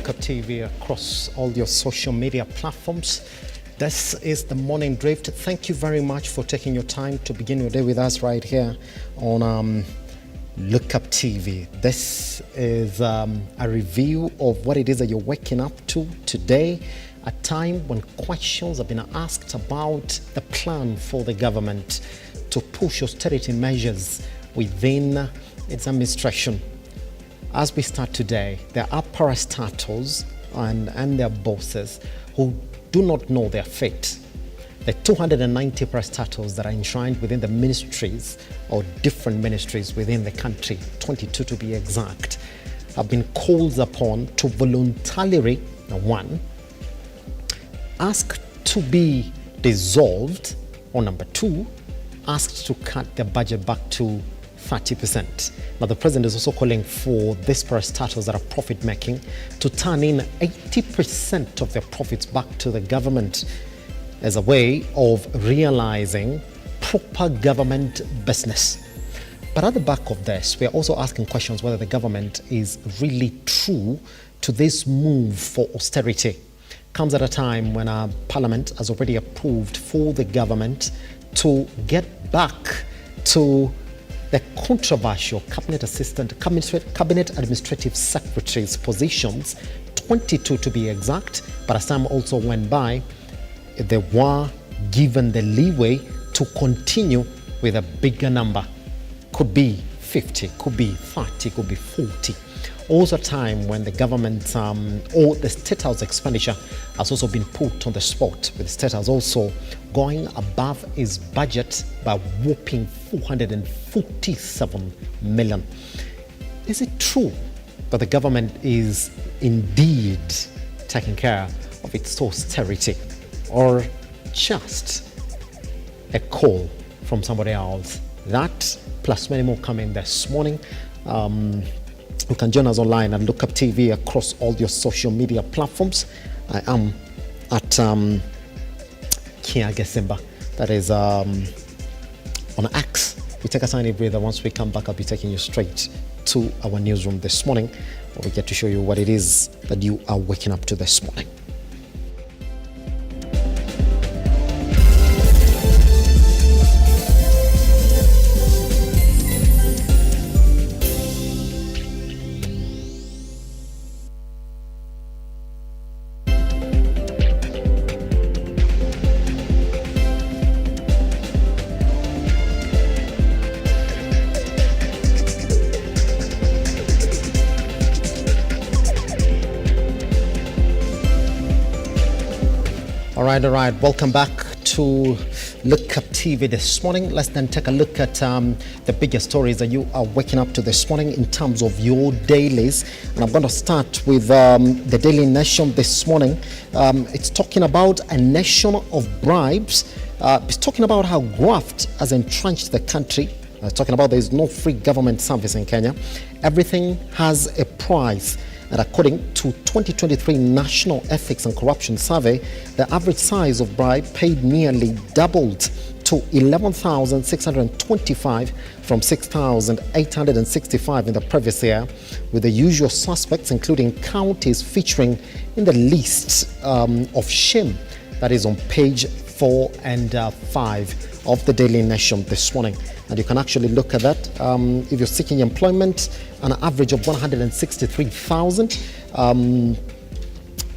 Lookuptv across all your social media platforms. This is the Morning Drift. Thank you very much for taking your time to begin your day with us right here on Lookuptv. This is a review of what it is that you're waking up to today, a time when questions have been asked about the plan for the government to push austerity measures within its administration. As we start today, there are parastatals and their bosses who do not know their fate. The 290 parastatals that are enshrined within the ministries or different ministries within the country, 22 to be exact, have been called upon to voluntarily, number one, ask to be dissolved, or number two, asked to cut their budget back to 30%. Now, the president is also calling for these parastatals that are profit-making to turn in 80% of their profits back to the government as a way of realizing proper government business. But at the back of this, we are also asking questions whether the government is really true to this move for austerity. Comes at a time when our parliament has already approved for the government to get back to the controversial cabinet administrative secretaries positions, 22 to be exact, but as time also went by, they were given the leeway to continue with a bigger number. Could be 50, could be 30, could be 40. Also a time when the government or the State House expenditure has also been put on the spot, with the State House also going above its budget by a whopping 447 million. Is it true that the government is indeed taking care of its austerity, or just a call from somebody else? That plus many more coming this morning. You can join us online at Lookuptv across all your social media platforms. I am at Kia Gesimba, that is on X. We take a tiny breather. Once we come back, I'll be taking you straight to our newsroom this morning, where we get to show you what it is that you are waking up to this morning. All right. Welcome back to Lookuptv this morning. Let's then take a look at the bigger stories that you are waking up to this morning in terms of your dailies. And I'm going to start with the Daily Nation this morning. It's talking about a nation of bribes. It's talking about how graft has entrenched the country. Talking about there is no free government service in Kenya. Everything has a price. And according to 2023 National Ethics and Corruption Survey, the average size of bribe paid nearly doubled to 11,625 from 6,865 in the previous year, with the usual suspects, including counties featuring in the list of shame. That is on page 4 and 5 of the Daily Nation this morning. And you can actually look at that. If you're seeking employment, an average of 163,000.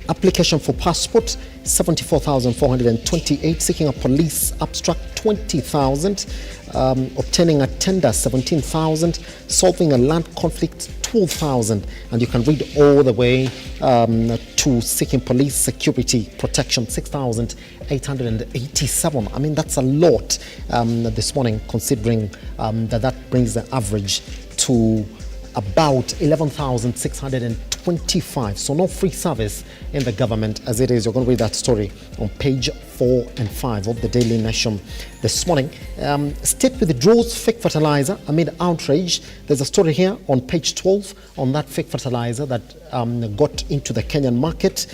Application for passport, 74,428. Seeking a police abstract, 20,000. Obtaining a tender, 17,000. Solving a land conflict, 12,000. And you can read all the way to seeking police security protection, 6,887. I mean, that's a lot this morning, considering that brings the average to about 11,625. So no free service in the government as it is. You're going to read that story on page 4 and 5 of the Daily Nation this morning. State withdraws fake fertilizer amid outrage. There's a story here on page 12 on that fake fertilizer that got into the Kenyan market.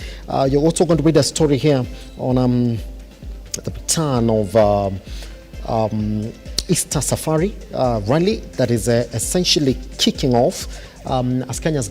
You're also going to read a story here on the return of Easter Safari rally that is essentially kicking off as Kenyans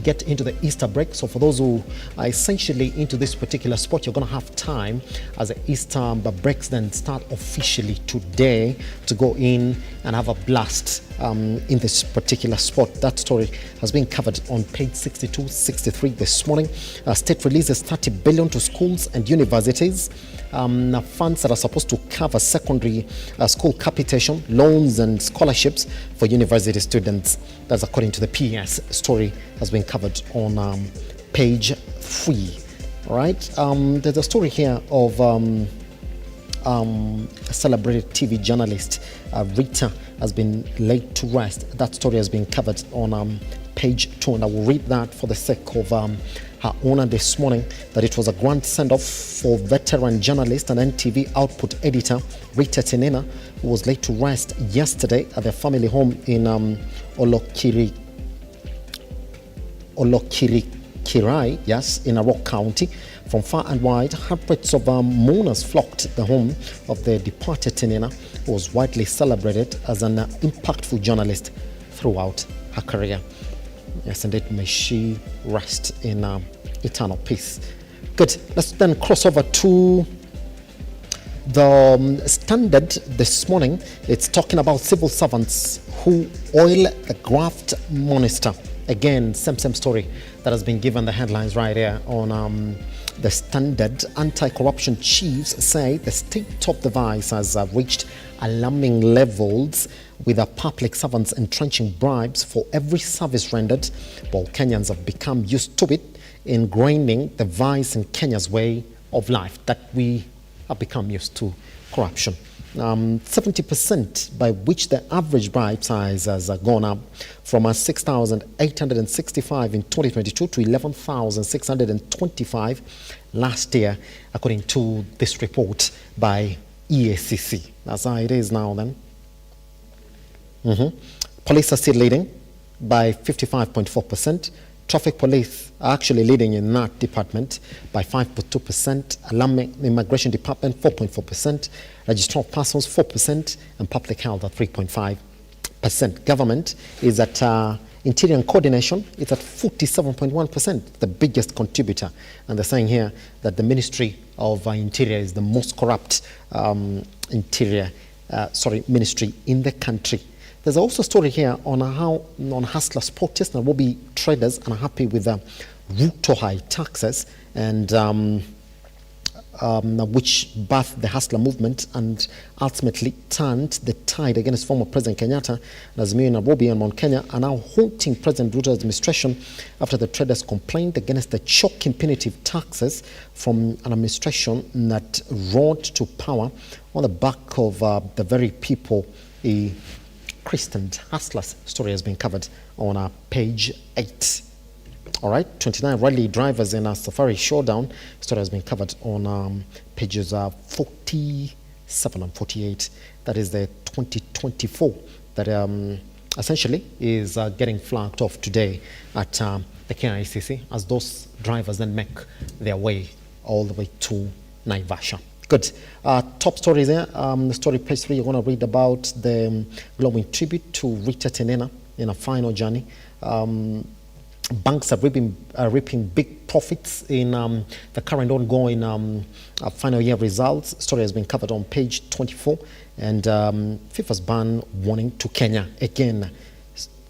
get into the Easter break. So for those who are essentially into this particular sport, you're going to have time as the Easter breaks then start officially today to go in and have a blast in this particular sport. That story has been covered on page 62, 63 this morning. State releases 30 billion to schools and universities. Funds that are supposed to cover secondary school capitation, loans and scholarships for university students. That's according to the PS. Story has been covered on page 3. All right. There's a story here of a celebrated TV journalist, Rita, has been laid to rest. That story has been covered on page 2, and I will read that for the sake of her owner this morning, that it was a grand send-off for veteran journalist and NTV output editor Rita Tinena, who was laid to rest yesterday at their family home in Olokirikirai, yes, in Arok County. From far and wide, hundreds of mourners flocked the home of the departed Tinena, who was widely celebrated as an impactful journalist throughout her career. Yes, indeed, may she rest in eternal peace. Good. Let's then cross over to the Standard this morning. It's talking about civil servants who oil the graft monster. Again, same story that has been given the headlines right here on the Standard. Anti-corruption chiefs say the state of the vice has reached alarming levels, with the public servants entrenching bribes for every service rendered, while Kenyans have become used to it, ingraining the vice in Kenya's way of life, that we have become used to corruption. 70% by which the average bribe size has gone up from 6,865 in 2022 to 11,625 last year, according to this report by EACC. That's how it is now then. Police are still leading by 55.4%. Traffic police are actually leading in that department by 5.2%. Alarming immigration department 4.4%. Registrar of persons 4%, and public health at 3.5%. Government is at interior and coordination. It's at 47.1%, the biggest contributor. And they're saying here that the Ministry of Interior is the most corrupt ministry in the country. There's also a story here on how non-hustlers protest. Nairobi traders are happy with Ruto high taxes, and which birthed the hustler movement and ultimately turned the tide against former President Kenyatta. Azimio in Nairobi and Mount Kenya are now haunting President Ruto's administration after the traders complained against the shocking punitive taxes from an administration that rose to power on the back of the very people he christened hustlers. Story has been covered on page 8. All right, 29 rally drivers in a safari showdown. Story has been covered on pages 47 and 48. That is the 2024 that essentially is getting flagged off today at the KICC, as those drivers then make their way all the way to Naivasha. Good. Top stories there. The story page 3, you're going to read about the glowing tribute to Rita Tinena in a final journey. Banks are reaping big profits in the current ongoing final year results. Story has been covered on page 24. And FIFA's ban warning to Kenya. Again,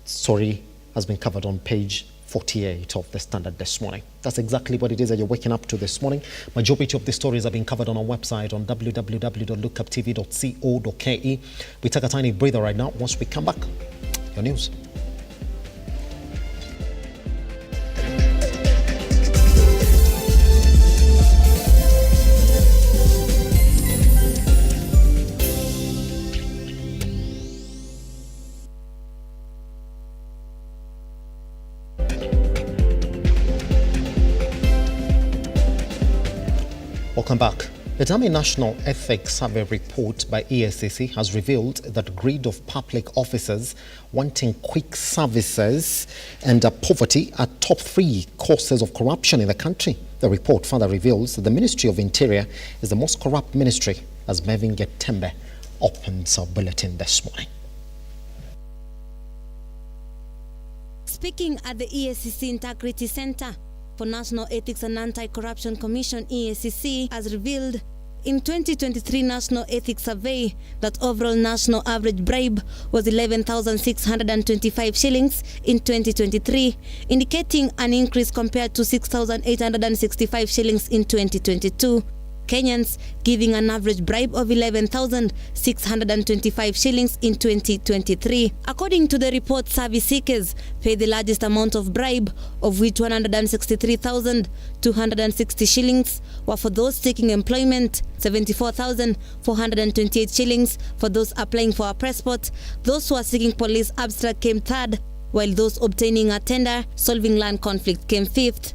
story has been covered on page 48 of the Standard this morning. That's exactly what it is that you're waking up to this morning. Majority of the stories have been covered on our website on www.lookuptv.co.ke. We take a tiny breather right now. Once we come back, your news. Welcome back. The Dami National Ethics Survey report by ESCC has revealed that greed of public officers wanting quick services and poverty are top 3 causes of corruption in the country. The report further reveals that the Ministry of Interior is the most corrupt ministry, as Mevin Getembe opens our bulletin this morning. Speaking at the EACC Integrity Center for National Ethics and Anti-Corruption Commission, EACC has revealed in 2023 National Ethics Survey that overall national average bribe was 11,625 shillings in 2023, indicating an increase compared to 6,865 shillings in 2022. Kenyans giving an average bribe of 11,625 shillings in 2023. According to the report, service seekers pay the largest amount of bribe, of which 163,260 shillings were for those seeking employment, 74,428 shillings for those applying for a passport. Those who are seeking police abstract came third, while those obtaining a tender solving land conflict came fifth.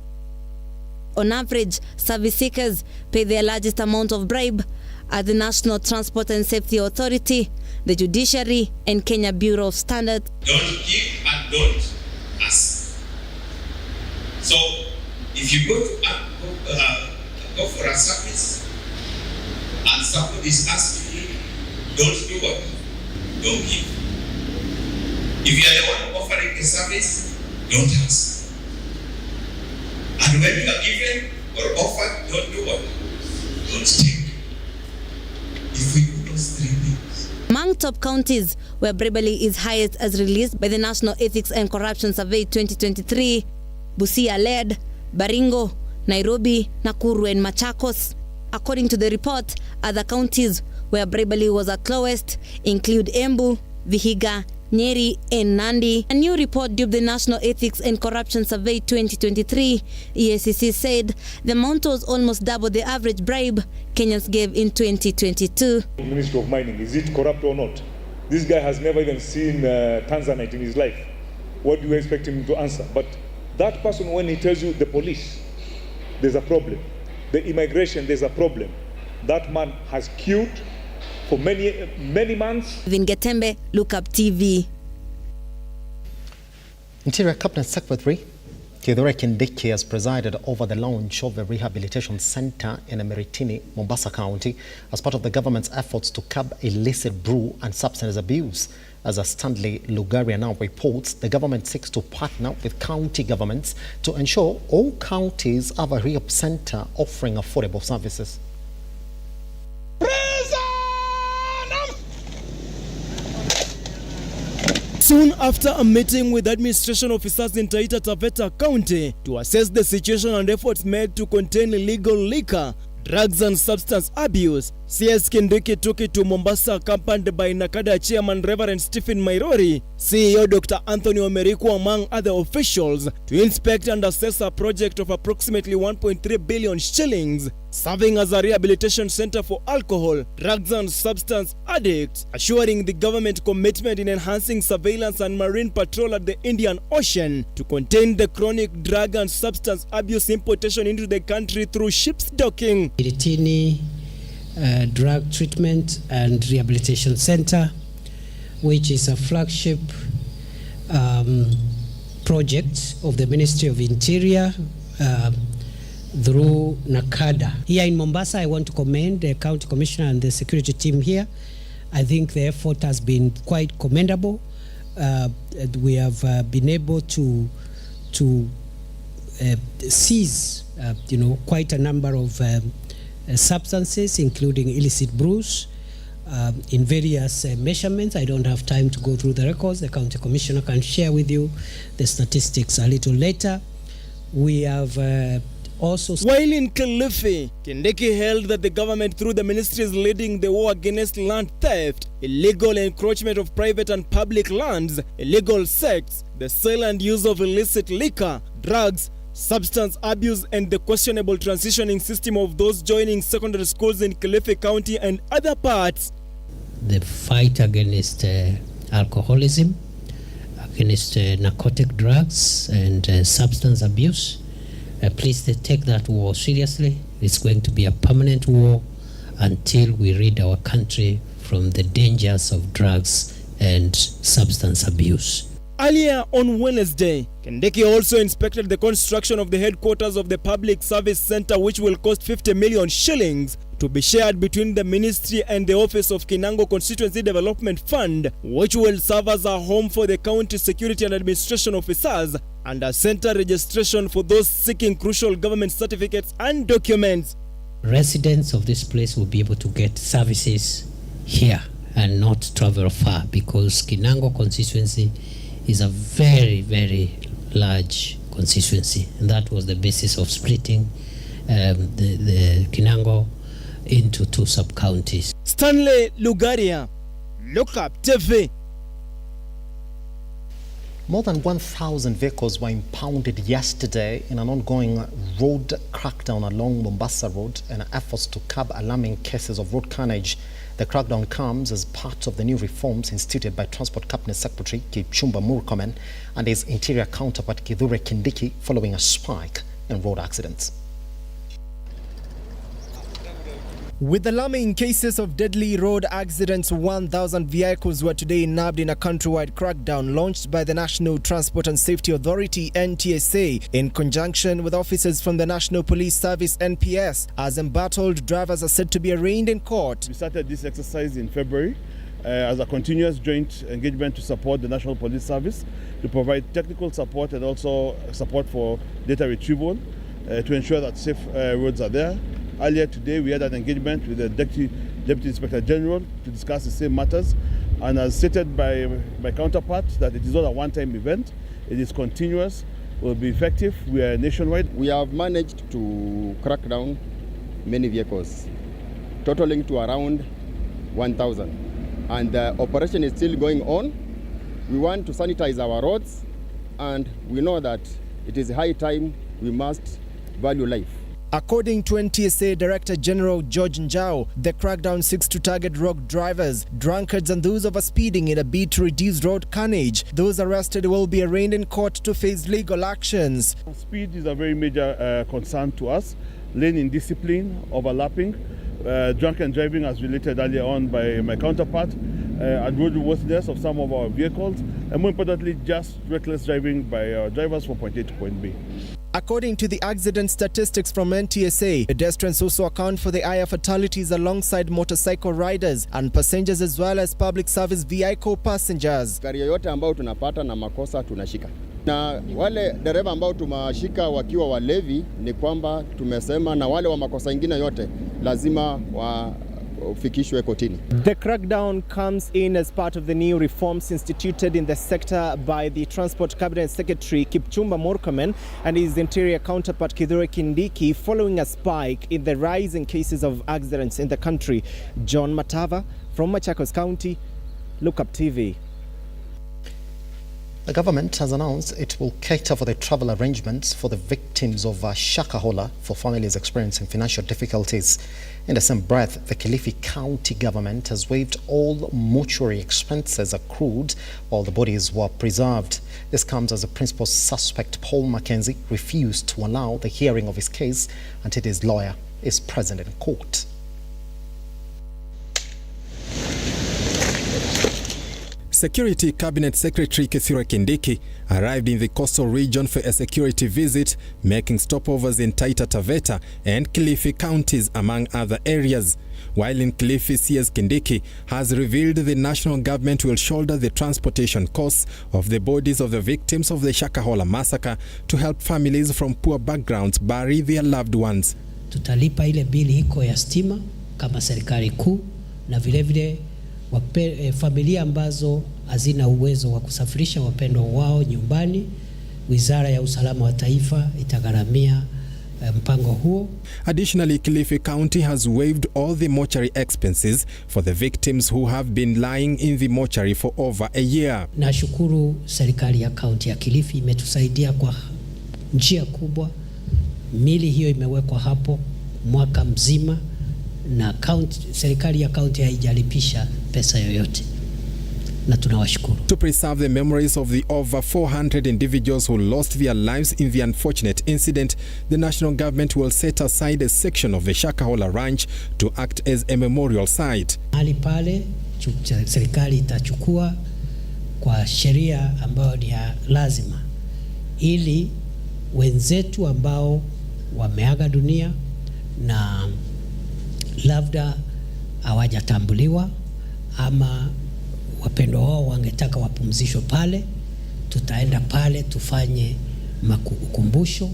On average, service seekers pay their largest amount of bribe at the National Transport and Safety Authority, the Judiciary, and Kenya Bureau of Standards. Don't give and don't ask. So, if you go for a service and somebody is asking you, don't do what? Don't give. If you are the one offering the service, don't ask. And when you are given or offered, don't do what? Don't take. If we do those three things. Among top counties where bribery is highest as released by the National Ethics and Corruption Survey 2023, Busia led, Baringo, Nairobi, Nakuru and Machakos. According to the report, other counties where bribery was at lowest include Embu, Vihiga, Nyeri and Nandi. A new report dubbed the National Ethics and Corruption Survey 2023, EACC said the amount was almost double the average bribe Kenyans gave in 2022. Minister of Mining, is it corrupt or not? This guy has never even seen Tanzanite in his life. What do you expect him to answer? But that person, when he tells you the police, there's a problem. The immigration, there's a problem. That man has queued for many months. Vin Getembe, Lookuptv. Interior Cabinet Secretary Kithure Kindiki has presided over the launch of a rehabilitation center in Emiritini, Mombasa County, as part of the government's efforts to curb illicit brew and substance abuse. As a Stanley Lugaria now reports, the government seeks to partner with county governments to ensure all counties have a rehab center offering affordable services. Soon after a meeting with administration officers in Taita Taveta County to assess the situation and efforts made to contain illegal liquor, drugs and substance abuse, CS Kindiki took it to Mombasa, accompanied by Nakada Chairman Reverend Stephen Mairori, CEO Dr. Anthony Omeriku, among other officials, to inspect and assess a project of approximately 1.3 billion shillings, serving as a rehabilitation center for alcohol, drugs and substance addicts, assuring the government commitment in enhancing surveillance and marine patrol at the Indian Ocean to contain the chronic drug and substance abuse importation into the country through ships docking. Emiritini Drug Treatment and Rehabilitation Center, which is a flagship project of the Ministry of Interior through NACADA. Here in Mombasa, I want to commend the County Commissioner and the security team here. I think the effort has been quite commendable. We have been able to seize quite a number of substances, including illicit brews, in various measurements. I don't have time to go through the records. The County Commissioner can share with you the statistics a little later. We have also... While in Kilifi, Kindiki held that the government, through the ministry, is leading the war against land theft, illegal encroachment of private and public lands, illegal sex, the sale and use of illicit liquor, drugs, substance abuse, and the questionable transitioning system of those joining secondary schools in Kilifi County and other parts. The fight against alcoholism, against narcotic drugs and substance abuse. Please take that war seriously. It's going to be a permanent war until we rid our country from the dangers of drugs and substance abuse. Earlier on Wednesday, Kindiki also inspected the construction of the headquarters of the Public Service Center, which will cost 50 million shillings, to be shared between the ministry and the Office of Kinango Constituency Development Fund, which will serve as a home for the county security and administration officers and a center registration for those seeking crucial government certificates and documents. Residents of this place will be able to get services here and not travel far, because Kinango constituency is a very, very large constituency, and that was the basis of splitting the Kinango into 2 sub-counties. Stanley Lugaria, Lookuptv. More than 1,000 vehicles were impounded yesterday in an ongoing road crackdown along Mombasa Road in efforts to curb alarming cases of road carnage. The crackdown comes as part of the new reforms instituted by Transport Cabinet Secretary Kipchumba Murkomen and his interior counterpart Kithure Kindiki following a spike in road accidents. With alarming cases of deadly road accidents, 1,000 vehicles were today nabbed in a countrywide crackdown launched by the National Transport and Safety Authority (NTSA) in conjunction with officers from the National Police Service (NPS). As embattled drivers are said to be arraigned in court. We started this exercise in February as a continuous joint engagement to support the National Police Service, to provide technical support and also support for data retrieval to ensure that safe roads are there. Earlier today, we had an engagement with the Deputy Inspector General to discuss the same matters. And as stated by my counterpart, that it is not a one-time event, it is continuous, will be effective. We are nationwide. We have managed to crack down many vehicles, totaling to around 1,000. And the operation is still going on. We want to sanitize our roads, and we know that it is high time we must value life. According to NTSA Director General George Njau, the crackdown seeks to target rogue drivers, drunkards and those overspeeding in a bid to reduce road carnage. Those arrested will be arraigned in court to face legal actions. Speed is a very major concern to us. Lane indiscipline, overlapping, drunken driving as related earlier on by my counterpart, and roadworthiness of some of our vehicles, and more importantly, just reckless driving by our drivers from point A to point B. According to the accident statistics from NTSA, pedestrians also account for the higher fatalities alongside motorcycle riders and passengers as well as public service vehicle passengers. Gari yoyote ambao tunapata na makosa tunashika. Na wale dereva ambao tumashika wakiwa walevi ni kwamba tumesema na wale wa makosa ingine yote lazima wafikishwe kotini. The crackdown comes in as part of the new reforms instituted in the sector by the Transport Cabinet Secretary Kipchumba Murkomen and his interior counterpart Kithure Kindiki following a spike in the rise in cases of accidents in the country. John Matava from Machakos County, Lookuptv. The government has announced it will cater for the travel arrangements for the victims of Shakahola for families experiencing financial difficulties. In the same breath, the Kilifi County government has waived all mortuary expenses accrued while the bodies were preserved. This comes as the principal suspect, Paul Mackenzie, refused to allow the hearing of his case until his lawyer is present in court. Security Cabinet Secretary Kithure Kindiki arrived in the coastal region for a security visit, making stopovers in Taita Taveta and Kilifi counties, among other areas. While in Kilifi, CS Kindiki has revealed the national government will shoulder the transportation costs of the bodies of the victims of the Shakahola massacre to help families from poor backgrounds bury their loved ones. Tutalipa ile bili hiko ya stima kama serikali kuu, na vilevile familia ambazo hazina uwezo wa kusafirisha wapendwa wao nyumbani. Wizara ya Usalama wa Taifa itagharamia mpango huo. Additionally, Kilifi County has waived all the mortuary expenses for the victims who have been lying in the mortuary for over a year. Nashukuru serikali ya kaunti ya Kilifi imetusaidia kwa njia kubwa. Mili hiyo imewekwa hapo mwaka mzima na serikali ya kaunti haijalipisha pesa yoyote, na tunawashukuru. To preserve the memories of the over 400 individuals who lost their lives in the unfortunate incident, the national government will set aside a section of the Shakahola ranch to act as a memorial site. Hali pale serikali itachukua kwa sheria ambayo ni ya lazima, ili wenzetu ambao wameaga dunia na labda hawajatambuliwa ama wapendwa wao wangetaka wapumzishwe pale, tutaenda pale tufanye ukumbusho,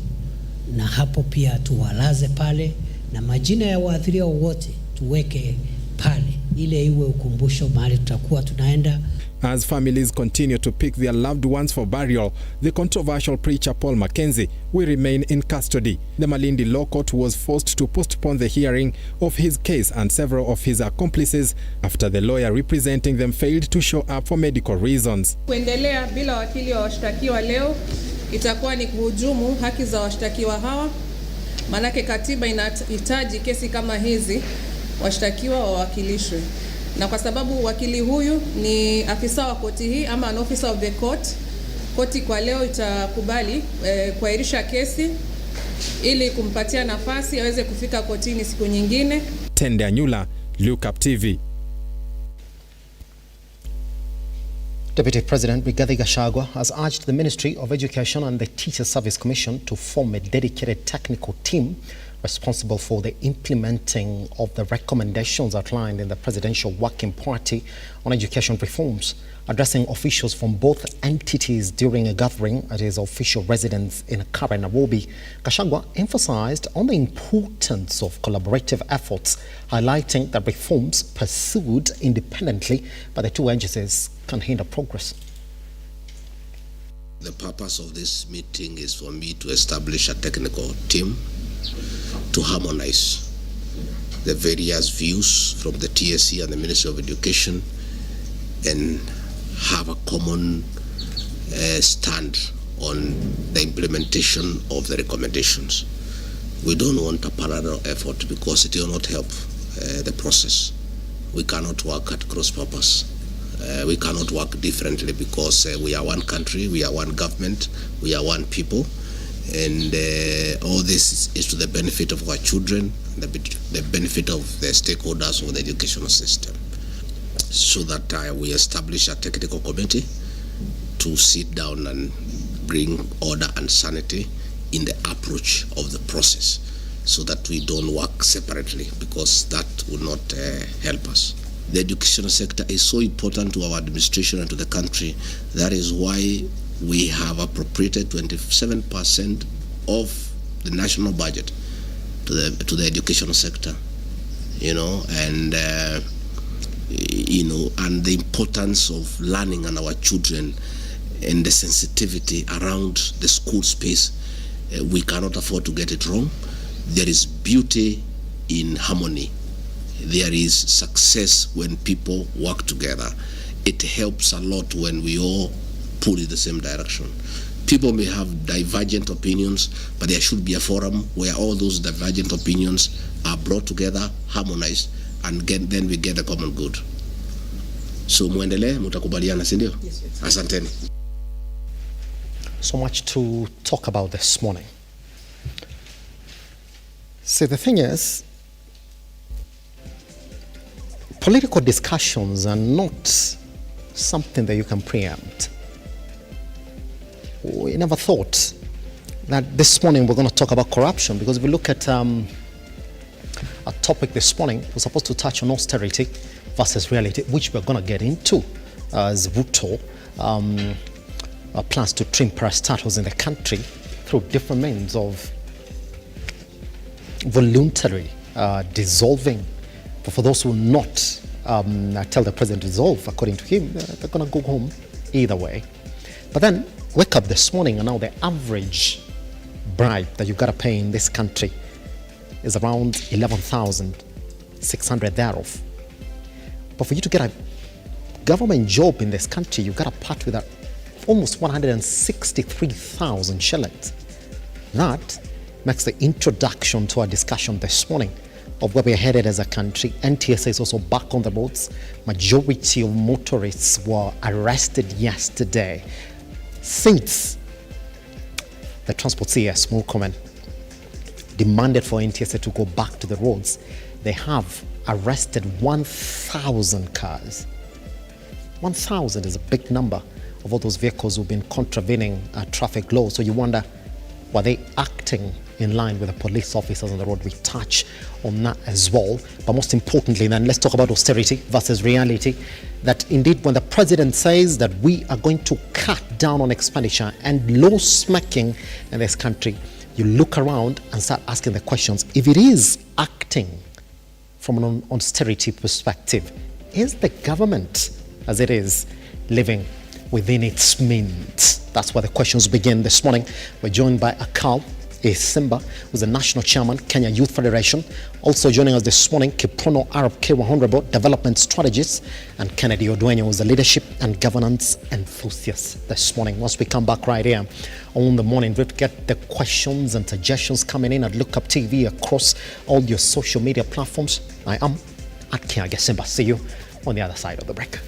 na hapo pia tuwalaze pale, na majina ya waathiriwa wote tuweke pale, ile iwe ukumbusho mahali tutakuwa tunaenda. As families continue to pick their loved ones for burial, the controversial preacher Paul Mackenzie will remain in custody. The Malindi Law Court was forced to postpone the hearing of his case and several of his accomplices after the lawyer representing them failed to show up for medical reasons. Kuendelea bila wakili wa washtakiwa leo itakuwa ni kuhujumu haki za washtakiwa hawa, manake katiba inahitaji kesi kama hizi washtakiwa wawakilishwe. Na kwa sababu wakili huyu ni afisa wa koti hii ama an officer of the court, koti kwa leo itakubali kuahirisha kesi ili kumpatia nafasi aweze kufika kotini siku nyingine. Tende Anyula, Lookuptv. Deputy President Rigathi Gachagua has urged the Ministry of Education and the Teacher Service Commission to form a dedicated technical team responsible for the implementing of the recommendations outlined in the Presidential Working Party on education reforms. Addressing officials from both entities during a gathering at his official residence in Accra, Nairobi, Gachagua emphasized on the importance of collaborative efforts, highlighting that reforms pursued independently by the two agencies can hinder progress. The purpose of this meeting is for me to establish a technical team to harmonize the various views from the TSC and the Ministry of Education and have a common stand on the implementation of the recommendations. We don't want a parallel effort because it will not help the process. We cannot work at cross purpose. We cannot work differently because we are one country, we are one government, we are one people, and all this is to the benefit of our children, the benefit of the stakeholders of the educational system. So that we establish a technical committee to sit down and bring order and sanity in the approach of the process so that we don't work separately, because that will not help us. The educational sector is so important to our administration and to the country. That is why we have appropriated 27% of the national budget to the educational sector, and and the importance of learning and our children and the sensitivity around the school space. We cannot afford to get it wrong. There is beauty in harmony. There is success when people work together. It helps a lot when we all pull in the same direction. People may have divergent opinions, but there should be a forum where all those divergent opinions are brought together, harmonized, and then we get a common good. So muendelee, mutakubaliana, si ndio? Yes. Asanteni. So much to talk about this morning. See, the thing is, political discussions are not something that you can preempt. We never thought that this morning we're going to talk about corruption, because if we look at a topic this morning, we're supposed to touch on austerity versus reality, which we're going to get into, as Ruto plans to trim parastatals in the country through different means of voluntary dissolving. But for those who will not tell the president to dissolve, according to him, they're going to go home either way. But then wake up this morning and now the average bribe that you've got to pay in this country is around 11,600 thereof. But for you to get a government job in this country, you've got to part with almost 163,000 shillings. That makes the introduction to our discussion this morning of where we're headed as a country. NTSA is also back on the roads. Majority of motorists were arrested yesterday. Since the Transport CS Murkomen demanded for NTSA to go back to the roads, they have arrested 1,000 cars. 1,000 is a big number of all those vehicles who've been contravening traffic laws. So you wonder, were they acting in line with the police officers on the road. We touch on that as well. But most importantly, then, let's talk about austerity versus reality. That indeed, when the president says that we are going to cut down on expenditure and law smacking in this country, you look around and start asking the questions. If it is acting from an austerity perspective, is the government, as it is, living within its means? That's where the questions begin this morning. We're joined by Akal Simba, who's the national chairman, Kenya Youth Federation. Also joining us this morning, Kiprono Arab K100, development strategist, and Kennedy Odwenyo, who's the leadership and governance enthusiast this morning. Once we come back right here on the morning, we'll get the questions and suggestions coming in at Lookuptv across all your social media platforms. I am at Kenya Simba. See you on the other side of the break.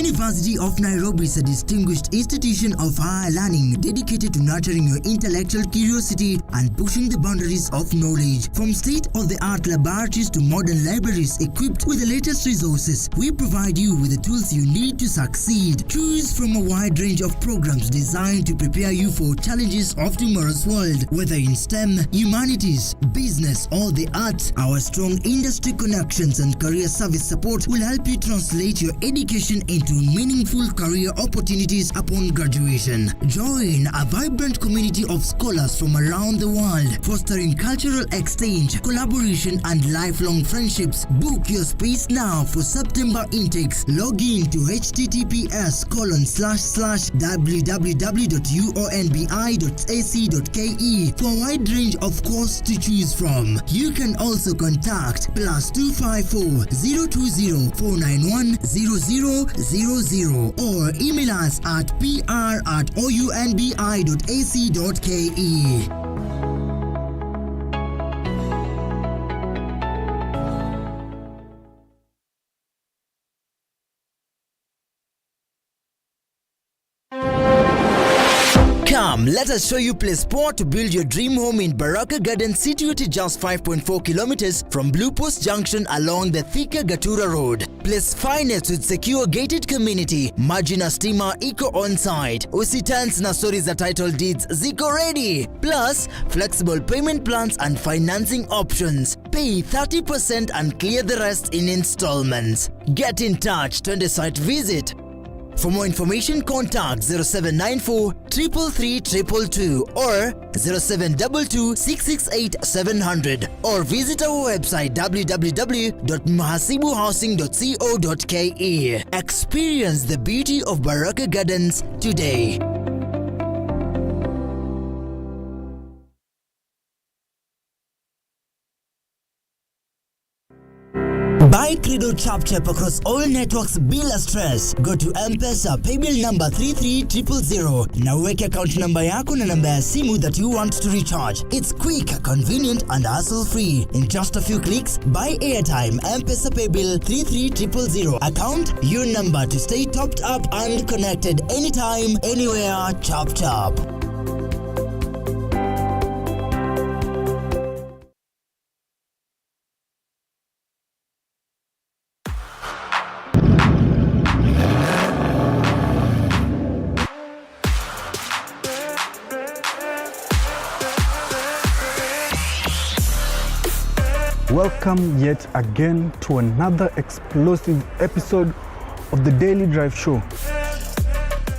University of Nairobi is a distinguished institution of higher learning dedicated to nurturing your intellectual curiosity and pushing the boundaries of knowledge. From state-of-the-art laboratories to modern libraries equipped with the latest resources, we provide you with the tools you need to succeed. Choose from a wide range of programs designed to prepare you for challenges of tomorrow's world. Whether in STEM, humanities, business, or the arts, our strong industry connections and career service support will help you translate your education into meaningful career opportunities upon graduation. Join a vibrant community of scholars from around the world, fostering cultural exchange, collaboration, and lifelong friendships. Book your space now for September intakes. Log in to https://www.uonbi.ac.ke for a wide range of courses to choose from. You can also contact +254 020 491 0000 or email us at pr@ounbi.ac.ke. Come, let us show you place spot to build your dream home in Baraka Gardens, situated just 5.4 kilometers from Blue Post Junction along the Thika Gatura Road. Place finest with secure gated community, Margina Steamer Eco on-site, Usitans na stories za title deeds ziko ready. Plus, flexible payment plans and financing options. Pay 30% and clear the rest in installments. Get in touch, 20 site visit. For more information, contact 0794 333 222 or 0722 668 700 or visit our website www.mahasibuhousing.co.ke. Experience the beauty of Baraka Gardens today. Buy Credo Chap Chap across all networks bila stress. Go to M-Pesa paybill number 33000 na uweke account number yako na namba ya simu that you want to recharge. It's quick, convenient and hassle-free. In just a few clicks, buy airtime, M-Pesa paybill 33000. Account your number to stay topped up and connected anytime, anywhere. Chap Chap. Welcome yet again to another explosive episode of the Daily Drive Show.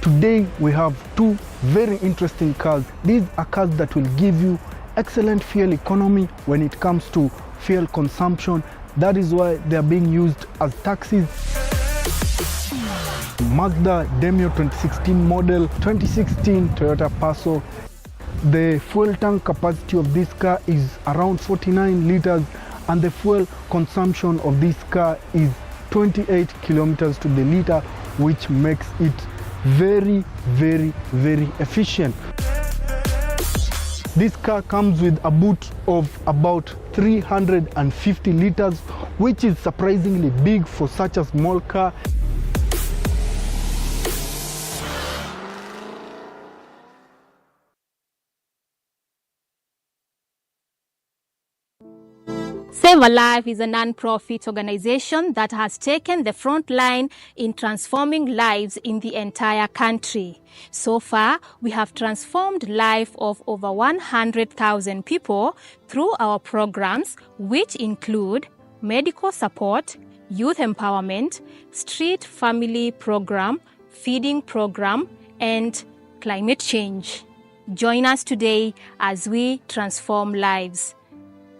Today we have two very interesting cars. These are cars that will give you excellent fuel economy when it comes to fuel consumption. That is why they are being used as taxis. Mazda Demio 2016 model, 2016 Toyota Passo. The fuel tank capacity of this car is around 49 liters and the fuel consumption of this car is 28 kilometers to the liter, which makes it very, very, very efficient. This car comes with a boot of about 350 liters, which is surprisingly big for such a small car. Save a Life is a non-profit organization that has taken the front line in transforming lives in the entire country. So far, we have transformed the life of over 100,000 people through our programs, which include medical support, youth empowerment, street family program, feeding program, and climate change. Join us today as we transform lives.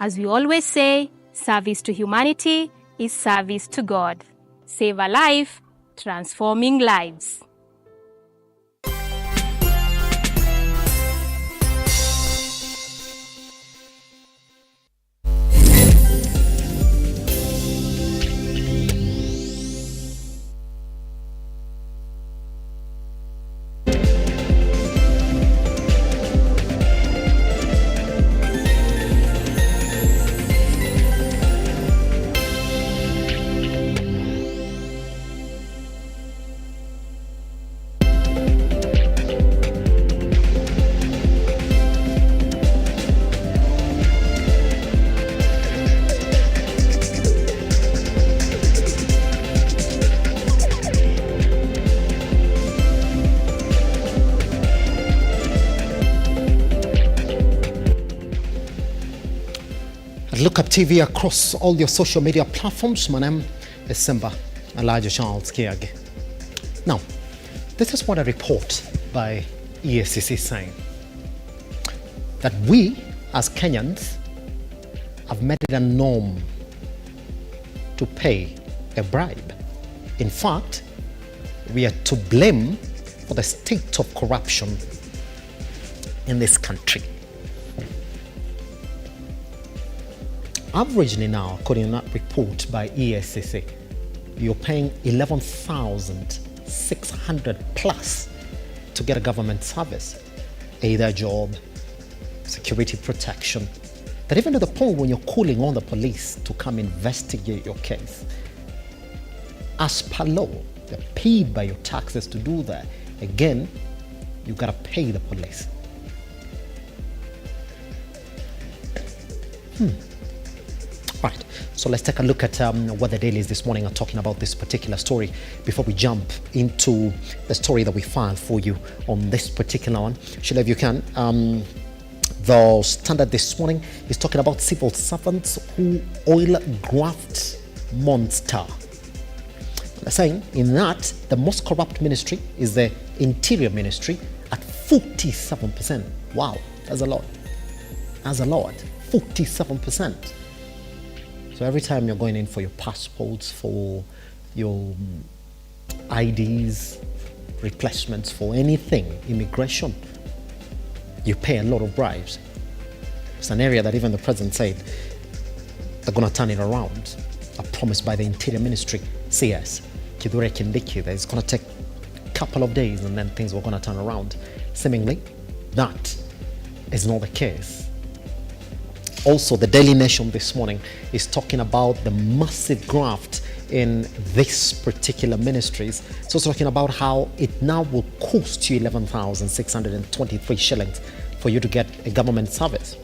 As we always say, service to humanity is service to God. Save a life, transforming lives. Lookuptv across all your social media platforms. My name is Simba Elijah Charles Kiage. Now, this is what a report by EACC is saying. That we, as Kenyans, have made it a norm to pay a bribe. In fact, we are to blame for the state of corruption in this country. Averagely now, according to that report by EACC, you're paying 11,600 plus to get a government service, either a job, security protection, that even to the point when you're calling on the police to come investigate your case. As per law, you're paid by your taxes to do that. Again, you gotta pay the police. Right, so let's take a look at what the dailies this morning are talking about this particular story before we jump into the story that we filed for you on this particular one. Sheila, if you can, the Standard this morning is talking about civil servants who oil graft monster. They're saying in that the most corrupt ministry is the Interior Ministry at 47%. Wow, that's a lot. That's a lot. 47%. So every time you're going in for your passports, for your IDs, replacements, for anything, immigration, you pay a lot of bribes. It's an area that even the president said they're going to turn it around. A promise by the Interior Ministry, CS, Kithure Kindiki, that it's going to take a couple of days and then things were going to turn around. Seemingly, that is not the case. Also, the Daily Nation this morning is talking about the massive graft in this particular ministries. So it's talking about how it now will cost you 11,623 shillings for you to get a government service.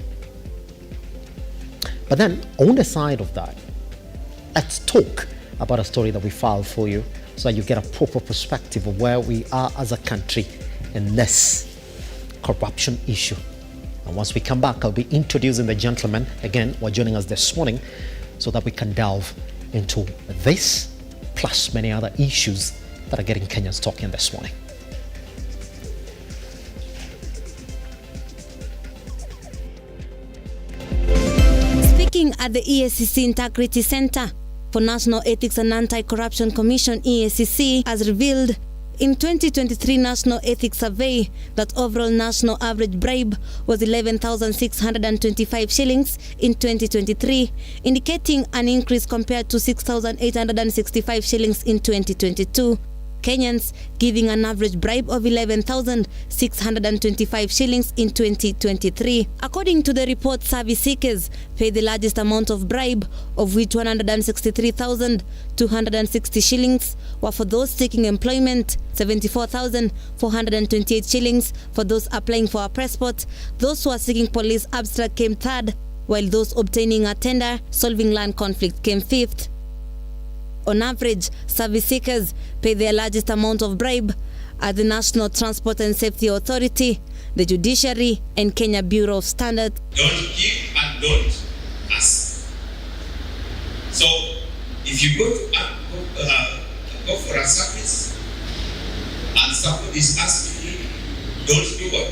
But then, on the side of that, let's talk about a story that we filed for you so that you get a proper perspective of where we are as a country in this corruption issue. And once we come back, I'll be introducing the gentleman again who are joining us this morning so that we can delve into this plus many other issues that are getting Kenyans talking this morning. Speaking at the EACC Integrity Center for National Ethics and Anti-Corruption Commission, EACC has revealed in 2023 National Ethics Survey that overall national average bribe was 11,625 shillings in 2023, indicating an increase compared to 6,865 shillings in 2022. Kenyans giving an average bribe of 11,625 shillings in 2023. According to the report, service seekers pay the largest amount of bribe, of which 163,260 shillings were for those seeking employment, 74,428 shillings for those applying for a passport. Those who are seeking police abstract came third while those obtaining a tender solving land conflict came fifth. On average, service seekers pay their largest amount of bribe at the National Transport and Safety Authority, the Judiciary, and Kenya Bureau of Standards. Don't give and don't ask. So, if you go for a service and somebody is asking you, don't do what?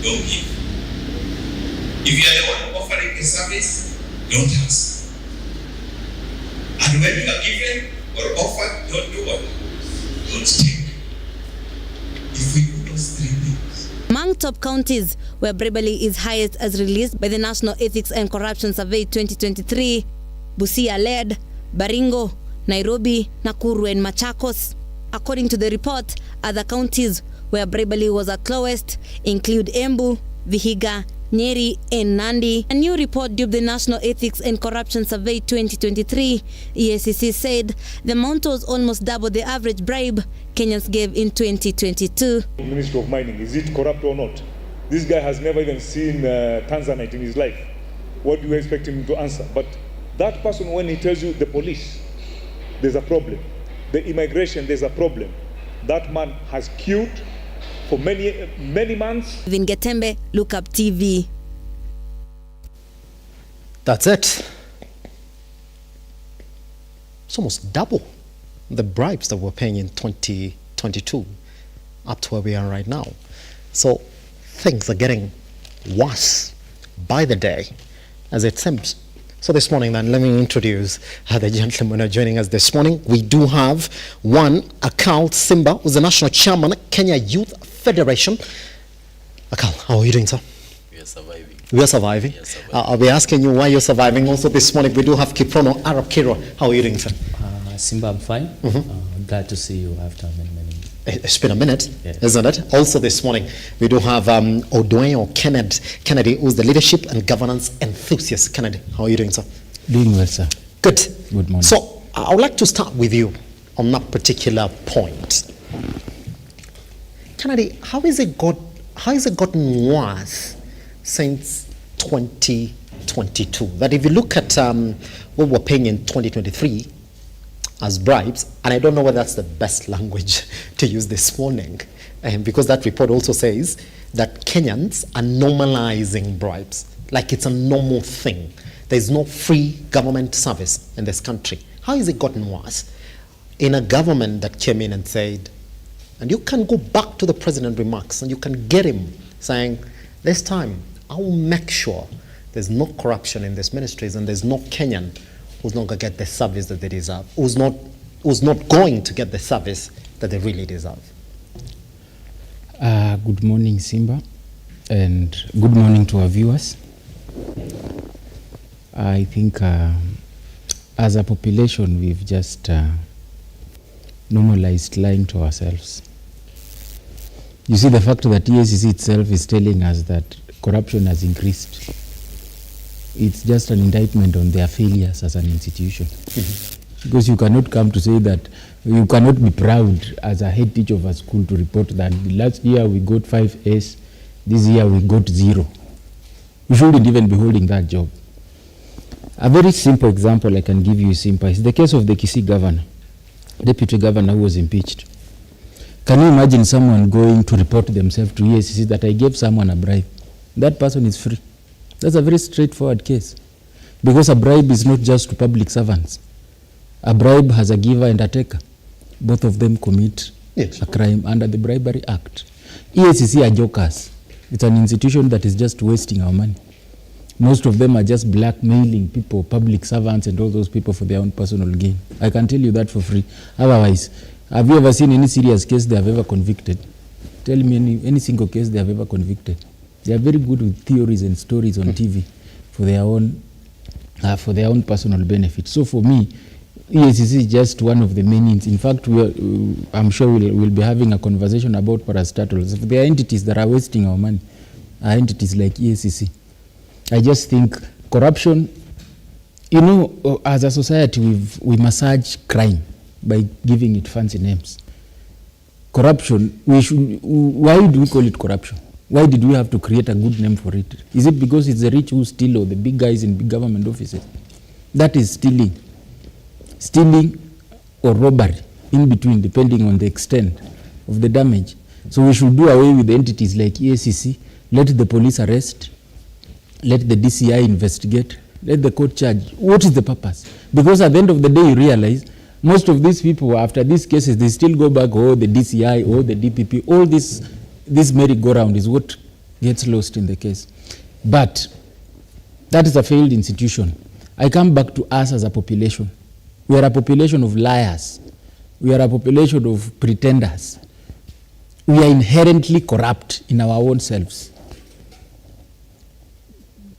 Don't give. If you are the one offering the service, don't ask. And when you are given or offered, don't do what? Don't take. If we do those three things. Among top counties where bribery is highest as released by the National Ethics and Corruption Survey 2023, Busia led, Baringo, Nairobi, Nakuru and Machakos. According to the report, other counties where bribery was at lowest include Embu, Vihiga, Nyeri and Nandi. A new report dubbed the National Ethics and Corruption Survey 2023, EACC said the amount was almost double the average bribe Kenyans gave in 2022. Ministry of Mining, is it corrupt or not? This guy has never even seen Tanzanite in his life. What do you expect him to answer? But that person, when he tells you the police, there's a problem. The immigration, there's a problem. That man has queued for many months. Vin Getembe, Lookuptv. That's it. It's almost double the bribes that we're paying in 2022 up to where we are right now. So things are getting worse by the day, as it seems. So this morning then, let me introduce the gentlemen who are joining us this morning. We do have one, Akal Simba, who's the national chairman, Kenya Youth Federation. Akal, how are you doing, sir? We are surviving. We are surviving. We are surviving. I'll be asking you why you're surviving. Also this morning, we do have Kiprono Arab Kiro. How are you doing, sir? Simba, I'm fine. Glad to see you after many. It's been a minute, yes. Isn't it? Also this morning, we do have Odweo Kennedy, who's the leadership and governance enthusiast. Kennedy, how are you doing, sir? Doing well, sir. Good. Good morning. So I would like to start with you on that particular point. Kennedy, how has it gotten worse since 2022? That if you look at what we're paying in 2023 as bribes, and I don't know whether that's the best language to use this morning, because that report also says that Kenyans are normalizing bribes, like it's a normal thing. There's no free government service in this country. How has it gotten worse? In a government that came in and said, and you can go back to the president's remarks and you can get him saying, this time I will make sure there's no corruption in these ministries and there's no Kenyan who's not going to get the service that they deserve, who's not going to get the service that they really deserve. Good morning, Simba, and good morning to our viewers. I think as a population, we've just normalized lying to ourselves. You see, the fact that EACC itself is telling us that corruption has increased, it's just an indictment on their failures as an institution. Because you cannot come to say that, you cannot be proud as a head teacher of a school to report that last year we got 5 A's, this year we got 0. You shouldn't even be holding that job. A very simple example I can give you, Simpa, is the case of the Kisii governor, deputy governor who was impeached. Can you imagine someone going to report themselves to EACC that I gave someone a bribe? That person is free. That's a very straightforward case. Because a bribe is not just to public servants. A bribe has a giver and a taker. Both of them commit a crime under the Bribery Act. EACC are jokers. It's an institution that is just wasting our money. Most of them are just blackmailing people, public servants and all those people for their own personal gain. I can tell you that for free. Otherwise, have you ever seen any serious case they have ever convicted? Tell me any single case they have ever convicted. They are very good with theories and stories on TV for their own personal benefit. So for me, EACC is just one of the many. In fact, I'm sure we'll be having a conversation about Parastatals. If there are entities that are wasting our money, are entities like EACC. I just think corruption, you know, as a society, we massage crime by giving it fancy names. Corruption, why do we call it corruption? Why did we have to create a good name for it? Is it because it's the rich who steal or the big guys in big government offices? That is stealing. Stealing or robbery, in between, depending on the extent of the damage. So we should do away with entities like EACC, let the police arrest, let the DCI investigate, let the court charge. What is the purpose? Because at the end of the day, you realize most of these people, after these cases, they still go back, oh, the DCI, oh, the DPP, all this merry-go-round is what gets lost in the case. But that is a failed institution. I come back to us as a population. We are a population of liars. We are a population of pretenders. We are inherently corrupt in our own selves.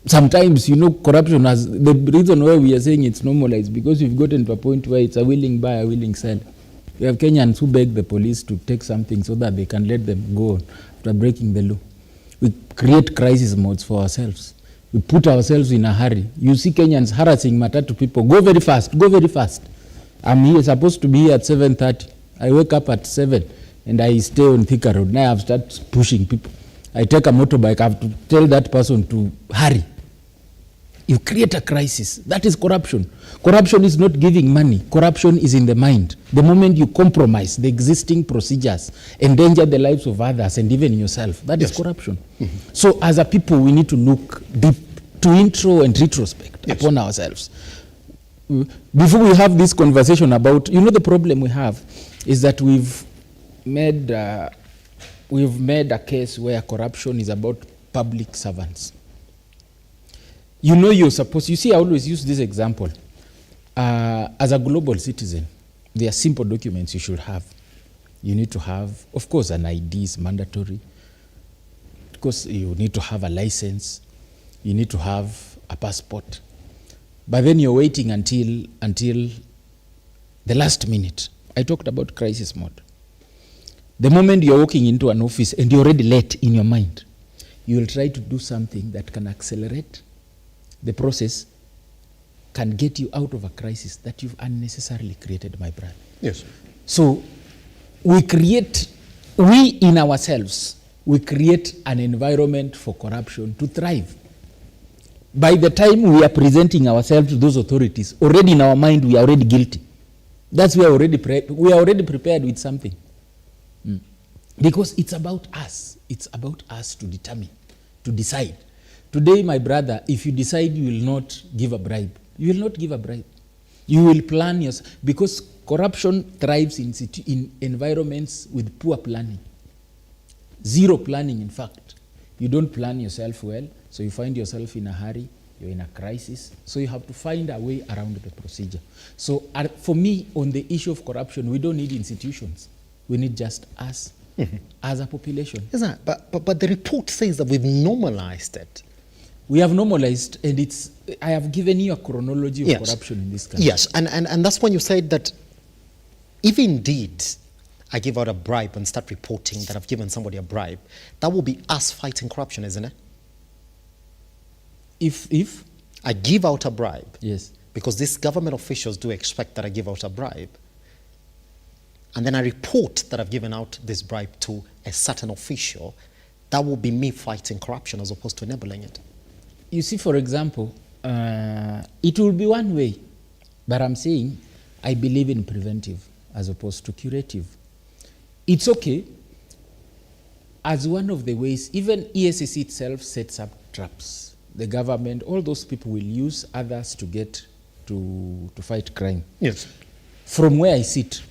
Sometimes, corruption has, the reason why we are saying it's normalized because we've gotten to a point where it's a willing buy, a willing sell. We have Kenyans who beg the police to take something so that they can let them go after breaking the law. We create crisis modes for ourselves. We put ourselves in a hurry. You see Kenyans harassing matatu people. Go very fast, go very fast. I'm here, supposed to be here at 7:30. I wake up at 7 and I stay on Thika Road. Now I've started pushing people. I take a motorbike, I have to tell that person to hurry. You create a crisis. That is corruption. Corruption is not giving money. Corruption is in the mind. The moment you compromise the existing procedures, endanger the lives of others and even yourself, that is corruption. Mm-hmm. So as a people, we need to look deep, to intro and retrospect upon ourselves. Before we have this conversation about, the problem we have is that we've made a case where corruption is about public servants. You're supposed, I always use this example. As a global citizen, there are simple documents you should have. You need to have, of course, an ID is mandatory. Of course, you need to have a license. You need to have a passport. But then you're waiting until the last minute. I talked about crisis mode. The moment you're walking into an office and you're already late in your mind, you will try to do something that can accelerate the process, can get you out of a crisis that you've unnecessarily created, my brother. Yes. So we create an environment for corruption to thrive. By the time we are presenting ourselves to those authorities, already in our mind we are already guilty. That's why we are already prepared with something. Because it's about us. It's about us to determine, to decide. Today, my brother, if you decide you will not give a bribe, you will not give a bribe. You will plan yourself, because corruption thrives in environments with poor planning. Zero planning, in fact. You don't plan yourself well, so you find yourself in a hurry, you're in a crisis, so you have to find a way around the procedure. So for me, on the issue of corruption, we don't need institutions. We need just us as a population. Isn't it? But the report says that we've normalized it. We have normalized, and I have given you a chronology of corruption in this country. Yes, and that's when you said that if indeed I give out a bribe and start reporting that I've given somebody a bribe, that will be us fighting corruption, isn't it? If I give out a bribe, yes, because these government officials do expect that I give out a bribe, and then I report that I've given out this bribe to a certain official, that will be me fighting corruption as opposed to enabling it. You see, for example, it will be one way, but I'm saying I believe in preventive as opposed to curative. It's okay as one of the ways. Even EACC itself sets up traps. The government, all those people will use others to get to fight crime. Yes. From where I sit,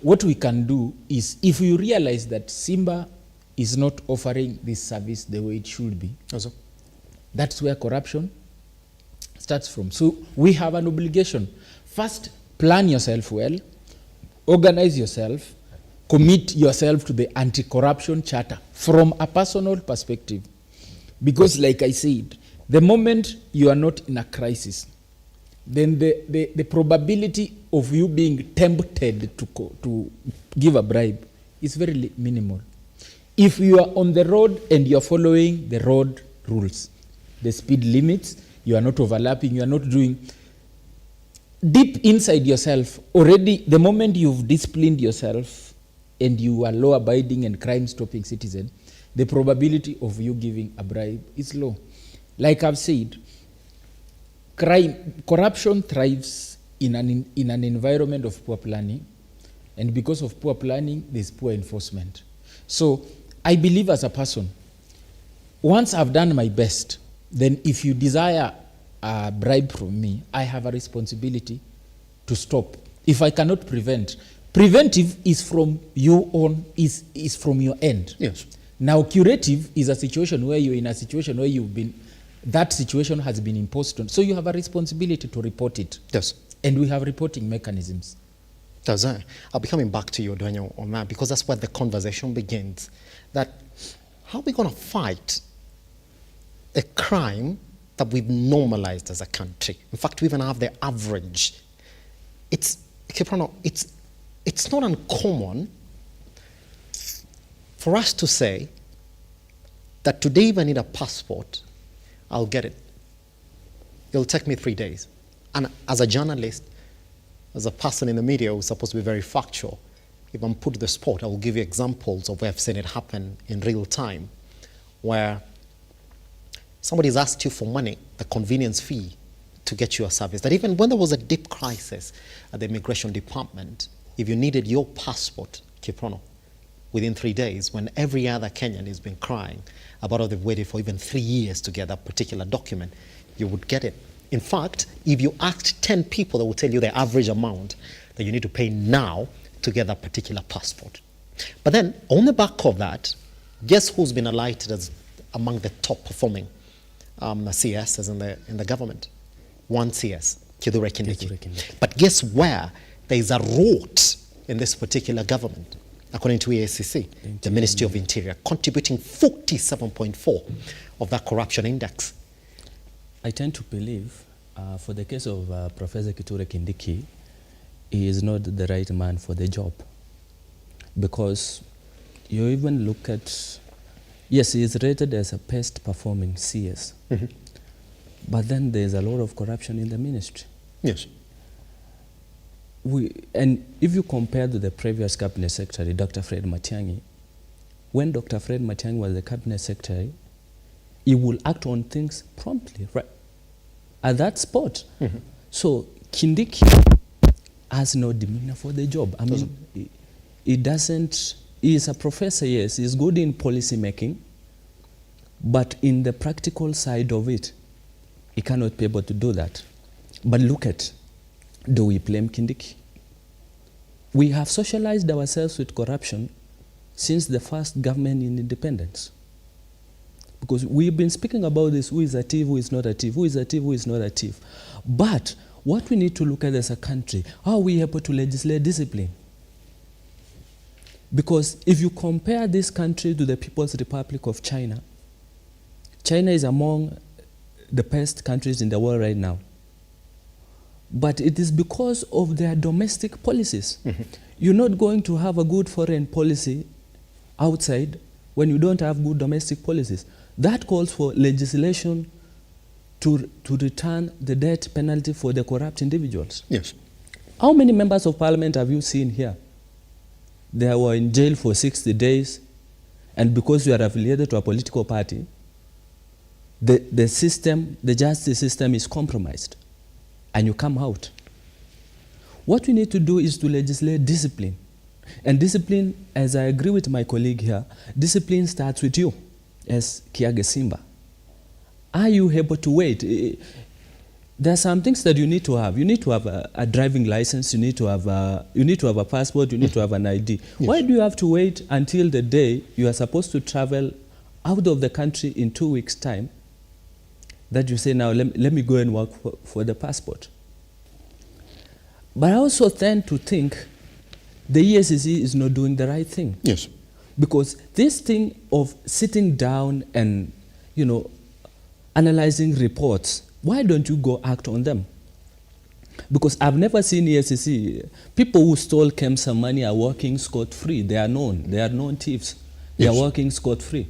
what we can do is, if you realize that Simba is not offering this service the way it should be, also, that's where corruption starts from. So we have an obligation. First, plan yourself well, organize yourself, commit yourself to the anti-corruption charter from a personal perspective. Because like I said, the moment you are not in a crisis, then the probability of you being tempted to give a bribe is very minimal. If you are on the road and you are following the road rules, the speed limits, you are not overlapping, you are not doing, deep inside yourself, already the moment you've disciplined yourself and you are law-abiding and crime-stopping citizen, the probability of you giving a bribe is low. Like I've said, corruption thrives in an environment of poor planning, and because of poor planning, there's poor enforcement. So I believe as a person, once I've done my best, then if you desire a bribe from me, I have a responsibility to stop. If I cannot prevent, preventive is from your own, is from your end. Yes. Now curative is a situation where you're in a situation where that situation has been imposed on. So you have a responsibility to report it. Yes. And we have reporting mechanisms. Does that? I'll be coming back to you, Daniel, on that, because that's where the conversation begins. That how are we going to fight a crime that we've normalized as a country? In fact, we even have the average. It's not uncommon for us to say that today if I need a passport, I'll get it. It'll take me 3 days. And as a journalist, as a person in the media who's supposed to be very factual, if I'm put to the spot, I will give you examples of where I've seen it happen in real time, where somebody's asked you for money, the convenience fee, to get you a service. That even when there was a deep crisis at the immigration department, if you needed your passport, Kiprono, within 3 days, when every other Kenyan has been crying about how they've waited for even 3 years to get that particular document, you would get it. In fact, if you asked 10 people, they will tell you the average amount that you need to pay now to get that particular passport. But then, on the back of that, guess who's been alighted as among the top performing CSs in the government? One CS, Kithure Kindiki. But guess where there is a rot in this particular government? According to EACC, the Ministry of Interior, contributing 47.4 of that corruption index. I tend to believe, for the case of Professor Kithure Kindiki, he is not the right man for the job. Because you even look at, yes, he is rated as a best performing CS, but then there's a lot of corruption in the ministry. Yes. And if you compare to the previous cabinet secretary, Dr. Fred Matiang'i, when Dr. Fred Matiang'i was the cabinet secretary, he will act on things promptly, right, at that spot. So Kindiki has no demeanor for the job. I mean, he doesn't, he is a professor, yes, he's good in policy making, but in the practical side of it, he cannot be able to do that. But look at, do we blame Kindiki? We have socialized ourselves with corruption since the first government in independence. Because we've been speaking about this, who is a thief, who is not a thief, who is a thief, who is not a thief. But what we need to look at as a country, how are we able to legislate discipline? Because if you compare this country to the People's Republic of China, China is among the best countries in the world right now. But it is because of their domestic policies. You're not going to have a good foreign policy outside when you don't have good domestic policies. That calls for legislation to return the death penalty for the corrupt individuals. Yes. How many members of parliament have you seen here? They were in jail for 60 days, and because you are affiliated to a political party, the system, the justice system is compromised, and you come out. What we need to do is to legislate discipline. And discipline, as I agree with my colleague here, discipline starts with you, as Kiage Simba. Are you able to wait? There are some things that you need to have. You need to have a driving license, you need to have a passport, you need to have an ID. Yes. Why do you have to wait until the day you are supposed to travel out of the country in 2 weeks' time that you say, now let me go and work for the passport? But I also tend to think the EACC is not doing the right thing. Yes. Because this thing of sitting down and, analyzing reports, why don't you go act on them? Because I've never seen EACC, people who stole KEMSA money are working scot-free. They are known thieves. They are working scot-free.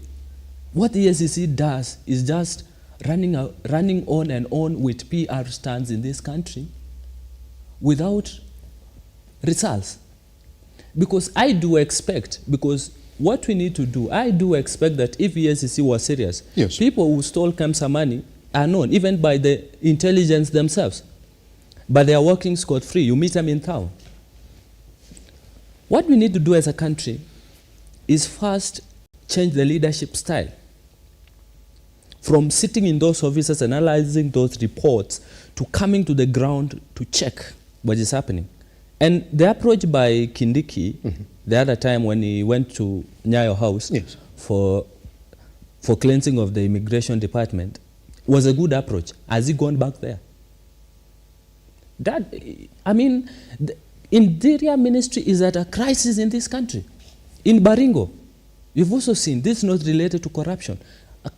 What EACC does is just running on and on with PR stunts in this country without results. Because I do expect, because what we need to do, I do expect that if EACC was serious, Yes. people who stole Kemsa money are known, even by the intelligence themselves. But they are working scot-free. You meet them in town. What we need to do as a country is first change the leadership style. From sitting in those offices, analyzing those reports, to coming to the ground to check what is happening. And the approach by Kindiki, the other time when he went to Nyayo House for cleansing of the immigration department, was a good approach. Has he gone back there? That, I mean, the Interior Ministry is at a crisis in this country. In Baringo, you've also seen, this is not related to corruption.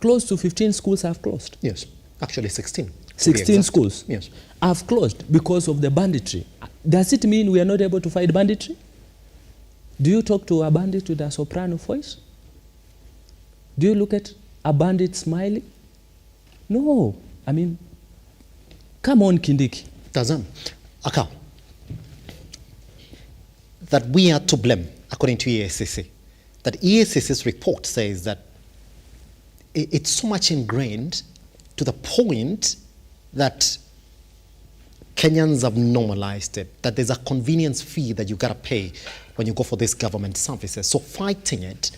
Close to 15 schools have closed. Yes, actually 16. 16 schools Yes. have closed because of the banditry. Does it mean we are not able to fight banditry? Do you talk to a bandit with a soprano voice? Do you look at a bandit smiling? No. I mean, come on, Kindiki. Tazam, Akao, that we are to blame, according to EACC. That EACC's report says that it's so much ingrained to the point that Kenyans have normalized it, that there's a convenience fee that you gotta pay when you go for these government services. So fighting it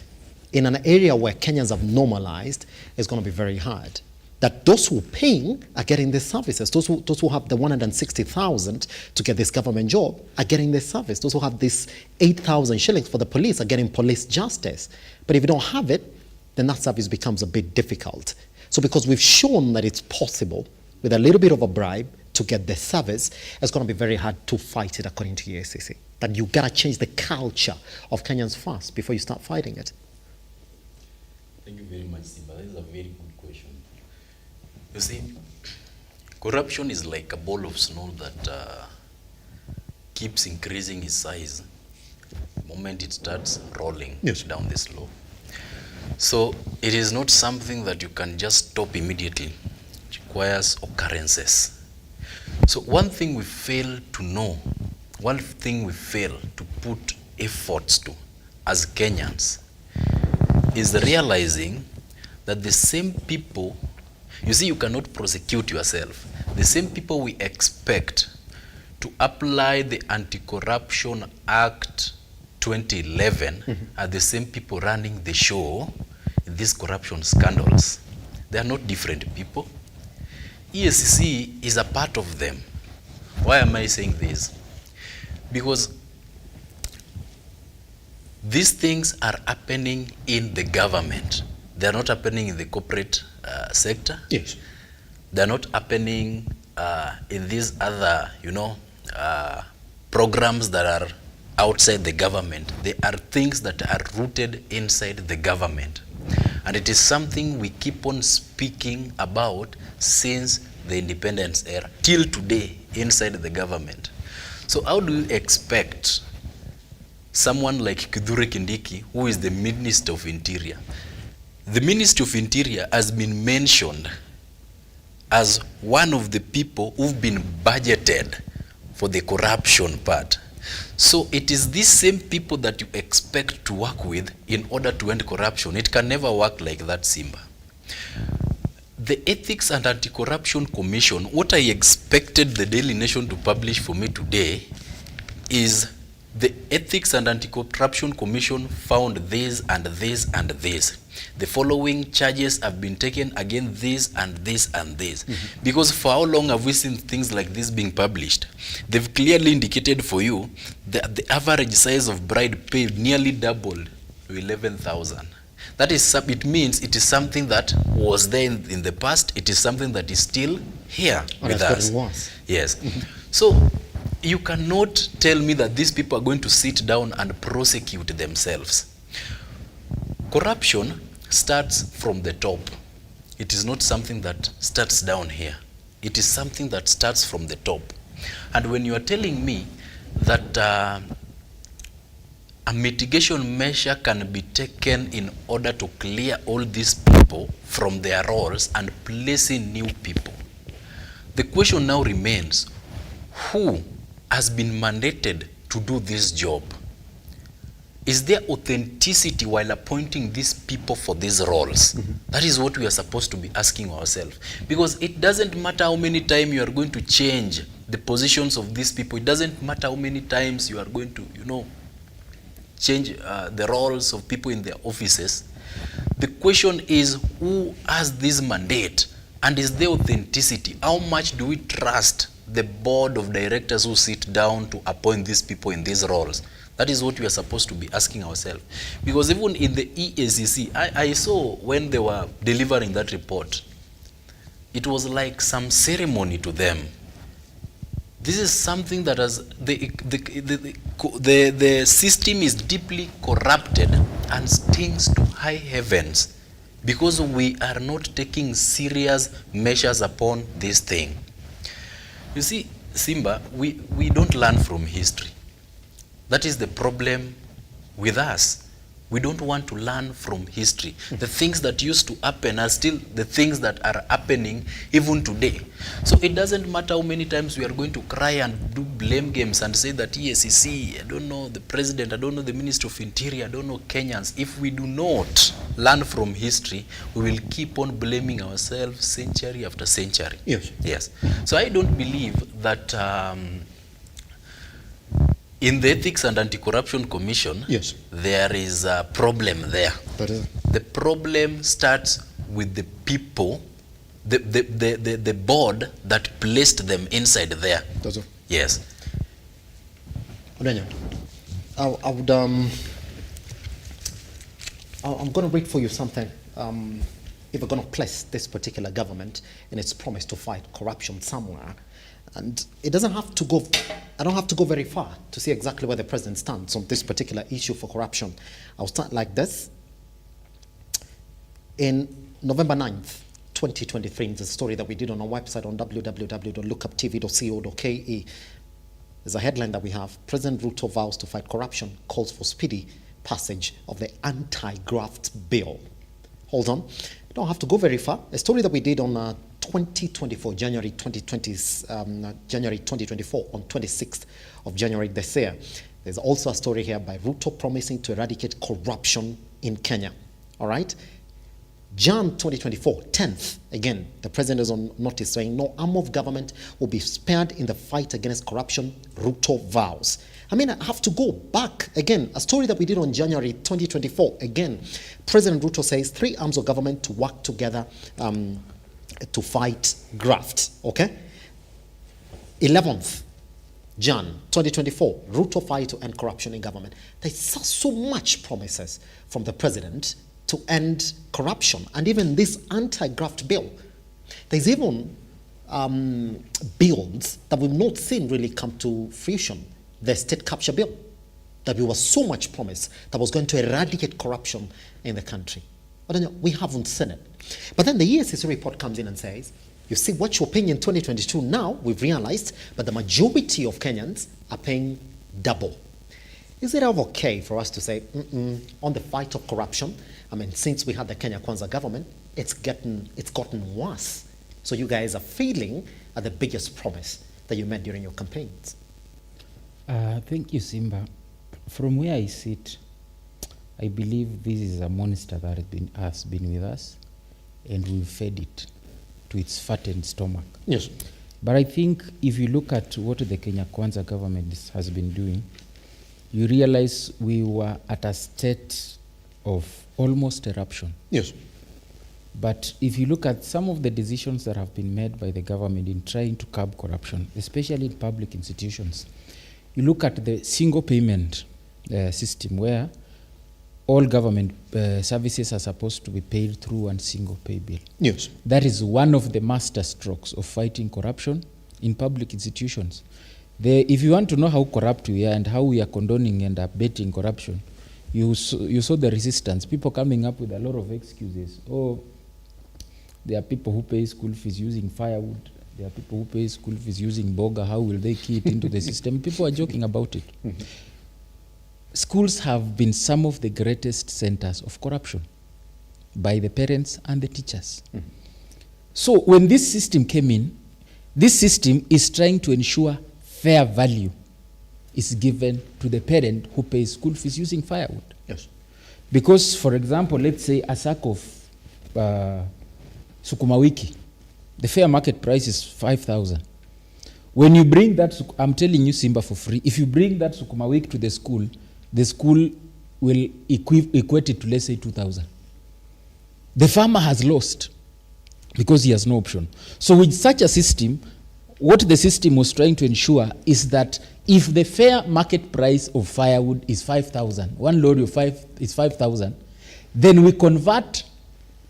in an area where Kenyans have normalized is gonna be very hard. That those who are paying are getting these services. Those who have the 160,000 to get this government job are getting this service. Those who have this 8,000 shillings for the police are getting police justice. But if you don't have it, then that service becomes a bit difficult. So because we've shown that it's possible with a little bit of a bribe to get the service, it's going to be very hard to fight it, according to EACC. That you got to change the culture of Kenyans first before you start fighting it. Thank you very much, Simba. That is a very good question. You see, corruption is like a ball of snow that keeps increasing its size the moment it starts rolling down the slope. So it is not something that you can just stop immediately. It requires occurrences. So one thing we fail to know, one thing we fail to put efforts to as Kenyans is realizing that the same people, you see, you cannot prosecute yourself. The same people we expect to apply the Anti-Corruption Act 2011 are the same people running the show in these corruption scandals. They are not different people. EACC is a part of them. Why am I saying this? Because these things are happening in the government. They are not happening in the corporate sector. Yes. They are not happening in these other, programs that are outside the government. They are things that are rooted inside the government. And it is something we keep on speaking about since the independence era till today inside the government. So how do you expect someone like Kithure Kindiki, who is the Minister of Interior? The Minister of Interior has been mentioned as one of the people who've been budgeted for the corruption part. So it is these same people that you expect to work with in order to end corruption. It can never work like that, Simba. The Ethics and Anti-Corruption Commission, what I expected the Daily Nation to publish for me today is the Ethics and Anti-Corruption Commission found this and this and this. The following charges have been taken against this and this and this. Because for how long have we seen things like this being published? They've clearly indicated for you that the average size of bribe paid nearly doubled to 11,000. That is, it means it is something that was there in the past. It is something that is still here with us. Yes. So you cannot tell me that these people are going to sit down and prosecute themselves. Corruption starts from the top. It is not something that starts down here. It is something that starts from the top. And when you are telling me that a mitigation measure can be taken in order to clear all these people from their roles and place in new people, the question now remains, who has been mandated to do this job? is there authenticity while appointing these people for these roles? That is what we are supposed to be asking ourselves. Because it doesn't matter how many times you are going to change the positions of these people. It doesn't matter how many times you are going to, change the roles of people in their offices. The question is, who has this mandate? And is there authenticity? How much do we trust the board of directors who sit down to appoint these people in these roles? That is what we are supposed to be asking ourselves. Because even in the EACC, I saw when they were delivering that report, it was like some ceremony to them. This is something that has, the system is deeply corrupted and stinks to high heavens because we are not taking serious measures upon this thing. You see, Simba, we don't learn from history. That is the problem with us. We don't want to learn from history. The things that used to happen are still the things that are happening even today. So it doesn't matter how many times we are going to cry and do blame games and say that EACC, I don't know the president, I don't know the Minister of Interior, I don't know Kenyans. If we do not learn from history, we will keep on blaming ourselves century after century. Yes. Yes. So I don't believe that in the Ethics and Anti-Corruption Commission, yes, there is a problem there. The problem starts with the people, the board that placed them inside there. Yes. I would, I'm going to read for you something. If we're going to place this particular government in its promise to fight corruption somewhere, and it doesn't have to go, I don't have to go very far to see exactly where the president stands on this particular issue for corruption. I'll start like this. In November 9th, 2023, there's a story that we did on our website on www.lookuptv.co.ke. There's a headline that we have: President Ruto vows to fight corruption, calls for speedy passage of the anti-graft bill. Hold on. You don't have to go very far. A story that we did on 2024, January 2024, on 26th of January this year. There's also a story here by Ruto promising to eradicate corruption in Kenya. All right? Jan 2024, 10th, again, the president is on notice saying no arm of government will be spared in the fight against corruption, Ruto vows. I mean, I have to go back again. A story that we did on January 2024. Again, President Ruto says 3 arms of government to work together to fight graft. Okay? 11th Jan 2024, Ruto fight to end corruption in government. There's so much promises from the president to end corruption, and even this anti-graft bill. There's even bills that we've not seen really come to fruition. The state capture bill that we was so much promised that was going to eradicate corruption in the country. But we haven't seen it. But then the EACC report comes in and says, you see what you're paying in 2022 now, we've realized, but the majority of Kenyans are paying double. Is it ever okay for us to say, on the fight of corruption, I mean, since we had the Kenya Kwanza government, it's gotten worse. So you guys are failing at the biggest promise that you made during your campaigns. Thank you, Simba. From where I sit, I believe this is a monster that has been with us, and we've fed it to its fattened stomach. Yes. But I think if you look at what the Kenya Kwanza government has been doing, you realize we were at a state of almost eruption. Yes. But if you look at some of the decisions that have been made by the government in trying to curb corruption, especially in public institutions, you look at the single payment system where all government services are supposed to be paid through one single pay bill. Yes. That is one of the master strokes of fighting corruption in public institutions. If you want to know how corrupt we are and how we are condoning and abating corruption, you saw the resistance, people coming up with a lot of excuses. Oh, there are people who pay school fees using firewood. There are people who pay school fees using boga. How will they key it into the system? People are joking about it. Schools have been some of the greatest centers of corruption by the parents and the teachers. So when this system came in, this system is trying to ensure fair value is given to the parent who pays school fees using firewood. Yes. Because, for example, let's say a sack of sukuma wiki, the fair market price is 5,000. When you bring that, I'm telling you, Simba, for free, if you bring that sukuma wiki to the school will equate it to, let's say, 2,000. The farmer has lost because he has no option. So with such a system, what the system was trying to ensure is that if the fair market price of firewood is 5,000, one load of is 5,000, then we convert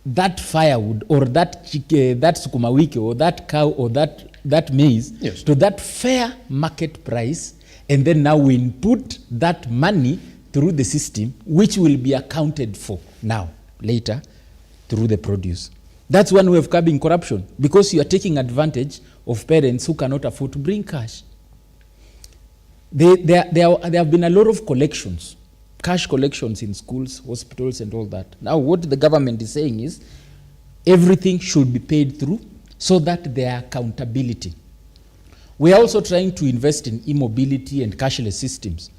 that firewood or that sukuma wiki or that cow or that maize to that fair market price, and then now we input that money through the system, which will be accounted for now, later, through the produce. That's one way of curbing corruption, because you are taking advantage of parents who cannot afford to bring cash. There have been a lot of collections, cash collections in schools, hospitals, and all that. Now, what the government is saying is everything should be paid through so that there are accountability. We are also trying to invest in e-mobility and cashless systems.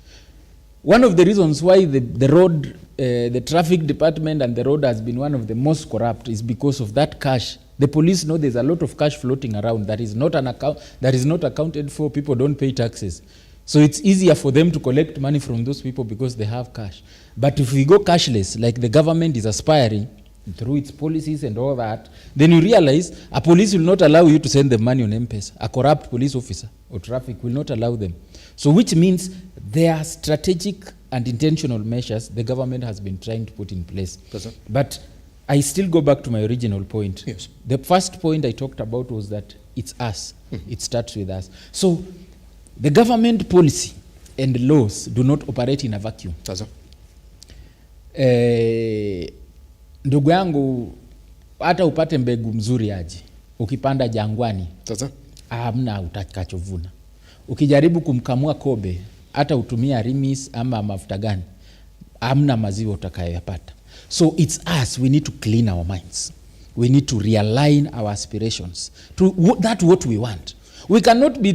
One of the reasons why the traffic department and the road has been one of the most corrupt is because of that cash. The police know there's a lot of cash floating around that is not accounted for. People don't pay taxes. So it's easier for them to collect money from those people because they have cash. But if we go cashless, like the government is aspiring through its policies and all that, then you realize a police will not allow you to send them money on M-Pesa. A corrupt police officer or traffic will not allow them. So which means there are strategic and intentional measures the government has been trying to put in place. But I still go back to my original point. Yes. The first point I talked about was that it's us. It starts with us. So the government policy and laws do not operate in a vacuum. Ndugu yangu, hata upate mbegu mzuri aje, ukipanda jangwani, hamna utakachovuna. Ukijaribu kumkamua kobe, hata utumia rimis ama mafuta gani, hamna maziwa utakayoyapata. So it's us, we need to clean our minds. We need to realign our aspirations to that what we want. We cannot be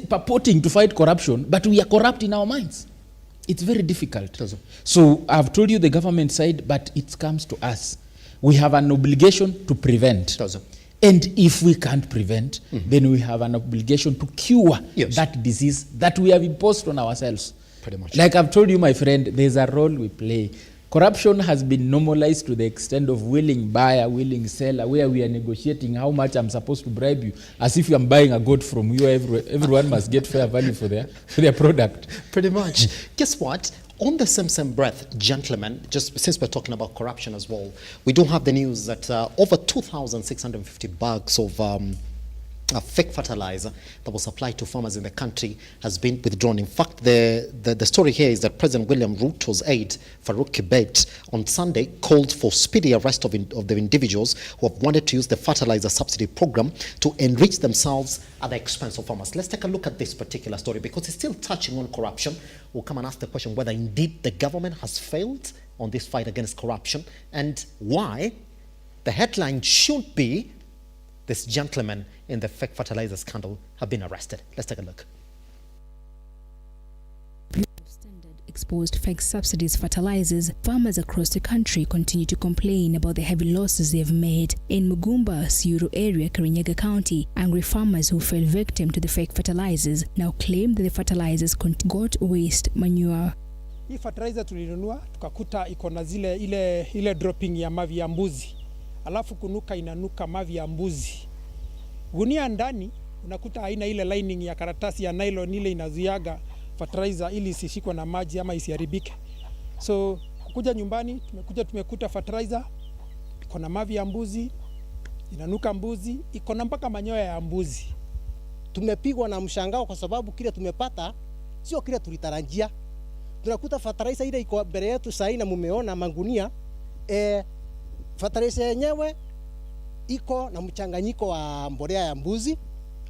purporting to fight corruption, but we are corrupt in our minds. It's very difficult. So I've told you the government side, but it comes to us. We have an obligation to prevent. And if we can't prevent, then we have an obligation to cure that disease that we have imposed on ourselves. Pretty much. Like I've told you, my friend, there's a role we play. Corruption has been normalized to the extent of willing buyer, willing seller, where we are negotiating how much I'm supposed to bribe you, as if I'm buying a goat from you. Everyone must get fair value for their product. Pretty much. Guess what? On the same breath, gentlemen, just since we're talking about corruption as well, we do have the news that over 2,650 bags of fake fertilizer that was supplied to farmers in the country has been withdrawn. In fact, the story here is that President William Ruto's aide, Farouk Kibet, on Sunday called for speedy arrest of the individuals who have wanted to use the fertilizer subsidy program to enrich themselves at the expense of farmers. Let's take a look at this particular story because it's still touching on corruption. We'll come and ask the question whether indeed the government has failed on this fight against corruption and why the headline should be this gentleman in the fake fertilizer scandal have been arrested. Let's take a look. Exposed fake subsidies fertilizers, farmers across the country continue to complain about the heavy losses they've made. In Mugumba, Siuru area, Kirinyaga County, angry farmers who fell victim to the fake fertilizers now claim that the fertilizers got waste manure. Hii fertilizer tulinunua tukakuta iko na ile dropping ya mavi ya mbuzi. Alafu kunuka inanuka mavi ya mbuzi. Gunia ndani unakuta haina ile lining ya karatasi ya nylon ile inazuiaga fertilizer ili isishikwe na maji ama isiharibike. So kukuja nyumbani tumekuta fertilizer iko na mavi ya mbuzi, inanuka mbuzi, iko na mpaka manyoya ya mbuzi. Tumepigwa na mshangao kwa sababu kile tumepata sio kile tulitarajia. Tunakuta fertilizer ile iko mbele yetu sasa na mumeona mangunia fertilizer yenyewe iko na mchanganyiko wa mbolea ya mbuzi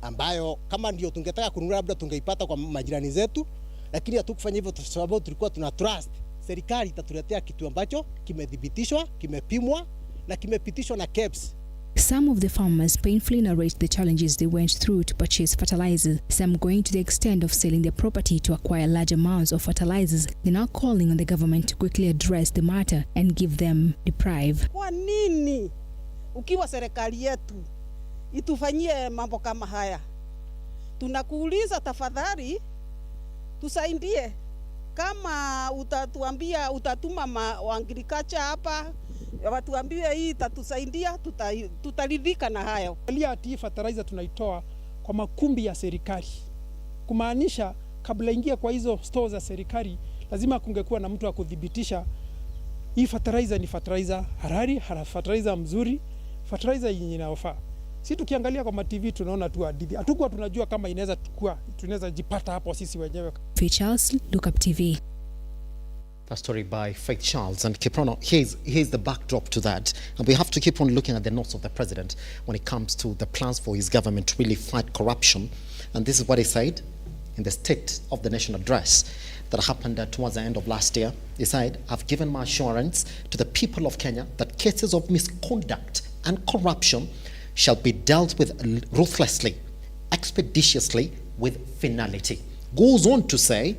ambayo kama ndio tungetaka kununua labda tungeipata kwa majirani zetu, lakini hatukufanya hivyo kwa sababu tulikuwa tuna trust serikali itatuletea kitu ambacho kimedhibitishwa, kimepimwa na kimepitishwa na KEBS Some of the farmers painfully narrate the challenges they went through to purchase fertilizers, some going to the extent of selling their property to acquire large amounts of fertilizers. They're now calling on the government to quickly address the matter and give them deprive. Kwa nini ukiwa serikali yetu itufanyie mambo kama haya? Tunakuuliza tafadhali tusaidie. Kama utatuambia utatuma wa agriculture hapa watuambie hii itatusaidia, tutaridhika na hayo. Ati fertilizer tunaitoa kwa makumbi ya serikali, kumaanisha kabla ingia kwa hizo stores za serikali lazima kungekuwa na mtu wa kudhibitisha hii fertilizer ni fertilizer halali, fertilizer mzuri, fertilizer yenye inafaa. Si tukiangalia kwa TV tunaona tu hadithi, hatukuwa tunajua kama inaweza tunaweza jipata hapo sisi wenyewe. Faith Charles, Lookuptv. A story by Faith Charles. And Kiprono, here's the backdrop to that. And we have to keep on looking at the notes of the president when it comes to the plans for his government to really fight corruption. And this is what he said in the State of the Nation address that happened towards the end of last year. He said, "I've given my assurance to the people of Kenya that cases of misconduct and corruption shall be dealt with ruthlessly, expeditiously, with finality." Goes on to say,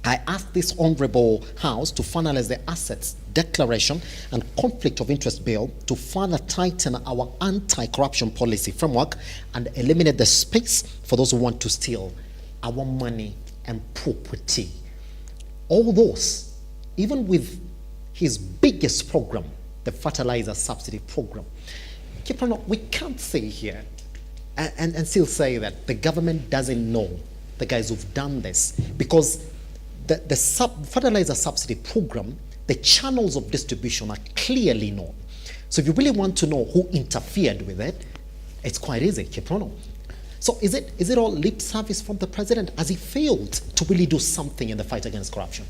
"I ask this honorable House to finalize the Assets Declaration and Conflict of Interest Bill to further tighten our anti-corruption policy framework and eliminate the space for those who want to steal our money and property." All those, even with his biggest program, the fertilizer subsidy program. Kiprono, we can't say here and still say that the government doesn't know the guys who've done this, because the fertilizer subsidy program, the channels of distribution are clearly known. So if you really want to know who interfered with it, it's quite easy, Kiprono. So is it all lip service from the president? Has he failed to really do something in the fight against corruption?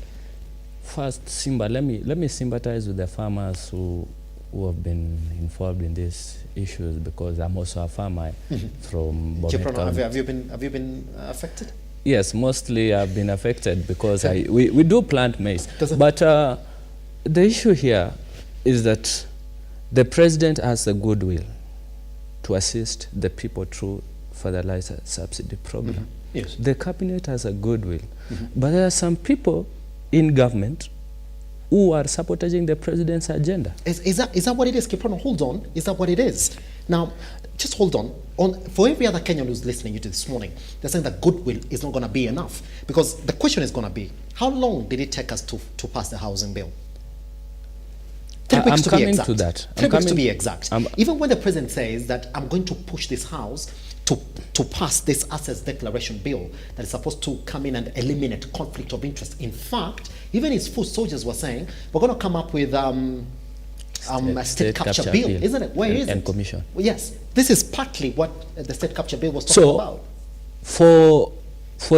First, Simba, let me sympathize with the farmers who have been involved in these issues, because I'm also a farmer from Bomet County. Have you been affected? Yes, mostly I've been affected because we do plant maize. But the issue here is that the president has a goodwill to assist the people through fertilizer subsidy program. Yes. The cabinet has a goodwill. But there are some people in government who are sabotaging the president's agenda. Is that what it is, Kiprono? Hold on. Is that what it is? Now, just hold on. For every other Kenyan who's listening to this morning, they're saying that goodwill is not going to be enough. Because the question is going to be, how long did it take us to pass the housing bill? 3 weeks to be exact. To that. 3 weeks to be exact. Even when the president says that I'm going to push this house to pass this assets declaration bill that is supposed to come in and eliminate conflict of interest. In fact, even his foot soldiers were saying, we're going to come up with a state capture bill, isn't it? Where is it? And commission. Well, yes, this is partly what the state capture bill was talking about. For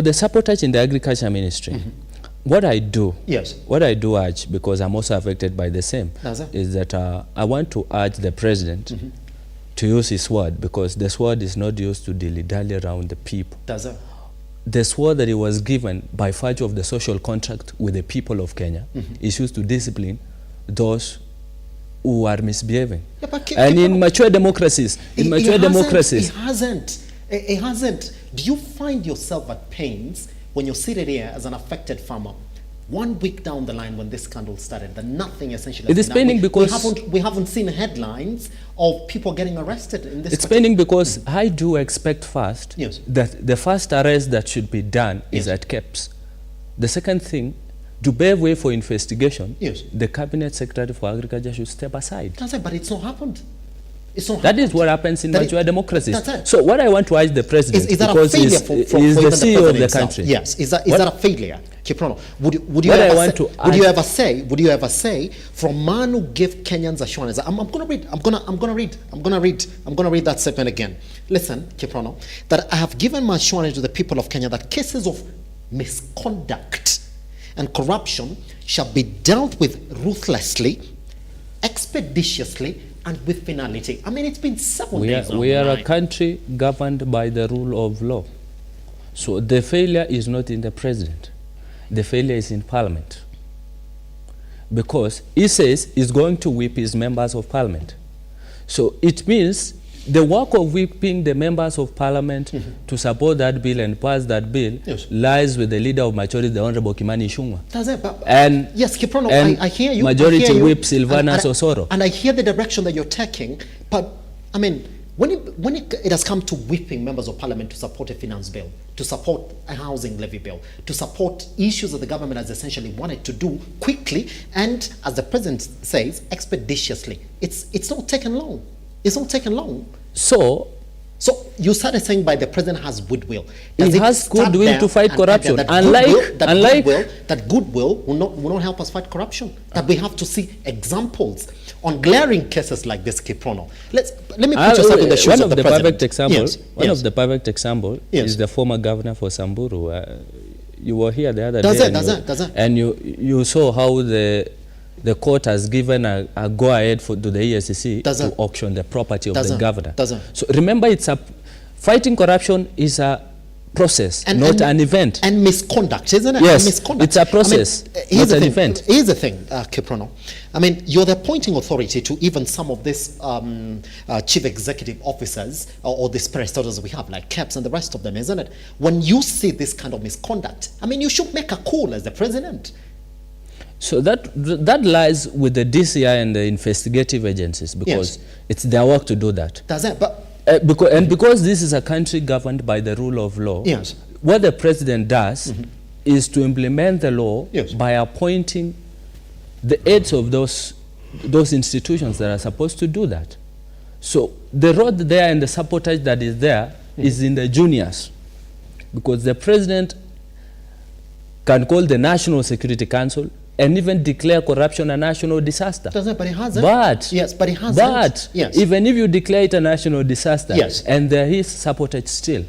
the sabotage in the agriculture ministry, what I do urge, because I'm also affected by the same, is that I want to urge the president to use his sword, because the sword is not used to dilly-dally around the people. The sword that he was given by virtue of the social contract with the people of Kenya is used to discipline those who are misbehaving. And in mature democracies, It hasn't. Do you find yourself at pains when you're seated here as an affected farmer, 1 week down the line when this scandal started, that nothing essentially it is paining because we haven't seen headlines of people getting arrested in this. It's paining because I do expect first that the first arrest that should be done is at KEPS. The second thing, to pave way for investigation, the cabinet secretary for agriculture should step aside. That's it, but it's not happened. That is what happens in mature democracies. So what I want to ask the president, is that because a failure he's the CEO of the country. Yes, is that a failure, Kiprono? Would you ever say from man who gave Kenyans assurance? I'm gonna read that statement again. Listen, Kiprono, that I have given my assurance to the people of Kenya that cases of misconduct and corruption shall be dealt with ruthlessly, expeditiously, and with finality. I mean, it's been 7 days. We are a country governed by the rule of law. So the failure is not in the president. The failure is in parliament. Because he says he's going to whip his members of parliament. So it means the work of whipping the members of parliament to support that bill and pass that bill lies with the leader of majority, the Honorable Kimani Ichung'wah. Does it? And yes, Kiprono, and I hear you. Majority I hear you. whip Silvana Sosoro. And I hear the direction that you're taking, but I mean, when it has come to whipping members of parliament to support a finance bill, to support a housing levy bill, to support issues that the government has essentially wanted to do quickly and, as the president says, expeditiously, it's not taken long. It's not taken long. So you started saying by the president has goodwill. He has goodwill to fight corruption. That goodwill will not help us fight corruption. That we have to see examples on glaring cases like this, Kiprono. Let me put yourself in the shoes of the president. One of the perfect example is the former governor for Samburu. You were here the other day. And you saw how the court has given a go-ahead to the ESCC to auction the property of the governor. So remember, fighting corruption is a process, not an event. And misconduct, isn't it? Yes, misconduct. It's a process, not an event. Here's the thing, Kiprono. I mean, you're the appointing authority to even some of these chief executive officers or these parastatals we have, like CAPS and the rest of them, isn't it? When you see this kind of misconduct, I mean, you should make a call as the president. So that lies with the DCI and the investigative agencies, because it's their work to do that. Does it? But because this is a country governed by the rule of law, what the president does is to implement the law by appointing the heads of those institutions that are supposed to do that. So the road there and the sabotage that is there is in the juniors, because the president can call the National Security Council and even declare corruption a national disaster. But he hasn't. But even if you declare it a national disaster, and there is sabotage still,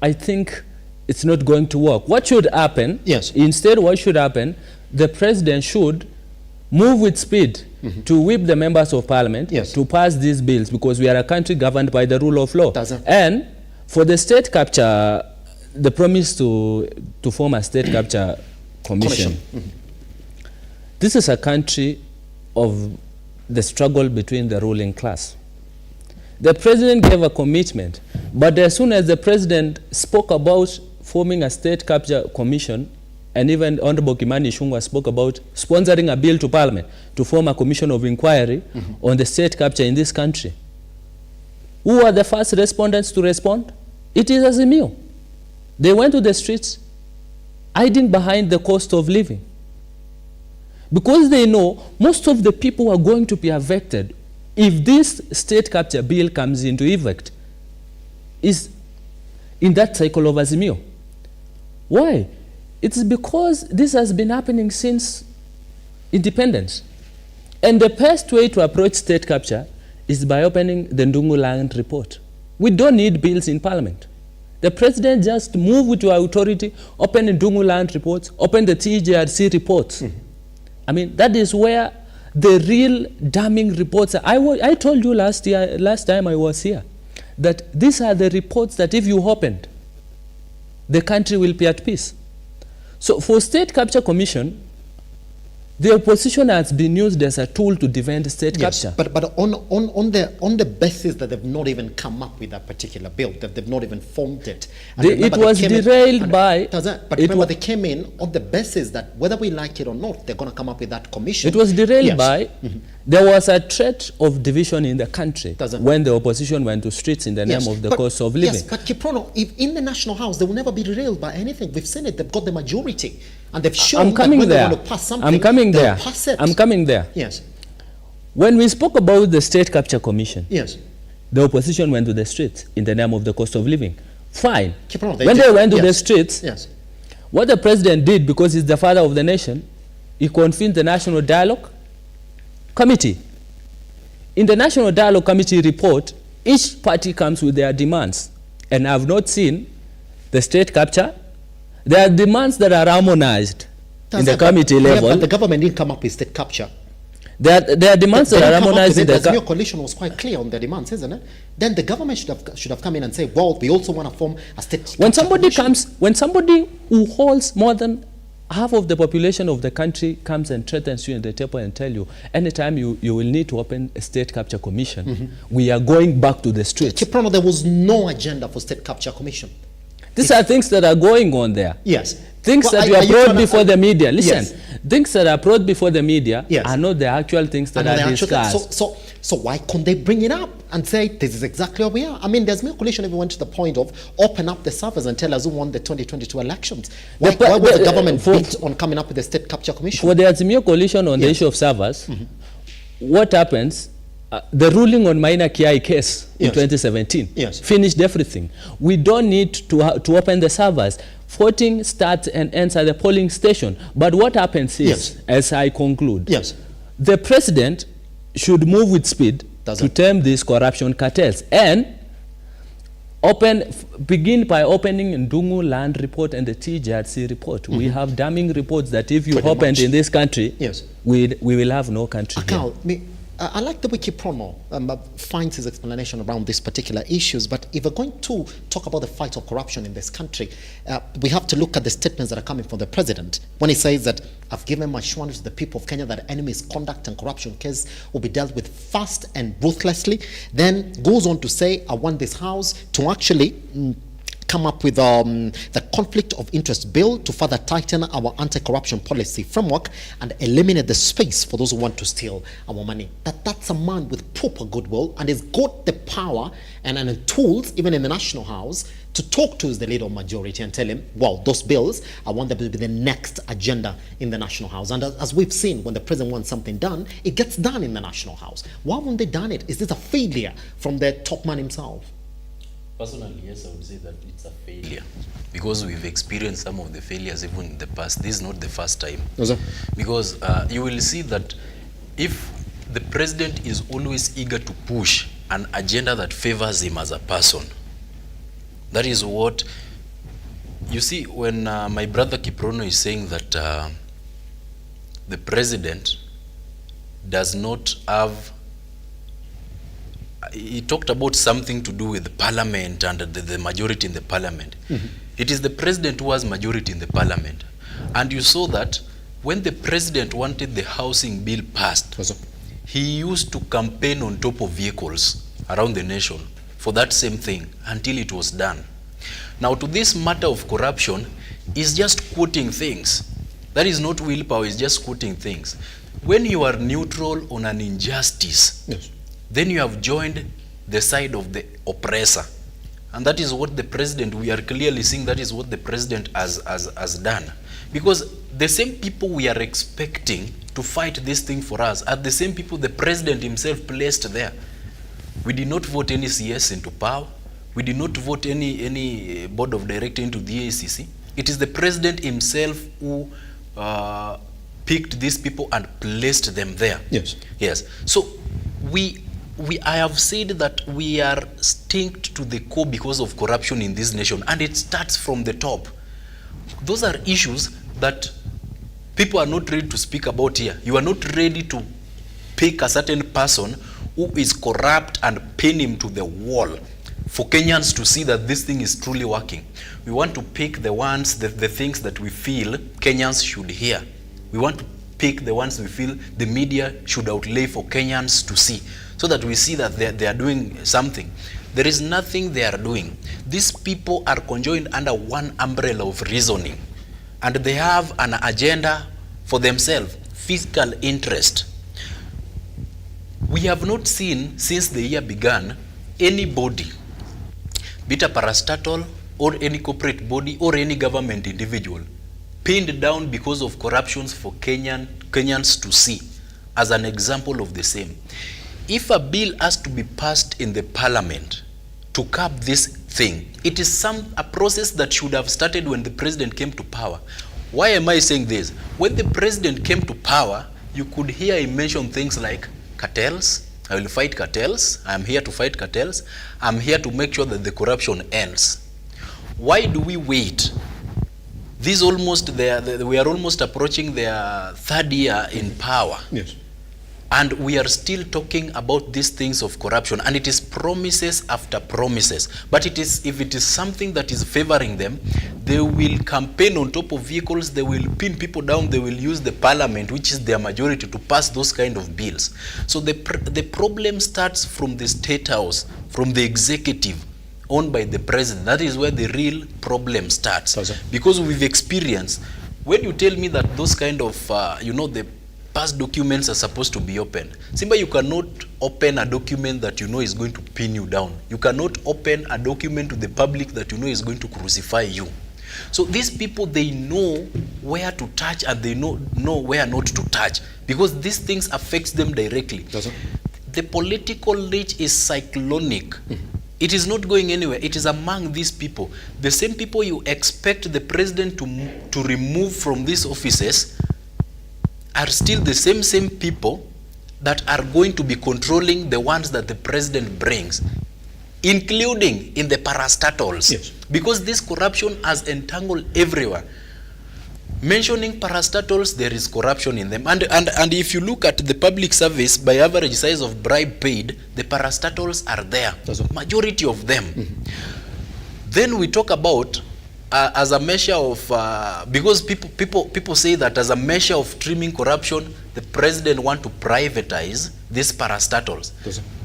I think it's not going to work. What should happen? Instead, what should happen? The president should move with speed to whip the members of parliament to pass these bills, because we are a country governed by the rule of law. And for the state capture, the promise to form a state capture commission. This is a country of the struggle between the ruling class. The president gave a commitment, but as soon as the president spoke about forming a state capture commission, and even Honorable Kimani Ichung'wah spoke about sponsoring a bill to parliament to form a commission of inquiry on the state capture in this country, who are the first respondents to respond? It is azimio. They went to the streets hiding behind the cost of living, because they know most of the people are going to be affected if this state capture bill comes into effect, is in that cycle of azimio. Why? It's because this has been happening since independence. And the best way to approach state capture is by opening the Ndungu Land report. We don't need bills in parliament. The president just move to authority, open the Ndungu Land reports, open the TJRC reports. I mean, that is where the real damning reports are. I told you last time I was here, that these are the reports that if you opened, the country will be at peace. So for State Capture Commission, the opposition has been used as a tool to defend state capture. But on the basis that they've not even come up with that particular bill, that they've not even formed it. It was derailed by... But remember, they came in on the basis that whether we like it or not, they're going to come up with that commission. It was derailed by... There was a threat of division in the country when the opposition went to streets in the name of the cost of living. Yes, but Kiprono, if in the National House, they will never be derailed by anything. We've seen it. They've got the majority. And they've shown that when they want to pass something, I'm coming there. Pass it. I'm coming there. Yes. When we spoke about the State Capture Commission, yes, the opposition went to the streets in the name of the cost of living. Fine. Kiprono, when they went to the streets, what the president did, because he's the father of the nation, he convened the National Dialogue Committee. In the National Dialogue Committee report, each party comes with their demands. And I've not seen the state capture. There are demands that are harmonized in the committee level. But the government didn't come up with state capture. There are demands that are harmonized in the... The azimio coalition was quite clear on their demands, isn't it? Then the government should have come in and said, well, we also want to form a state when somebody comes, when somebody who holds more than half of the population of the country comes and threatens you in the table and tell you, anytime you will need to open a state capture commission, we are going back to the streets. Kiprono, there was no agenda for state capture commission. These are things that are going on there. Yes. Things Well, that you are brought before the media. Listen, Yes. things that are brought before the media Yes. are not the actual things that are discussed. So why couldn't they bring it up and say this is exactly where we are? I mean, there's no coalition even went to the point of open up the servers and tell us who won the 2022 elections. Why was the government built on coming up with the state capture commission? For the azimio coalition on the issue of servers, what happens? The ruling on minor KI case in 2017 finished everything. We don't need to open the servers. Voting starts and ends at the polling station. But what happens is, as I conclude, the president should move with speed to tame these corruption cartels and begin by opening Ndungu land report and the TJRC report. We have damning reports that if you opened in this country, we will have no country here. I like the way Kiprono finds his explanation around these particular issues, but if we're going to talk about the fight of corruption in this country, we have to look at the statements that are coming from the president. When he says that, I've given my assurance to the people of Kenya that enemies' conduct and corruption case will be dealt with fast and ruthlessly, then goes on to say, I want this house to actually come up with the conflict of interest bill to further tighten our anti-corruption policy framework and eliminate the space for those who want to steal our money. That's a man with proper goodwill and has got the power and tools, even in the National House, to talk to the leader of majority and tell him, well, those bills, I want them to be the next agenda in the National House. And as we've seen, when the president wants something done, it gets done in the National House. Why won't they done it? Is this a failure from the top man himself? Personally, yes, I would say that it's a failure because we've experienced some of the failures even in the past. This is not the first time. Because you will see that if the president is always eager to push an agenda that favors him as a person, that is what you see when my brother Kiprono is saying that the president does not have. He talked about something to do with parliament and the majority in the parliament. It is the president who has majority in the parliament. And you saw that when the president wanted the housing bill passed, he used to campaign on top of vehicles around the nation for that same thing until it was done. Now to this matter of corruption, is just quoting things. That is not willpower, it's just quoting things. When you are neutral on an injustice, then you have joined the side of the oppressor. And that is what the president, we are clearly seeing that is what the president has done. Because the same people we are expecting to fight this thing for us are the same people the president himself placed there. We did not vote any CS into power. We did not vote any board of directors into the ACC. It is the president himself who picked these people and placed them there. Yes. So I have said that we are stinked to the core because of corruption in this nation, and it starts from the top. Those are issues that people are not ready to speak about here. You are not ready to pick a certain person who is corrupt and pin him to the wall for Kenyans to see that this thing is truly working. We want to pick the ones, the things that we feel Kenyans should hear. We want to pick the ones we feel the media should outlay for Kenyans to see, so that we see that they are doing something. There is nothing they are doing. These people are conjoined under one umbrella of reasoning, and they have an agenda for themselves, fiscal interest. We have not seen, since the year began, anybody, be it a parastatal or any corporate body or any government individual, pinned down because of corruptions for Kenyans to see as an example of the same. If a bill has to be passed in the parliament to curb this thing, it is a process that should have started when the president came to power. Why am I saying this? When the president came to power, you could hear him mention things like cartels. I will fight cartels. I'm here to fight cartels. I'm here to make sure that the corruption ends. Why do we wait? We are almost approaching their third year in power. And we are still talking about these things of corruption, and it is promises after promises. But it is, if it is something that is favoring them, they will campaign on top of vehicles, they will pin people down, they will use the parliament, which is their majority, to pass those kind of bills. So the problem starts from the State House, from the executive, owned by the president. That is where the real problem starts. Because we've experienced, when you tell me that those kind of, the past documents are supposed to be open. Simba, you cannot open a document that you know is going to pin you down. You cannot open a document to the public that you know is going to crucify you. So these people, they know where to touch and they know where not to touch, because these things affects them directly. The political reach is cyclonic. It is not going anywhere. It is among these people. The same people you expect the president to remove from these offices are still the same people that are going to be controlling the ones that the president brings, including in the parastatals. Yes. Because this corruption has entangled everywhere. Mentioning parastatals, there is corruption in them. And if you look at the public service, by average size of bribe paid, the parastatals are there, majority of them. Then we talk about as a measure of, because people say that as a measure of trimming corruption, the president want to privatize these parastatals.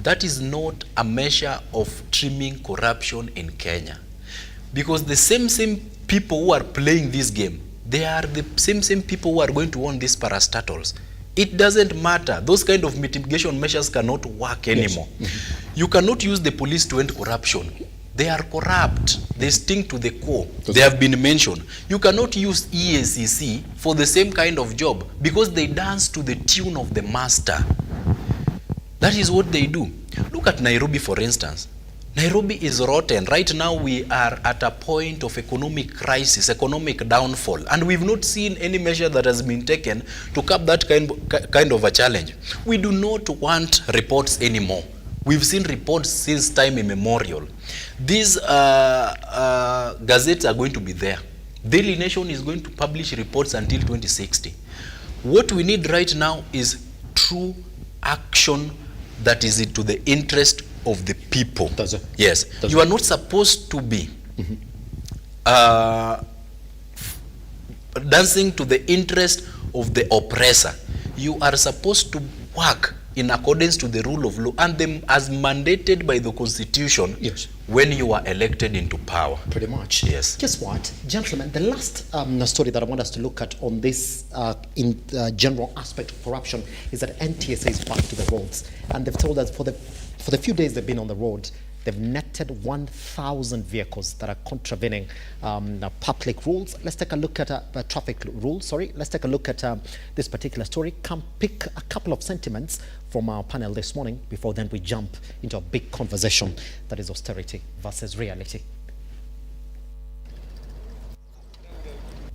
That is not a measure of trimming corruption in Kenya. Because the same people who are playing this game, they are the same people who are going to own these parastatals. It doesn't matter. Those kind of mitigation measures cannot work anymore. Yes. You cannot use the police to end corruption. They are corrupt. They stink to the core. They have been mentioned. You cannot use EACC for the same kind of job because they dance to the tune of the master. That is what they do. Look at Nairobi, for instance. Nairobi is rotten. Right now we are at a point of economic crisis, economic downfall, and we've not seen any measure that has been taken to curb that kind of a challenge. We do not want reports anymore. We've seen reports since time immemorial. These gazettes are going to be there. Daily Nation is going to publish reports until 2060. What we need right now is true action that is to the interest of the people. Yes. You are not supposed to be dancing to the interest of the oppressor. You are supposed to work in accordance to the rule of law and them as mandated by the Constitution. Yes. When you are elected into power. Pretty much. Yes. Guess what, gentlemen, the last story that I want us to look at on this general aspect of corruption is that NTSA is back to the roads, and they've told us for the few days they've been on the road, they've netted 1,000 vehicles that are contravening public rules. Let's take a look at traffic rules. Let's take a look at this particular story. Come pick a couple of sentiments from our panel this morning. Before then, we jump into a big conversation that is austerity versus reality.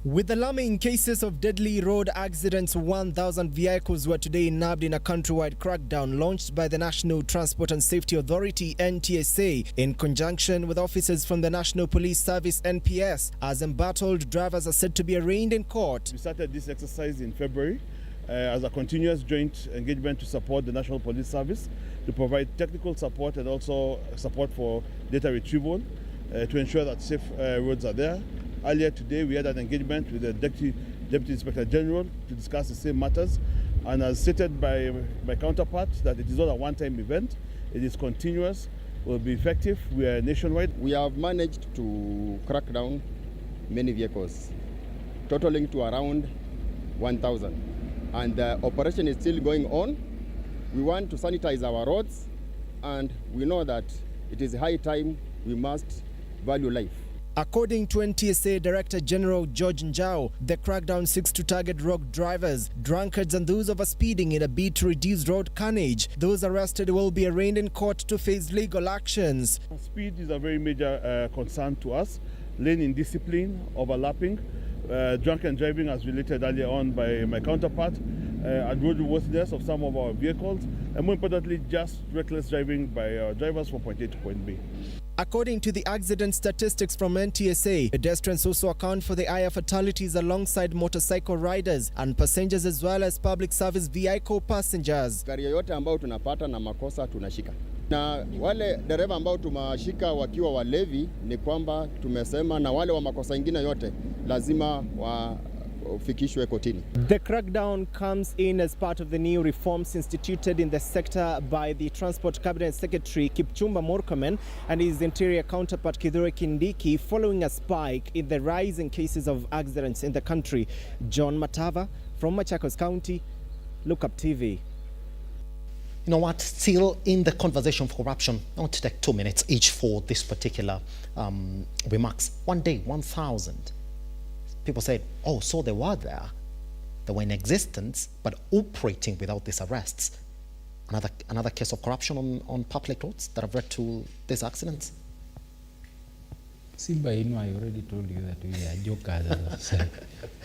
With alarming cases of deadly road accidents, 1,000 vehicles were today nabbed in a countrywide crackdown launched by the National Transport and Safety Authority (NTSA) in conjunction with officers from the National Police Service (NPS). As embattled drivers are said to be arraigned in court. We started this exercise in February as a continuous joint engagement to support the National Police Service, to provide technical support and also support for data retrieval to ensure that safe roads are there. Earlier today, we had an engagement with the Deputy Inspector General to discuss the same matters. And as stated by my counterpart, that it is not a one-time event, it is continuous, will be effective. We are nationwide. We have managed to crack down many vehicles, totaling to around 1,000. And the operation is still going on. We want to sanitize our roads, and we know that it is high time we must value life. According to NTSA Director General George Njau, the crackdown seeks to target rogue drivers, drunkards and those overspeeding in a bid to reduce road carnage. Those arrested will be arraigned in court to face legal actions. Speed is a very major concern to us. Lane indiscipline, overlapping, drunken driving as related earlier on by my counterpart, and roadworthiness of some of our vehicles, and more importantly, just reckless driving by our drivers from point A to point B. According to the accident statistics from NTSA, pedestrians also account for the higher fatalities alongside motorcycle riders and passengers as well as public service vehicle passengers. Gari yoyote ambao tunapata na makosa tunashika. Na wale dereva ambao tumashika wakiwa walevi ni kwamba tumesema na wale wa makosa ingine yote lazima wafikishwe kotini. The crackdown comes in as part of the new reforms instituted in the sector by the Transport Cabinet Secretary Kipchumba Murkomen and his interior counterpart Kithure Kindiki following a spike in the rise in cases of accidents in the country. John Matava from Machakos County, Lookuptv. You know what, still in the conversation of corruption, I want to take 2 minutes each for this particular remarks. One day, 1,000. People said, oh, so they were there. They were in existence, but operating without these arrests. Another case of corruption on public roads that have led to these accidents. Simba, you know, I already told you that we are jokers.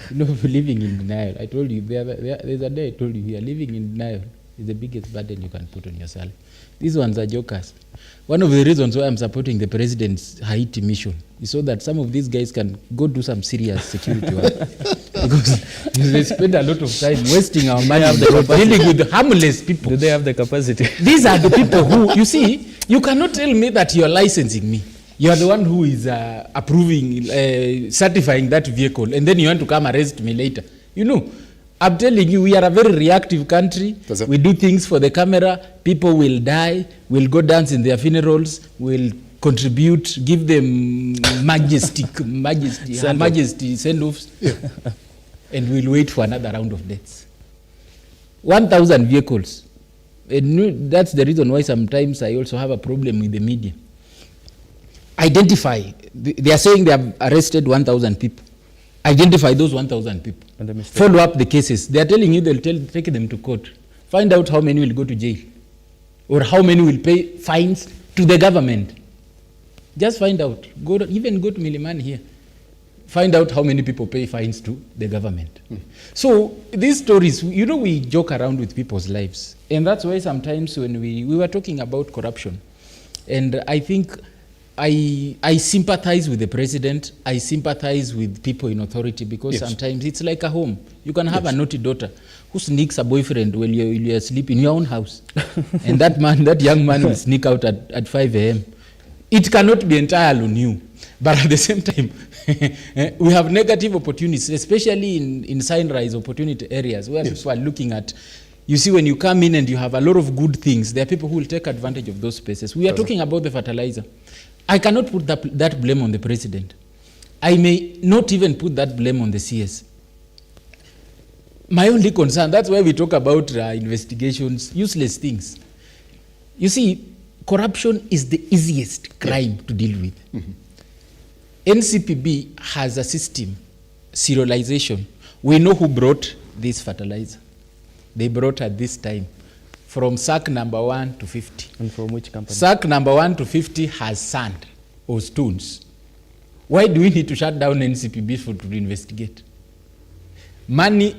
You know, living in denial. I told you, there's a day I told you, we are living in denial. Is the biggest burden you can put on yourself. These ones are jokers. One of the reasons why I'm supporting the president's Haiti mission is so that some of these guys can go do some serious security work. Because they spend a lot of time wasting our money dealing with harmless people. Do they have the capacity? These are the people who, you see, you cannot tell me that you are licensing me. You are the one who is approving, certifying that vehicle, and then you want to come arrest me later. You know, I'm telling you, we are a very reactive country. We do things for the camera. People will die. We'll go dance in their funerals. We'll contribute, give them majesty send-offs. Yeah. And we'll wait for another round of deaths. 1,000 vehicles. And that's the reason why sometimes I also have a problem with the media. Identify. They are saying they have arrested 1,000 people. Identify those 1,000 people. Follow up the cases. They are telling you they'll take them to court. Find out how many will go to jail. Or how many will pay fines to the government. Just find out. Even go to Milimani here. Find out how many people pay fines to the government. So these stories, you know, we joke around with people's lives. And that's why sometimes when we were talking about corruption, and I think I sympathize with the president. I sympathize with people in authority because sometimes it's like a home. You can have a naughty daughter who sneaks a boyfriend while you're asleep in your own house. And that young man will sneak out at 5 a.m. It cannot be entirely on you. But at the same time, we have negative opportunities, especially in sunrise opportunity areas where people are looking at. You see, when you come in and you have a lot of good things, there are people who will take advantage of those spaces. We are talking about the fertilizer. I cannot put that blame on the president. I may not even put that blame on the CS. My only concern, that's why we talk about investigations, useless things. You see, corruption is the easiest crime to deal with. NCPB has a system, serialization. We know who brought this fertilizer. They brought at this time. From sack number 1 to 50. And from which company? Sack number 1 to 50 has sand or stones. Why do we need to shut down NCPB to investigate? Money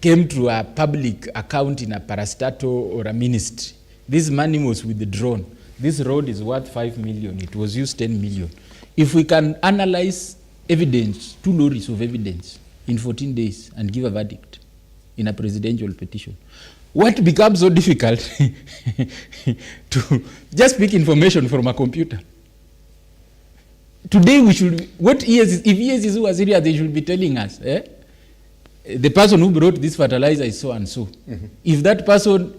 came to a public account in a parastatal or a ministry. This money was withdrawn. This road is worth 5 million. It was used 10 million. If we can analyze evidence, 2 lorries of evidence in 14 days and give a verdict in a presidential petition, what becomes so difficult to just pick information from a computer? Today we should, if ESs who are serious, they should be telling us, the person who brought this fertilizer is so and so. If that person,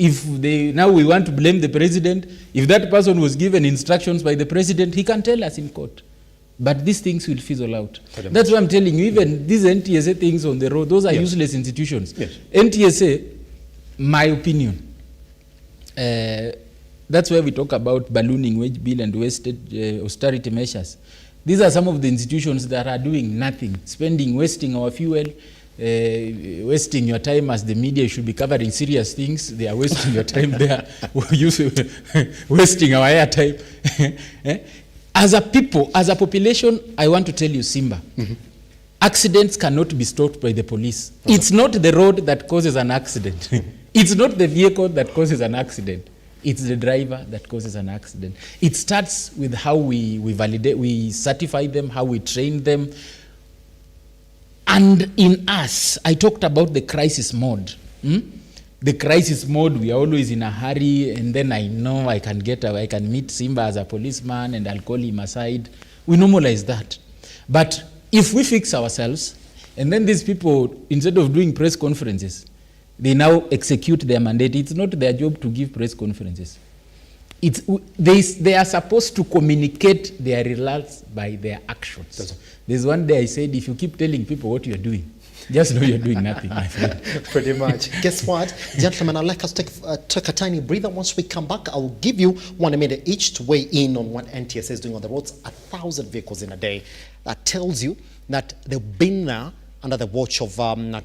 now we want to blame the president, if that person was given instructions by the president, he can tell us in court. But these things will fizzle out. That's why I'm telling you, even these NTSA things on the road, those are useless institutions. NTSA, my opinion, that's why we talk about ballooning wage bill and austerity measures. These are some of the institutions that are doing nothing, wasting our fuel, wasting your time as the media. You should be covering serious things. They are wasting your time there, wasting our airtime. As a people, as a population, I want to tell you, Simba, accidents cannot be stopped by the police. It's not the road that causes an accident. It's not the vehicle that causes an accident. it's the driver that causes an accident. It starts with how we validate, we certify them, how we train them. And in us, I talked about the crisis mode. The crisis mode, we are always in a hurry, and then I know I can meet Simba as a policeman and I'll call him aside. We normalize that. But if we fix ourselves, and then these people, instead of doing press conferences, they now execute their mandate. It's not their job to give press conferences. They are supposed to communicate their results by their actions. There's one day I said, if you keep telling people what you're doing, just know you're doing nothing, my friend. Pretty much. Guess what? Gentlemen, I'd like us to take a tiny breather. Once we come back, I will give you 1 minute each to weigh in on what NTSA is doing on the roads. 1,000 vehicles in a day. That tells you that they've been there under the watch of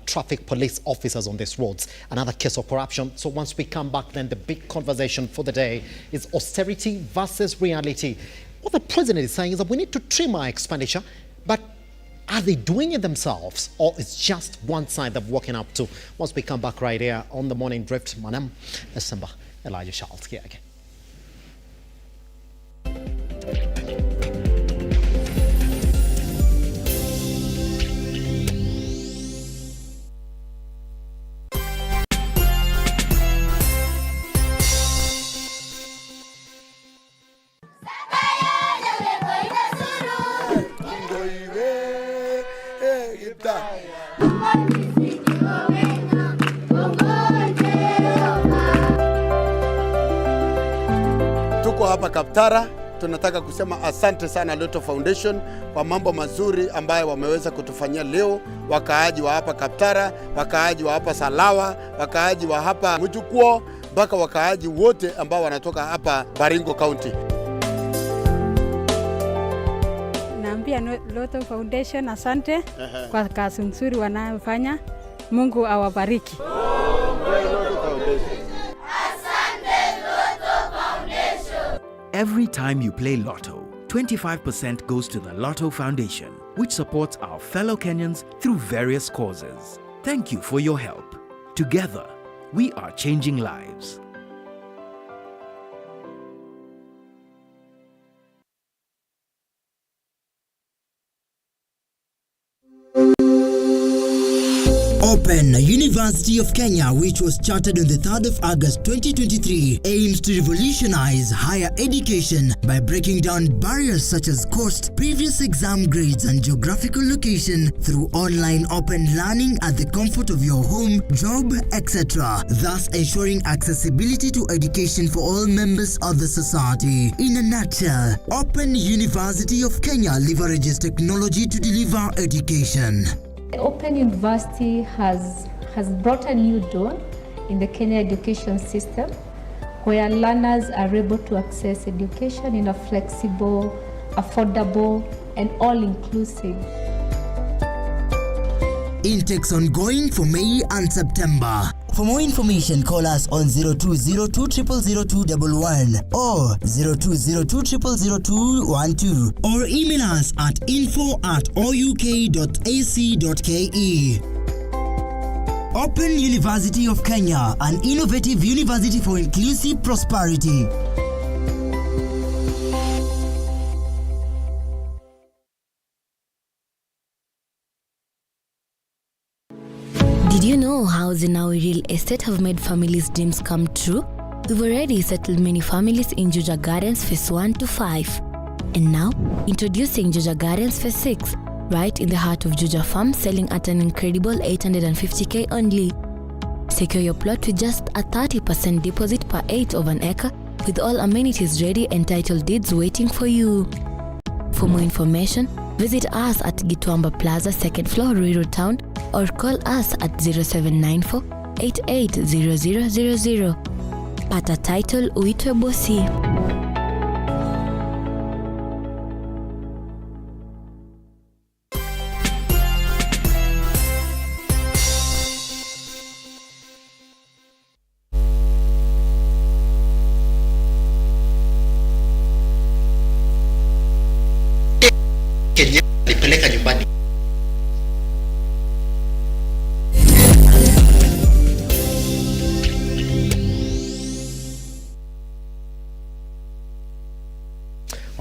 traffic police officers on these roads. Another case of corruption. So once we come back, then the big conversation for the day is austerity versus reality. What the president is saying is that we need to trim our expenditure, but are they doing it themselves, or it's just one side they're walking up to? Once we come back right here on the Morning Drift, my name is Simba Elijah Charles. Here again. Tuko hapa Kaptara, tunataka kusema asante sana Loto Foundation kwa mambo mazuri ambayo wameweza kutufanyia leo. Wakaaji wa hapa Kaptara, wakaaji wa hapa Salawa, wakaaji wa hapa Mujukuo, mpaka wakaaji wote ambao wanatoka hapa Baringo County. Naambia Loto Foundation asante kwa kazi nzuri wanayofanya. Mungu awabariki. Every time you play Lotto, 25% goes to the Lotto Foundation, which supports our fellow Kenyans through various causes. Thank you for your help. Together, we are changing lives. Open University of Kenya, which was chartered on the 3rd of August 2023, aims to revolutionize higher education by breaking down barriers such as cost, previous exam grades, and geographical location through online open learning at the comfort of your home, job, etc., thus ensuring accessibility to education for all members of the society. In a nutshell, Open University of Kenya leverages technology to deliver education. Open University has brought a new dawn in the Kenya education system, where learners are able to access education in a flexible, affordable, and all-inclusive. Intakes ongoing for May and September. For more information, call us on 0202000211 or 0202000212 or email us at info@ouk.ac.ke. Open University of Kenya, an innovative university for inclusive prosperity. Did you know how Zinawi Real Estate have made families' dreams come true? We've already settled many families in Juja Gardens Phase 1 to 5. And now, introducing Juja Gardens Phase 6, right in the heart of Juja Farm, selling at an incredible 850k only. Secure your plot with just a 30% deposit per 8 of an acre, with all amenities ready and title deeds waiting for you. For more information, visit us at Gitwamba Plaza, 2nd floor, Ruto Town, or call us at 0794 880000. Pata title uitwe bosi. Kenya alipeleka nyumbani.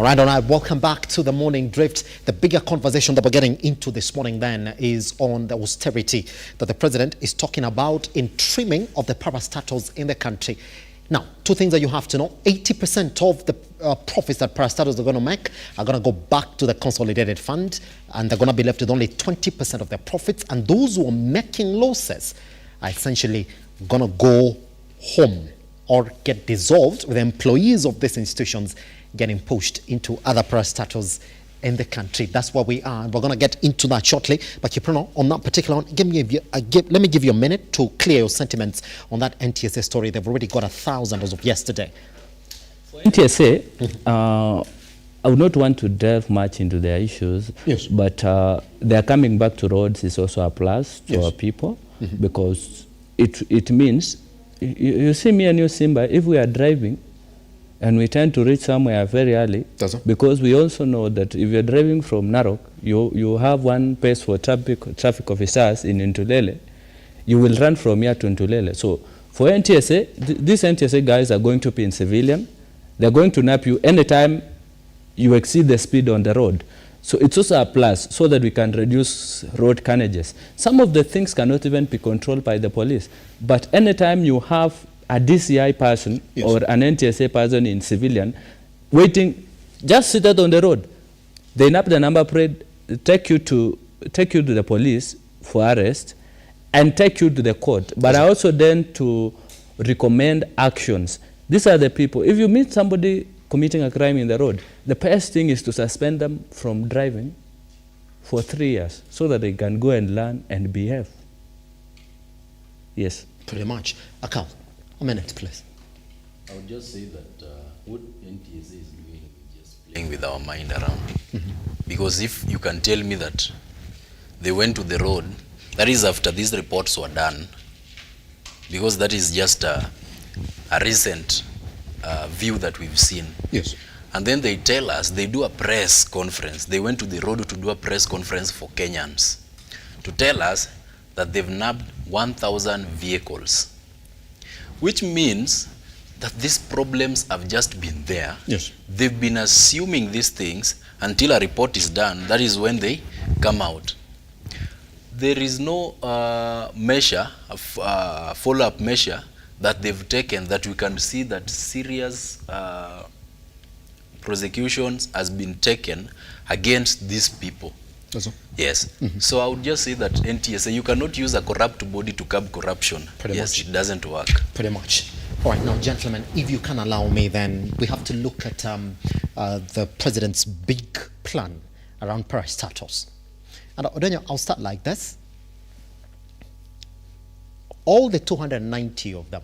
All right. Welcome back to the Morning Drift. The bigger conversation that we're getting into this morning then is on the austerity that the president is talking about in trimming of the parastatals in the country. Now, two things that you have to know. 80% of the profits that parastatals are going to make are going to go back to the consolidated fund, and they're going to be left with only 20% of their profits. And those who are making losses are essentially going to go home or get dissolved, with employees of these institutions getting pushed into other parastatals in the country. That's where we are. We're going to get into that shortly. But Kiprono, on that particular one, let me give you a minute to clear your sentiments on that NTSA story. They've already got 1,000 as of yesterday. For NTSA, I would not want to delve much into their issues, yes, but their coming back to roads is also a plus to our people, because it means, you see me and you, Simba, if we are driving, and we tend to reach somewhere very early, because we also know that if you're driving from Narok, you have one pace for traffic officers in Ntulele, you will run from here to Ntulele. So for NTSA, these NTSA guys are going to be in civilian. They're going to nap you anytime you exceed the speed on the road. So it's also a plus, so that we can reduce road carnages. Some of the things cannot even be controlled by the police. But anytime you have a DCI person, yes, or an NTSA person in civilian waiting, just sit out on the road. They nap the number plate, take you to the police for arrest, and take you to the court. But I also then to recommend actions. These are the people. If you meet somebody committing a crime in the road, the best thing is to suspend them from driving for 3 years, so that they can go and learn and behave. Yes. Pretty much. Akal, a minute, please. I would just say that what NTSA is doing is just playing with our mind around. Because if you can tell me that they went to the road, that is after these reports were done, because that is just a recent view that we've seen. Yes. And then they tell us, they do a press conference. They went to the road to do a press conference for Kenyans to tell us that they've nabbed 1,000 vehicles, which means that these problems have just been there. Yes. They've been assuming these things until a report is done. That is when they come out. There is no measure, follow-up measure that they've taken that we can see that serious prosecutions has been taken against these people. Yes. So I would just say that NTSA, you cannot use a corrupt body to curb corruption. Pretty much. It doesn't work. Pretty much. All right, now, gentlemen, if you can allow me, then we have to look at the president's big plan around parastatals. And Odenyo, I'll start like this. All the 290 of them,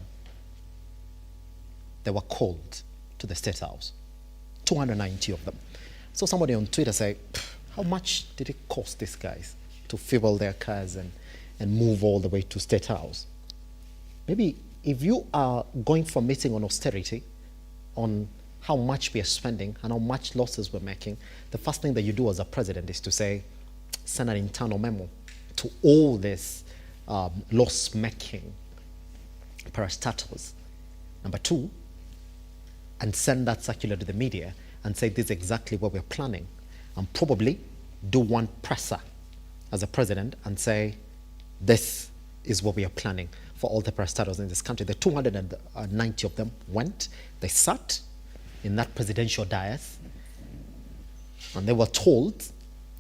they were called to the State House. 290 of them. So somebody on Twitter said, how much did it cost these guys to fuel their cars and move all the way to State House? Maybe if you are going for a meeting on austerity, on how much we are spending and how much losses we're making, the first thing that you do as a president is to say, send an internal memo to all this loss-making parastatals. Number two, and send that circular to the media and say this is exactly what we're planning. And probably do one presser as a president and say, this is what we are planning for all the parastatals in this country. The 290 of them went, they sat in that presidential dais, and they were told,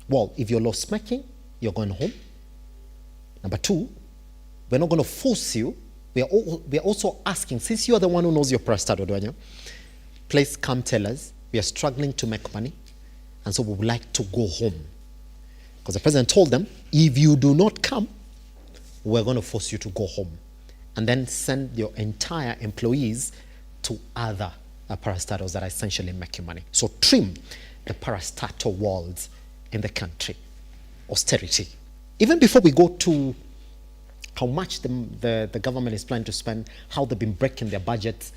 well, if you're loss-making, you're going home. Number two, we're not going to force you. We are also asking, since you are the one who knows your parastatal, Dwanya, please come tell us, we are struggling to make money, and so we would like to go home. Because the president told them, if you do not come, we're going to force you to go home. And then send your entire employees to other parastatals that are essentially making money. So trim the parastatal walls in the country. Austerity. Even before we go to how much the government is planning to spend, how they've been breaking their budgets,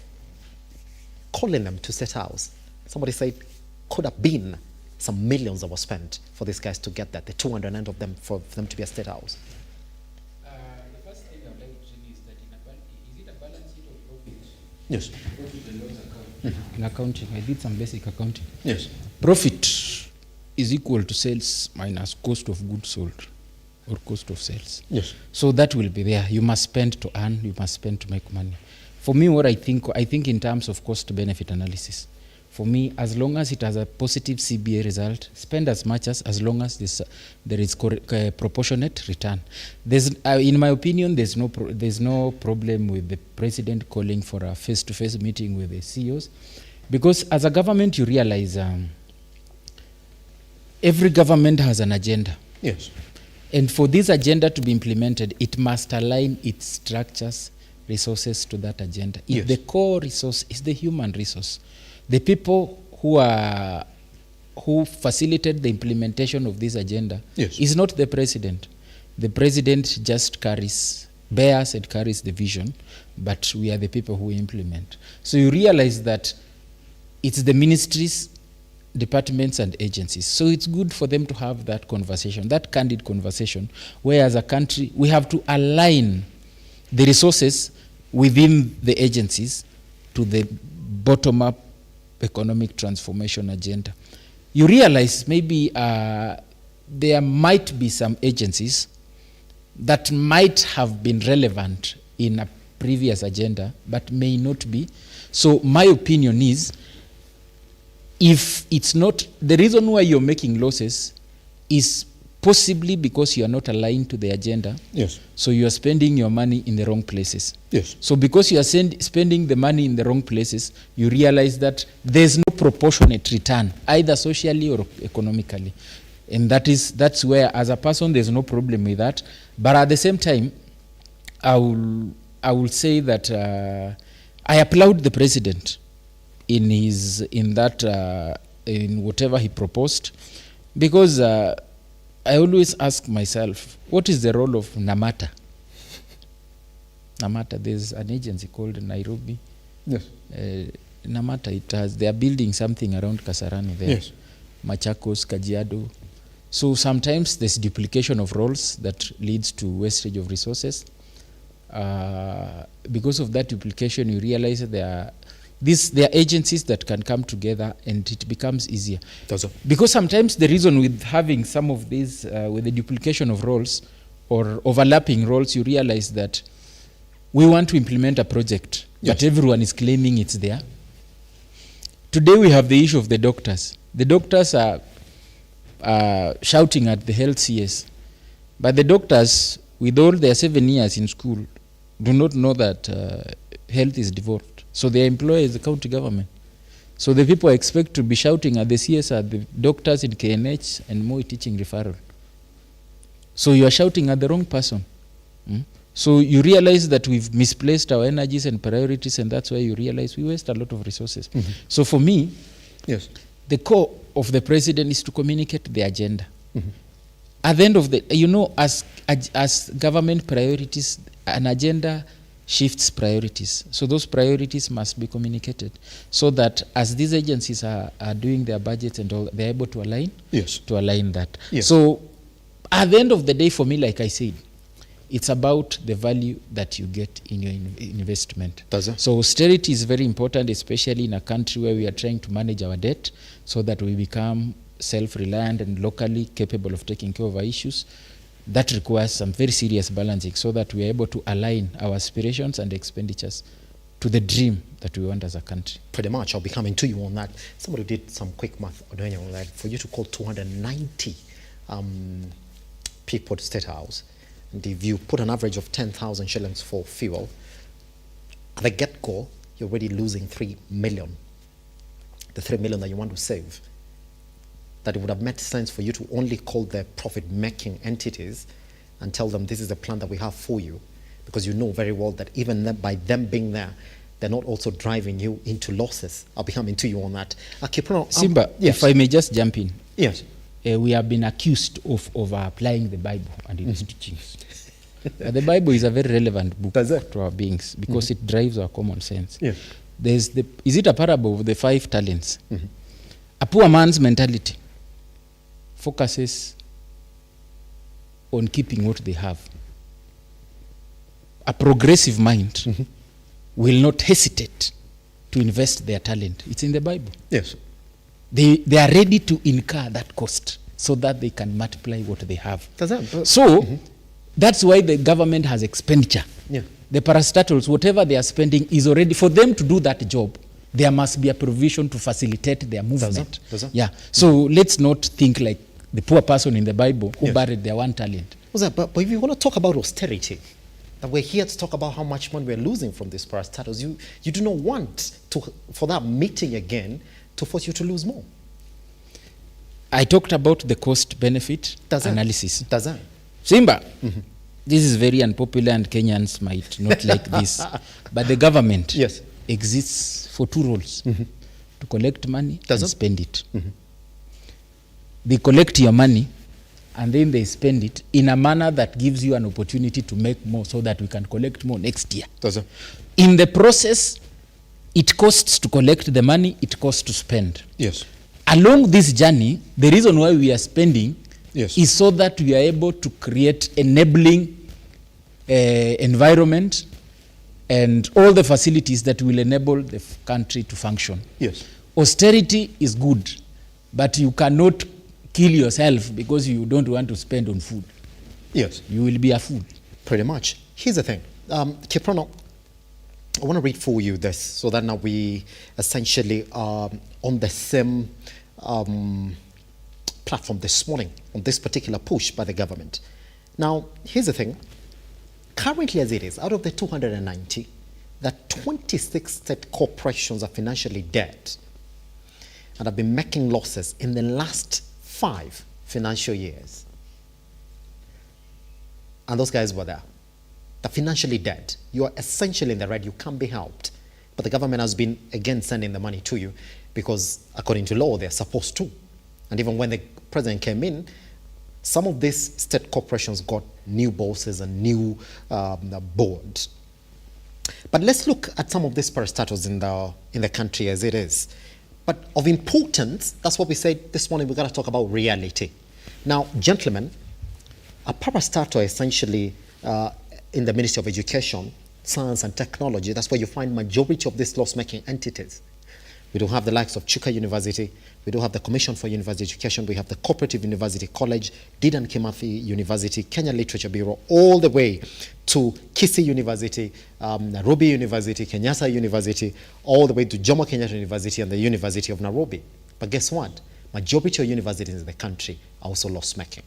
calling them to State House. Somebody said could have been some millions that were spent for these guys to get that, the 200 of them, for them to be a State House. The first thing I would like to say is that is it a balance sheet of profit? Yes. Profit and loss account. in accounting. I did some basic accounting. Yes. Profit is equal to sales minus cost of goods sold or cost of sales. Yes. So that will be there. You must spend to earn, you must spend to make money. For me, what I think in terms of cost-benefit analysis. For me, as long as it has a positive CBA result, spend as much as long as there is proportionate return. In my opinion, there's no problem with the president calling for a face-to-face meeting with the CEOs, because as a government, you realize every government has an agenda. Yes. And for this agenda to be implemented, it must align its structures, resources to that agenda. Yes. The core resource is the human resource. The people who facilitate the implementation of this agenda is not the president. The president just bears and carries the vision, but we are the people who implement. So you realize that it's the ministries, departments and agencies. So it's good for them to have that conversation, that candid conversation, where as a country we have to align the resources within the agencies to the bottom-up economic transformation agenda. You realize maybe there might be some agencies that might have been relevant in a previous agenda, but may not be. So my opinion is, if it's not, the reason why you're making losses is possibly because you are not aligned to the agenda. Yes. So you are spending your money in the wrong places. Yes. So because you are spending the money in the wrong places, you realize that there's no proportionate return, either socially or economically. And that's where, as a person, there's no problem with that. But at the same time, I will say that I applaud the president in whatever he proposed, because I always ask myself, what is the role of Namata? Namata, there's an agency called Nairobi. Yes. Namata, they are building something around Kasarani there. Yes. Machakos, Kajiado. So sometimes there's duplication of roles that leads to wastage of resources. Because of that duplication, you realize that there are agencies that can come together and it becomes easier. Because sometimes the reason with having some of these, with the duplication of roles or overlapping roles, you realize that we want to implement a project, but everyone is claiming it's there. Today we have the issue of the doctors. The doctors are shouting at the health CS, but the doctors, with all their 7 years in school, do not know that health is devolved. So their employer is the county government. So the people expect to be shouting at the CSR, the doctors in KNH and Moi teaching referral. So you are shouting at the wrong person. So you realize that we've misplaced our energies and priorities, and that's why you realize we waste a lot of resources. So for me, the core of the president is to communicate the agenda. At the end of the, as government priorities, an agenda shifts priorities. So those priorities must be communicated so that as these agencies are doing their budgets and all, they're able to align that. So at the end of the day, for me, like I said, it's about the value that you get in your investment. So austerity is very important, especially in a country where we are trying to manage our debt so that we become self-reliant and locally capable of taking care of our issues. That requires some very serious balancing so that we are able to align our aspirations and expenditures to the dream that we want as a country. Pretty much. I'll be coming to you on that. Somebody did some quick math on that. For you to call 290 people to State House, and if you put an average of 10,000 shillings for fuel, at the get-go, you're already losing 3 million. The 3 million that you want to save. That it would have made sense for you to only call the profit-making entities and tell them this is the plan that we have for you, because you know very well that even by them being there, they're not also driving you into losses. I'll be coming to you on that. Simba, if I may just jump in. Yes. We have been accused of applying the Bible and its teachings. The Bible is a very relevant book to our beings because it drives our common sense. Yes. Is it a parable of the 5 talents? A poor man's mentality focuses on keeping what they have. A progressive mind will not hesitate to to invest their talent. It's in the Bible. Yes. They are ready to incur that cost so that they can multiply what they have. So that's why the government has expenditure. Yeah. The parastatals, whatever they are spending is already, for them to do that job, there must be a provision to facilitate their movement. Yeah. So let's not think like the poor person in the Bible who buried their one talent. But if you want to talk about austerity, that we're here to talk about how much money we're losing from these parastatals, you do not want for that meeting again to force you to lose more. I talked about the cost-benefit analysis. Does that? Simba, this is very unpopular and Kenyans might not like this, but the government exists for two roles, to collect money and spend it. They collect your money and then they spend it in a manner that gives you an opportunity to make more so that we can collect more next year. In the process, it costs to collect the money, it costs to spend. Yes. Along this journey, the reason why we are spending is so that we are able to create enabling environment and all the facilities that will enable the country to function. Yes. Austerity is good, but you cannot kill yourself because you don't want to spend on food. Yes. You will be a fool. Pretty much. Here's the thing. Kiprono, I want to read for you this so that now we essentially are on the same platform this morning on this particular push by the government. Now, here's the thing. Currently as it is, out of the 290, that 26 state corporations are financially dead and have been making losses in the last 5 financial years. And those guys were there. They're financially dead. You are essentially in the red. You can't be helped. But the government has been, again, sending the money to you because, according to law, they're supposed to. And even when the president came in, some of these state corporations got new bosses and new boards. But let's look at some of these parastatals in the country as it is. But of importance, that's what we said this morning, we've got to talk about reality. Now, gentlemen, a parastatal essentially in the Ministry of Education, Science and Technology, that's where you find majority of these loss-making entities. We do have the likes of Chuka University, we do have the Commission for University Education, we have the Cooperative University College, Dedan Kimathi University, Kenya Literature Bureau, all the way to Kisii University, Nairobi University, Kenyatta University, all the way to Jomo Kenyatta University and the University of Nairobi. But guess what? Majority of universities in the country are also loss-making.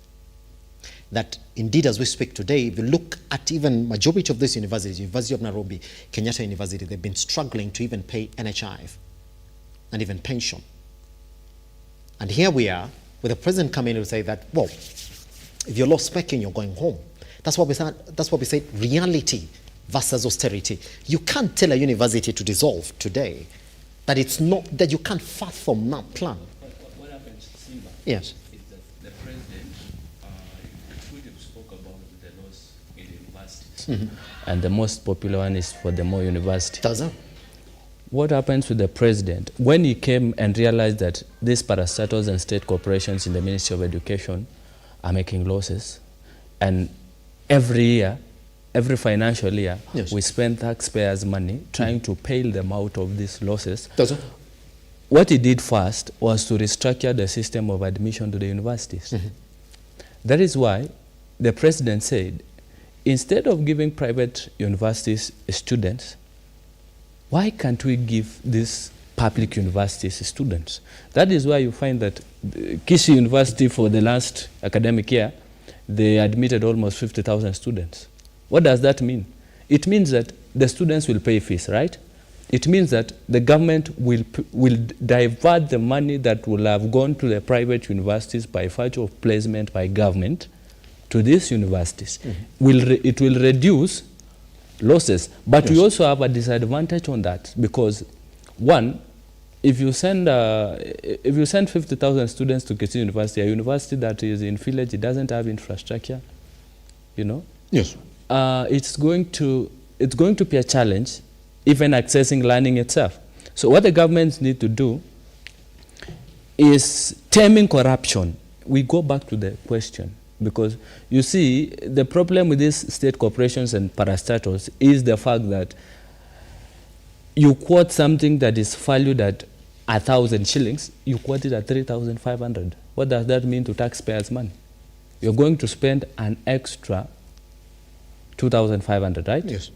That indeed, as we speak today, if you look at even majority of these universities, University of Nairobi, Kenyatta University, they've been struggling to even pay NHIF and even pension. And here we are, with the president coming in to say that, well, if you're loss-making, you're going home. That's what we say, reality versus austerity. You can't tell a university to dissolve today, that it's not, that you can't fathom that plan. What happens, Simba? Yes. Is that the president truly spoke about the loss in the universities. And the most popular one is for the Moi University. Does it? What happens with the president? When he came and realized that these parastatals and state corporations in the Ministry of Education are making losses, and every year, every financial year, we spend taxpayers' money trying to bail them out of these losses. Does it? What he did first was to restructure the system of admission to the universities. That is why the president said, instead of giving private universities students, why can't we give these public universities students? That is why you find that Kisii University for the last academic year, they admitted almost 50,000 students. What does that mean? It means that the students will pay fees, right? It means that the government will divert the money that will have gone to the private universities by virtue of placement by government to these universities. It will reduce losses, but we also have a disadvantage on that because, one, if you send 50,000 students to Kisii University, a university that is in village, it doesn't have infrastructure, you know. Yes. It's going to be a challenge, even accessing learning itself. So what the governments need to do is taming corruption. We go back to the question. Because you see, the problem with these state corporations and parastatals is the fact that you quote something that is valued at 1,000 shillings, you quote it at 3,500. What does that mean to taxpayers' money? You're going to spend an extra 2,500, right? Yes.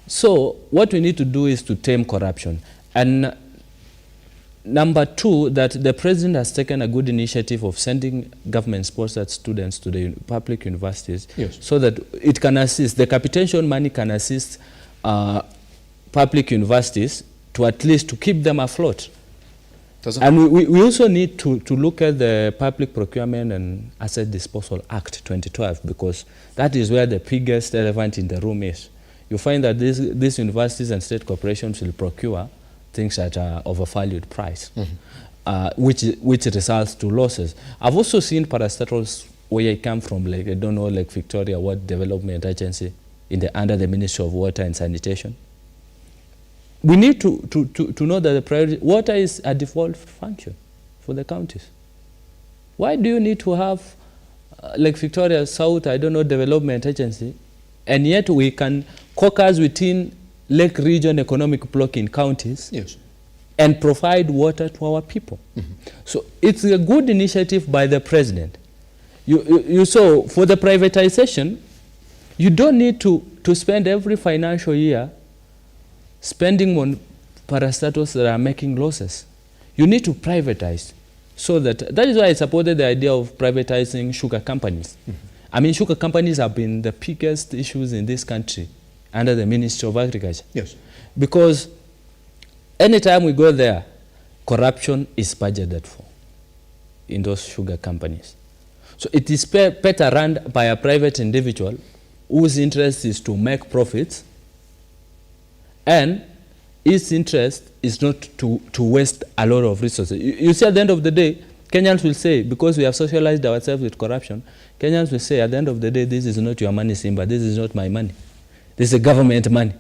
So what we need to do is to tame corruption. And number two, that the president has taken a good initiative of sending government-sponsored students to the public universities, yes, so that it can assist, the capitation money can assist public universities to at least to keep them afloat. And we also need to look at the Public Procurement and Asset Disposal Act 2012, because that is where the biggest elephant in the room is. You find that these universities and state corporations will procure things at an overvalued price, which results to losses. I've also seen parastatals where I come from, like, I don't know, like Victoria, what development agency under the Ministry of Water and Sanitation. We need to know that the priority, water is a default function for the counties. Why do you need to have, like Victoria South, I don't know, development agency, and yet we can caucus within Lake Region Economic Block in counties, yes, and provide water to our people? So it's a good initiative by the president. You saw, for the privatization, you don't need to spend every financial year spending on parastatals that are making losses. You need to privatize, so that is why I supported the idea of privatizing sugar companies. I mean, sugar companies have been the biggest issues in this country under the Ministry of Agriculture. Yes. Because anytime we go there, corruption is budgeted for in those sugar companies. So it is better run by a private individual whose interest is to make profits, and its interest is not to waste a lot of resources. You see, at the end of the day, Kenyans will say, because we have socialized ourselves with corruption, Kenyans will say, at the end of the day, this is not your money, Simba, this is not my money. This is government money.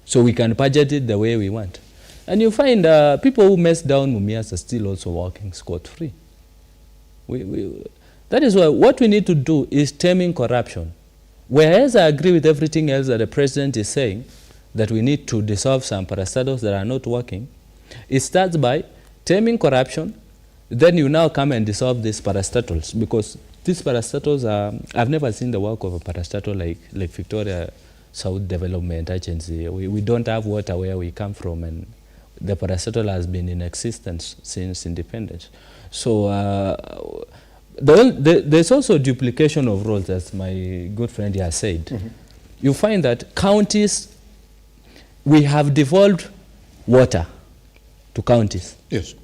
So we can budget it the way we want. And you find people who mess down Mumias are still also walking scot-free. That is why what we need to do is taming corruption. Whereas I agree with everything else that the president is saying, that we need to dissolve some parastatals that are not working, it starts by taming corruption. Then you now come and dissolve these parastatals, because these parastatals are, I've never seen the work of a parastatal like Victoria South Development Agency. We don't have water where we come from, and the parastatal has been in existence since independence. So there's also duplication of roles, as my good friend here said. You find that counties, we have devolved water to counties. Yes.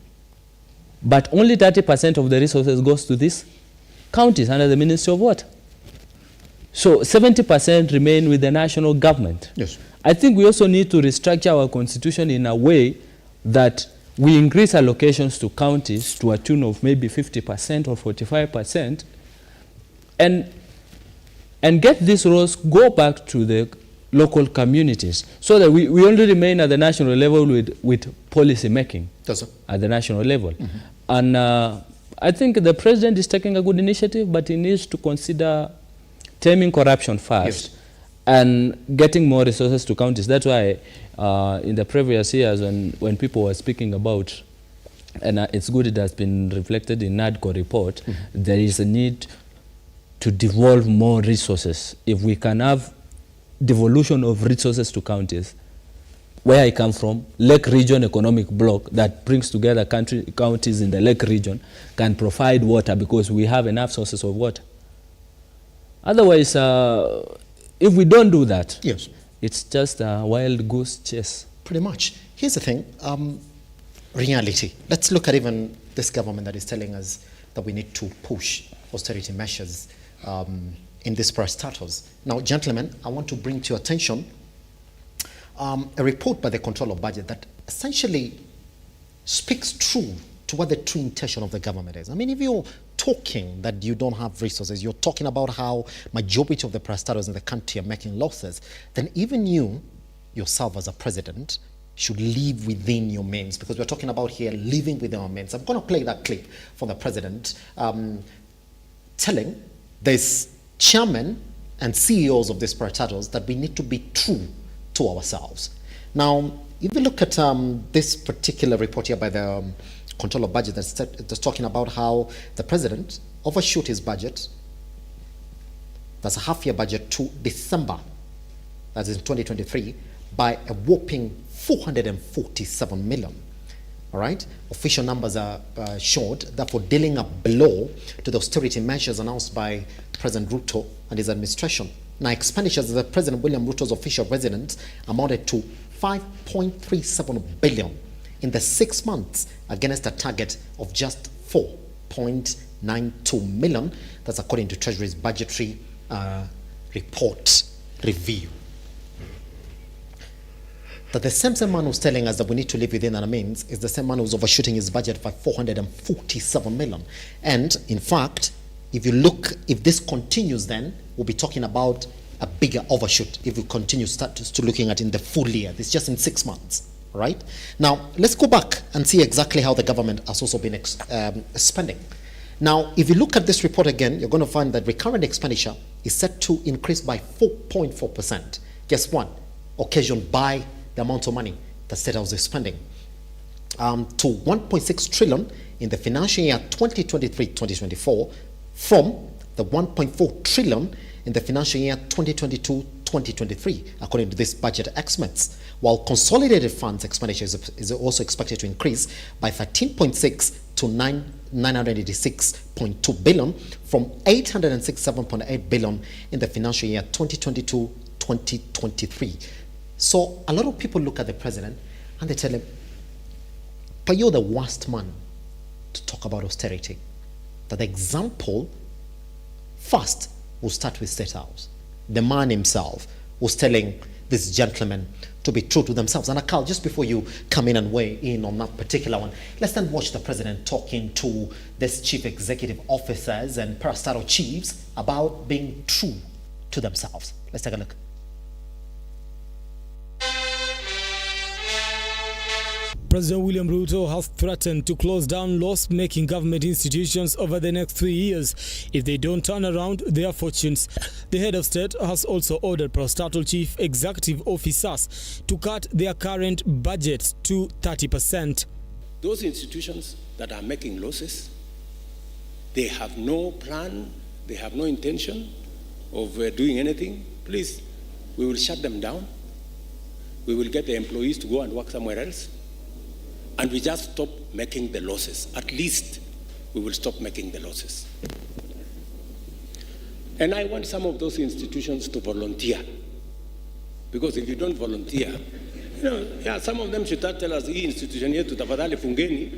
But only 30% of the resources goes to these counties under the Ministry of Water. So 70% remain with the national government. Yes. I think we also need to restructure our constitution in a way that we increase allocations to counties to a tune of maybe 50% or 45%, and get these roles go back to the local communities, so that we only remain at the national level with policy making at the national level. And I think the president is taking a good initiative, but he needs to consider taming corruption first, and getting more resources to counties. That's why in the previous years, when people were speaking about, and it's good it has been reflected in NADCO report, there is a need to devolve more resources. If we can have devolution of resources to counties, where I come from, Lake Region Economic Block that brings together counties in the Lake Region can provide water, because we have enough sources of water. Otherwise, if we don't do that, yes, it's just a wild goose chase. Pretty much. Here's the thing, reality. Let's look at even this government that is telling us that we need to push austerity measures in this parastatals. Now, gentlemen, I want to bring to your attention a report by the Control of Budget that essentially speaks true to what the true intention of the government is. I mean, if you're talking that you don't have resources, you're talking about how majority of the parastatals in the country are making losses, then even you, yourself as a president, should live within your means, because we're talking about here living within our means. I'm going to play that clip from the president telling this chairman and CEOs of these parastatals that we need to be true to ourselves. Now, if you look at this particular report here by the Control of Budget that's talking about how the president overshoot his budget, that's a half-year budget to December, that is in 2023, by a whopping 447 million. All right, official numbers are showed, therefore dealing up below to the austerity measures announced by President Ruto and his administration. Now, expenditures of the President William Ruto's official residence amounted to 5.37 billion in the 6 months against a target of just 4.92 million. That's according to Treasury's budgetary report review. That the same man who's telling us that we need to live within our means is the same man who's overshooting his budget by 447 million. And in fact, if you look, if this continues, then we'll be talking about a bigger overshoot if we continue to looking at in the full year. This is just in 6 months, right? Now, let's go back and see exactly how the government has also been spending. Now, if you look at this report again, you're going to find that recurrent expenditure is set to increase by 4.4%. Guess what? Occasioned by the amount of money the State House is spending, to 1.6 trillion in the financial year 2023-2024 from the 1.4 trillion in the financial year 2022-2023, according to this budget estimates, while consolidated funds expenditure is also expected to increase by 13.6 to 986.2 billion from 867.8 billion in the financial year 2022-2023. So a lot of people look at the president and they tell him, but you're the worst man to talk about austerity. That the example first will start with State House. The man himself was telling this gentleman to be true to themselves. And Akal, just before you come in and weigh in on that particular one, let's then watch the president talking to this chief executive officers and parastatal chiefs about being true to themselves. Let's take a look. President William Ruto has threatened to close down loss-making government institutions over the next 3 years if they don't turn around their fortunes. The head of state has also ordered parastatal chief executive officers to cut their current budgets to 30%. Those institutions that are making losses, they have no plan, they have no intention of doing anything. Please, we will shut them down. We will get the employees to go and work somewhere else. And we just stop making the losses. At least we will stop making the losses. And I want some of those institutions to volunteer. Because if you don't volunteer, some of them should tell us, hii institution yetu tafadhali fungeni,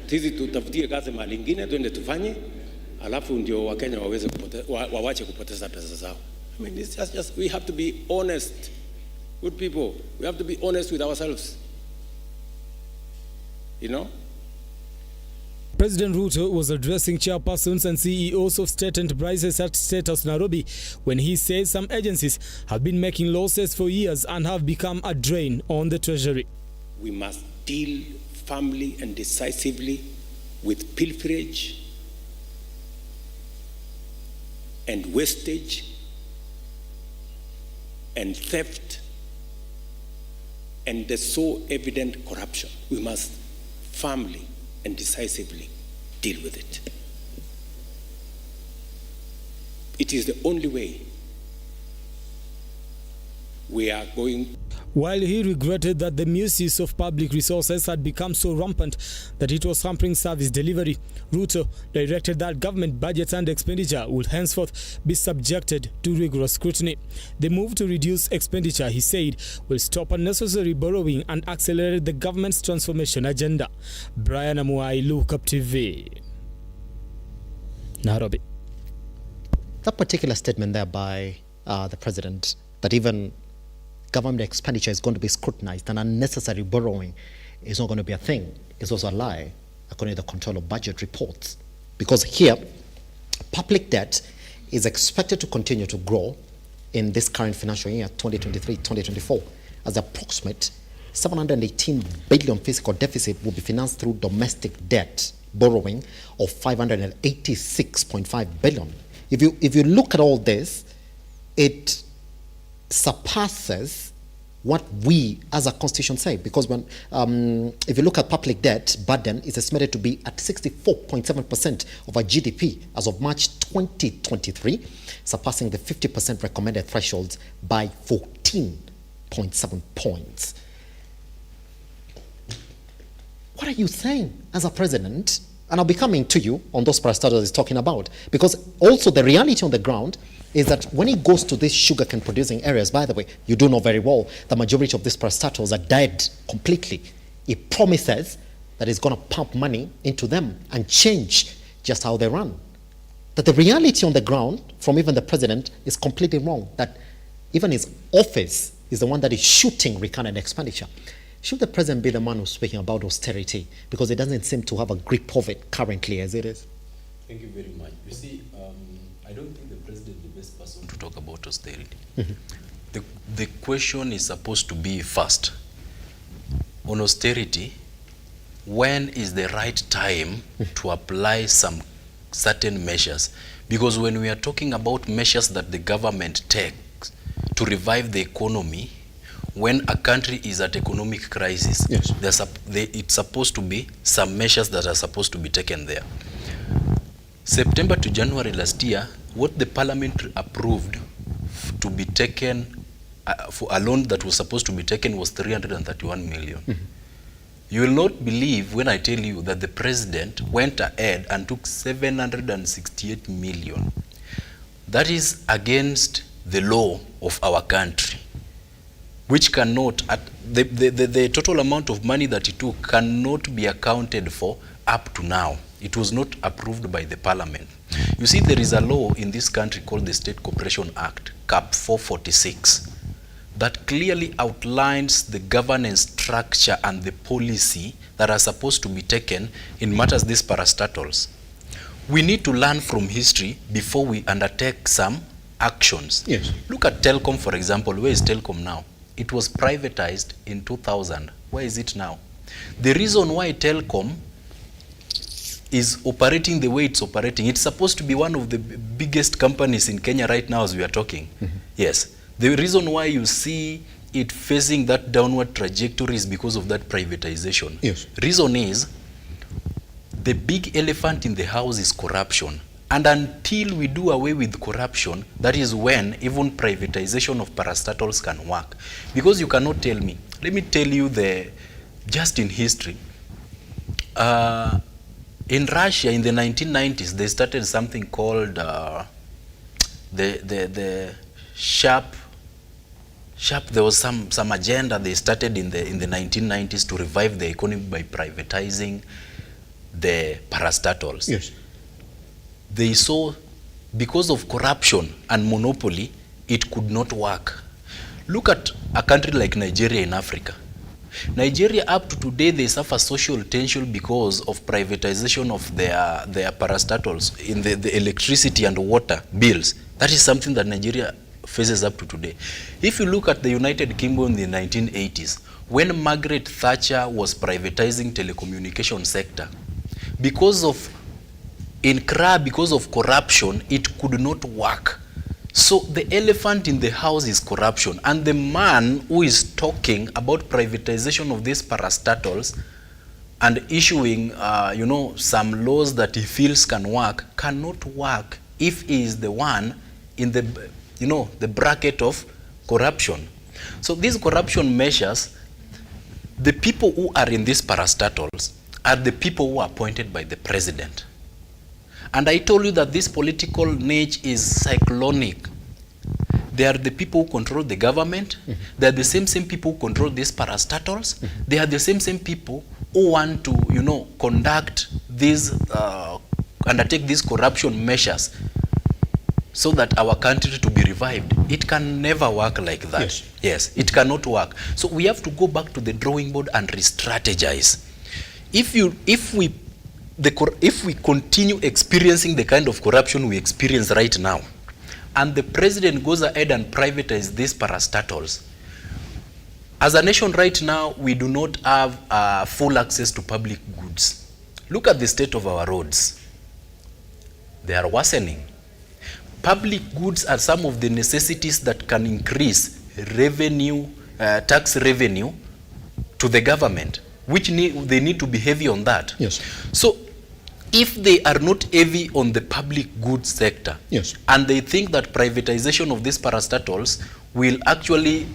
sisi tutafutie kazi mahali ingine, tuende tufanye, alafu ndio Wakenya wawache kupoteza pesa zao. I mean, it's just we have to be honest, good people. We have to be honest with ourselves. You know? President Ruto was addressing chairpersons and CEOs of state enterprises at State House Nairobi when he says some agencies have been making losses for years and have become a drain on the treasury. We must deal firmly and decisively with pilferage and wastage and theft and the so evident corruption. We must firmly and decisively deal with it. It is the only way we are going. While he regretted that the misuse of public resources had become so rampant that it was hampering service delivery, Ruto directed that government budgets and expenditure would henceforth be subjected to rigorous scrutiny. The move to reduce expenditure, he said, will stop unnecessary borrowing and accelerate the government's transformation agenda. Brian Amuai, Lookuptv, Nairobi. That particular statement there by the president, that even government expenditure is going to be scrutinized and unnecessary borrowing is not going to be a thing, is also a lie, according to the Control of Budget reports. Because here, public debt is expected to continue to grow in this current financial year, 2023-2024, as the approximate 718 billion fiscal deficit will be financed through domestic debt borrowing of 586.5 billion. If you look at all this, it surpasses what we as a constitution say, because when if you look at public debt burden, is estimated to be at 64.7% of our GDP as of March 2023, surpassing the 50% recommended thresholds by 14.7 points. What are you saying as a president? And I'll be coming to you on those parastatals he's talking about, because also the reality on the ground is that when it goes to these sugarcane producing areas, by the way, you do know very well, the majority of these parastatals are dead completely. It promises that it's going to pump money into them and change just how they run. That the reality on the ground from even the president is completely wrong, that even his office is the one that is shooting recurrent expenditure. Should the president be the man who's speaking about austerity? Because he doesn't seem to have a grip of it currently as it is. Thank you very much. You see, I don't think the president is the best person to talk about austerity. The question is supposed to be first, on austerity, when is the right time to apply some certain measures? Because when we are talking about measures that the government takes to revive the economy, when a country is at economic crisis, yes, it's supposed to be some measures that are supposed to be taken there. September to January last year, what the parliament approved to be taken, for a loan that was supposed to be taken was 331 million. You will not believe when I tell you that the president went ahead and took 768 million. That is against the law of our country, which cannot, the total amount of money that he took cannot be accounted for up to now. It was not approved by the parliament. You see, there is a law in this country called the State Corporation Act, Cap 446, that clearly outlines the governance structure and the policy that are supposed to be taken in matters these parastatals. We need to learn from history before we undertake some actions. Yes. Look at Telcom, for example. Where is Telcom now? It was privatized in 2000. Where is it now? The reason why Telcom is operating the way it's operating, it's supposed to be one of the biggest companies in Kenya right now as we are talking. Yes. The reason why you see it facing that downward trajectory is because of that privatization. Yes. Reason is, the big elephant in the house is corruption. And until we do away with corruption, that is when even privatization of parastatals can work. Because you cannot tell me, let me tell you just in history, in Russia in the 1990s, they started something called the sharp, there was some agenda they started in the 1990s to revive the economy by privatizing the parastatals. Yes. They saw, because of corruption and monopoly, it could not work. Look at a country like Nigeria in Africa. Nigeria, up to today, they suffer social tension because of privatization of their parastatals in the electricity and water bills. That is something that Nigeria faces up to today. If you look at the United Kingdom in the 1980s, when Margaret Thatcher was privatizing telecommunication sector, because of corruption, it could not work. So the elephant in the house is corruption, and the man who is talking about privatization of these parastatals and issuing, some laws that he feels can work, cannot work if he is the one in the bracket of corruption. So these corruption measures, the people who are in these parastatals are the people who are appointed by the president. And I told you that this political niche is cyclonic. They are the people who control the government. They are the same people who control these parastatals. They are the same people who want to, conduct these, undertake these corruption measures so that our country to be revived. It can never work like that. Yes. Yes, it cannot work. So we have to go back to the drawing board and re-strategize. If we continue experiencing the kind of corruption we experience right now, and the president goes ahead and privatizes these parastatals, as a nation right now, we do not have full access to public goods. Look at the state of our roads. They are worsening. Public goods are some of the necessities that can increase revenue tax revenue to the government, which they need to be heavy on that. Yes. So if they are not heavy on the public goods sector, yes, and they think that privatization of these parastatals will actually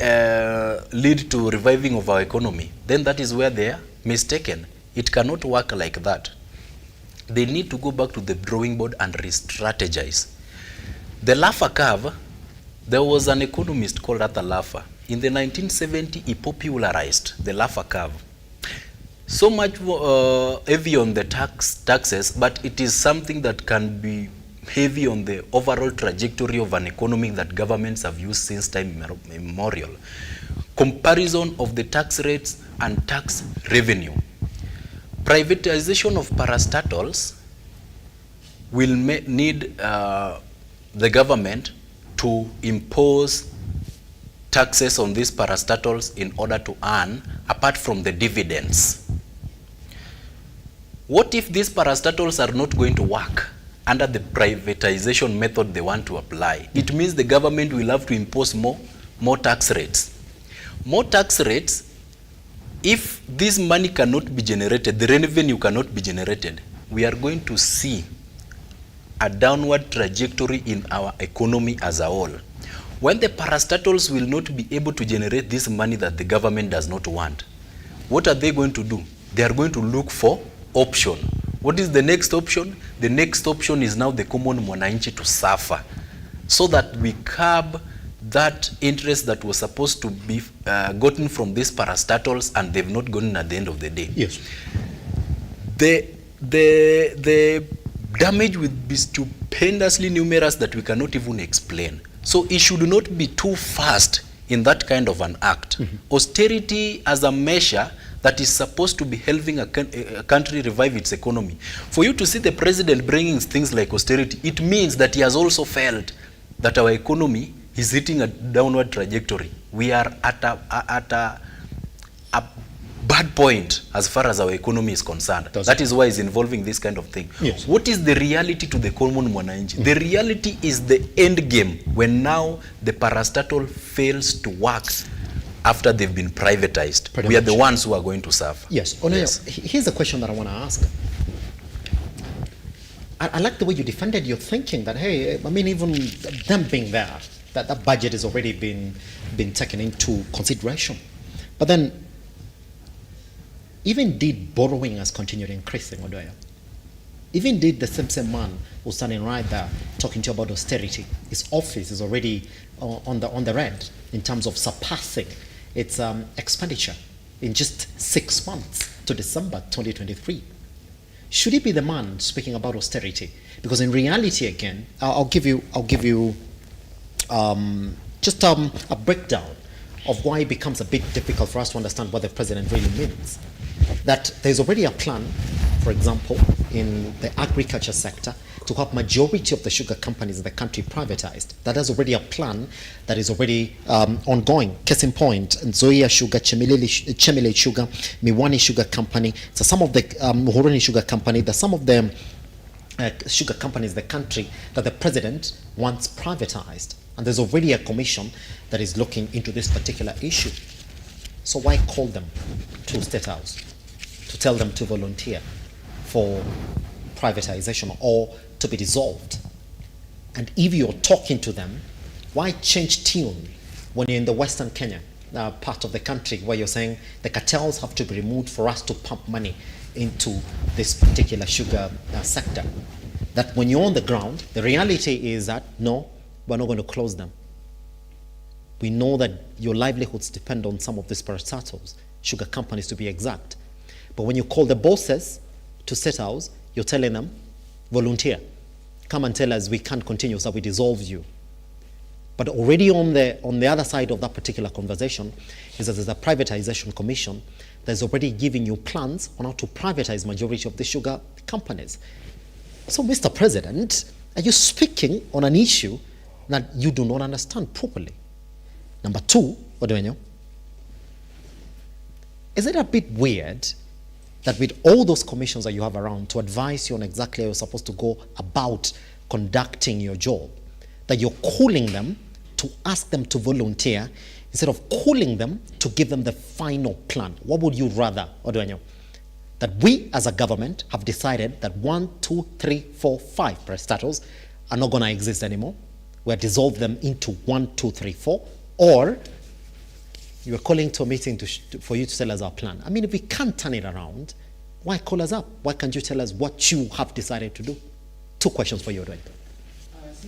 lead to reviving of our economy, then that is where they are mistaken. It cannot work like that. They need to go back to the drawing board and re-strategize. The Laffer curve, there was an economist called Arthur Laffer. In the 1970s, he popularized the Laffer curve. So much heavy on the taxes, but it is something that can be heavy on the overall trajectory of an economy that governments have used since time immemorial. Comparison of the tax rates and tax revenue. Privatization of parastatals will need the government to impose taxes on these parastatals in order to earn, apart from the dividends. What if these parastatals are not going to work under the privatization method they want to apply? It means the government will have to impose more tax rates. More tax rates, if this money cannot be generated, the revenue cannot be generated, we are going to see a downward trajectory in our economy as a whole. When the parastatals will not be able to generate this money that the government does not want, what are they going to do? They are going to look for option. What is the next option? The next option is now the common mwananchi to suffer, so that we curb that interest that was supposed to be gotten from these parastatals, and they've not gotten at the end of the day. Yes. The damage will be stupendously numerous that we cannot even explain. So it should not be too fast in that kind of an act. Austerity as a measure that is supposed to be helping a country revive its economy. For you to see the president bringing things like austerity, it means that he has also felt that our economy is hitting a downward trajectory. We are at a bad point as far as our economy is concerned. That is why it's involving this kind of thing. Yes. What is the reality to the common mwananchi? The reality is the end game, when now the parastatal fails to work after they've been privatized. Pretty we much. are the ones who are going to suffer. Yes. Yes. Here's a question that I want to ask. I like the way you defended your thinking that, hey, I mean, even them being there, that budget has already been taken into consideration. But then, even did borrowing has continued increasing, Odoya? Even did the same man who's standing right there talking to you about austerity, his office is already on the red in terms of surpassing its expenditure in just 6 months to December 2023. Should he be the man speaking about austerity? Because in reality, again, I'll give you just a breakdown of why it becomes a bit difficult for us to understand what the president really means. That there's already a plan, for example, in the agriculture sector to have majority of the sugar companies in the country privatized. That is already a plan that is already ongoing. Case in point, Nzoia Sugar, Chemile Sugar, Miwani Sugar Company, so some of the Muhoroni Sugar Company, some of the sugar companies in the country that the president wants privatized. And there's already a commission that is looking into this particular issue. So why call them to State House to tell them to volunteer for privatization or to be dissolved? And if you're talking to them, why change tune when you're in the Western Kenya part of the country where you're saying the cartels have to be removed for us to pump money into this particular sugar sector? That when you're on the ground, the reality is that no, we're not going to close them. We know that your livelihoods depend on some of these parastatals, sugar companies to be exact. But when you call the bosses to State House, you're telling them, volunteer. Come and tell us we can't continue, so we dissolve you. But already on the other side of that particular conversation is that there's a privatization commission that's already giving you plans on how to privatize majority of the sugar companies. So, Mr. President, are you speaking on an issue that you do not understand properly? Number two, Oduenyo, is it a bit weird that with all those commissions that you have around to advise you on exactly how you're supposed to go about conducting your job, that you're calling them to ask them to volunteer instead of calling them to give them the final plan? What would you rather, Oduenyo? That we as a government have decided that 1, 2, 3, 4, 5 parastatals are not going to exist anymore. We'll dissolve them into 1, 2, 3, 4. Or you're calling to a meeting for you to tell us our plan. I mean, if we can't turn it around, why call us up? Why can't you tell us what you have decided to do? 2 questions for you, Oduenyo.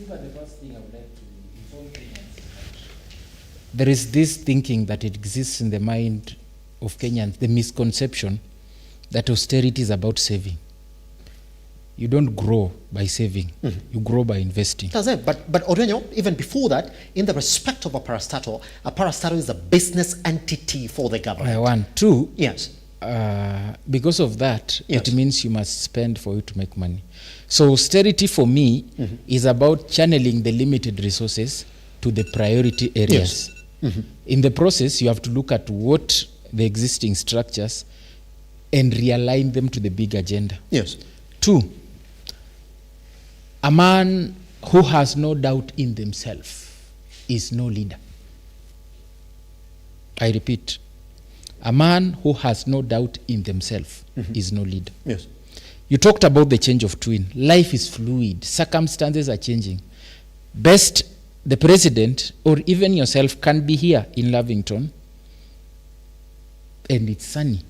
The first thing I would like to inform Kenyans, there is this thinking that it exists in the mind of Kenyans, the misconception that austerity is about saving. You don't grow by saving, you grow by investing. That's it. But Oduenyo, even before that, in the respect of a parastatal is a business entity for the government. 1, 2. Yes. Because of that, it means you must spend for you to make money. So austerity for me is about channeling the limited resources to the priority areas. Yes. In the process, you have to look at what the existing structures and realign them to the big agenda. Yes. 2, a man who has no doubt in themselves is no leader. I repeat, a man who has no doubt in themselves is no leader. Yes. You talked about the change of twin. Life is fluid. Circumstances are changing. Best, the president or even yourself can be here in Lavington and it's sunny.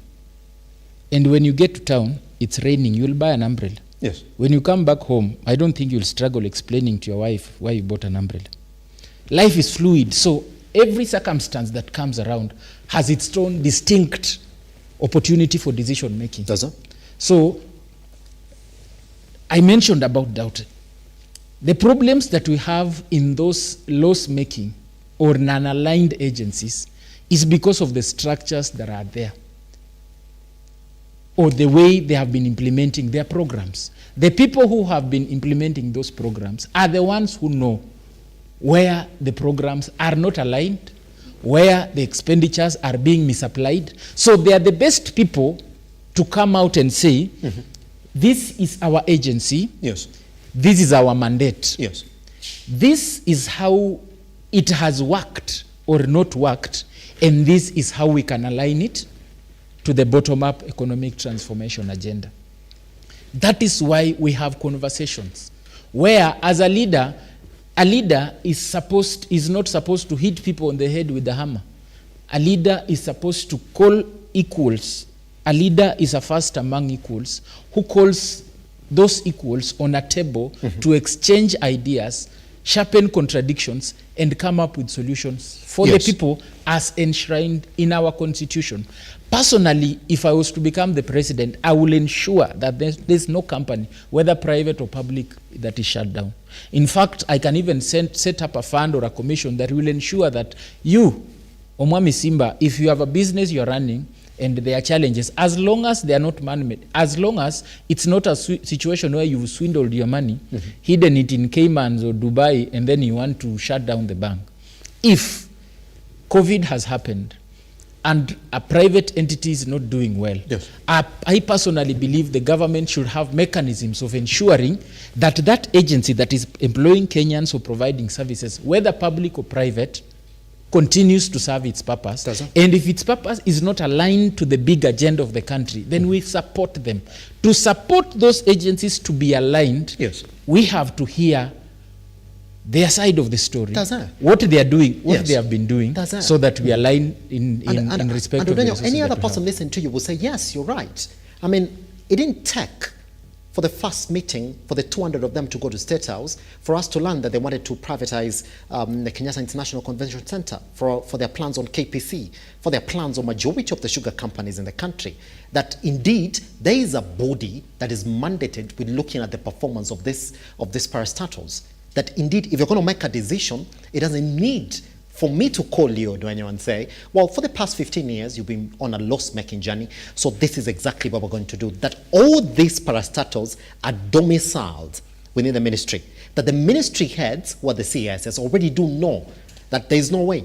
And when you get to town, it's raining. You'll buy an umbrella. Yes. When you come back home, I don't think you'll struggle explaining to your wife why you bought an umbrella. Life is fluid. So every circumstance that comes around has its own distinct opportunity for decision making. Does it? So I mentioned about doubt. The problems that we have in those loss-making or non-aligned agencies is because of the structures that are there or the way they have been implementing their programs. The people who have been implementing those programs are the ones who know where the programs are not aligned, where the expenditures are being misapplied. So they are the best people to come out and say, this is our agency. Yes. This is our mandate. Yes. This is how it has worked or not worked, and this is how we can align it to the bottom-up economic transformation agenda. That is why we have conversations where, as a leader is not supposed to hit people on the head with the hammer. A leader is supposed to call equals. A leader is a first among equals who calls those equals on a table to exchange ideas, sharpen contradictions, and come up with solutions for the people as enshrined in our constitution. Personally, if I was to become the president, I will ensure that there's no company, whether private or public, that is shut down. In fact, I can even set up a fund or a commission that will ensure that you, Omwami Simba, if you have a business you're running and there are challenges, as long as they are not man-made, as long as it's not a situation where you've swindled your money, hidden it in Caymans or Dubai, and then you want to shut down the bank. If COVID has happened and a private entity is not doing well, I personally believe the government should have mechanisms of ensuring that that agency that is employing Kenyans or providing services, whether public or private, continues to serve its purpose. And if its purpose is not aligned to the big agenda of the country, then we support them. To support those agencies to be aligned, we have to hear their side of the story, what they are doing, what they have been doing, so that we align in respect of the resources. Any other person listening to you will say, yes, you're right. I mean, it didn't take for the first meeting, for the 200 of them to go to State House, for us to learn that they wanted to privatize the Kenyatta International Convention Center, for their plans on KPC, for their plans on majority of the sugar companies in the country, that indeed there is a body that is mandated with looking at the performance of these parastatals. That indeed, if you're going to make a decision, it doesn't need for me to call you, Oduenyo, and say, well, for the past 15 years, you've been on a loss-making journey, so this is exactly what we're going to do. That all these parastatals are domiciled within the ministry. That the ministry heads, who are the CISs, already do know that there's no way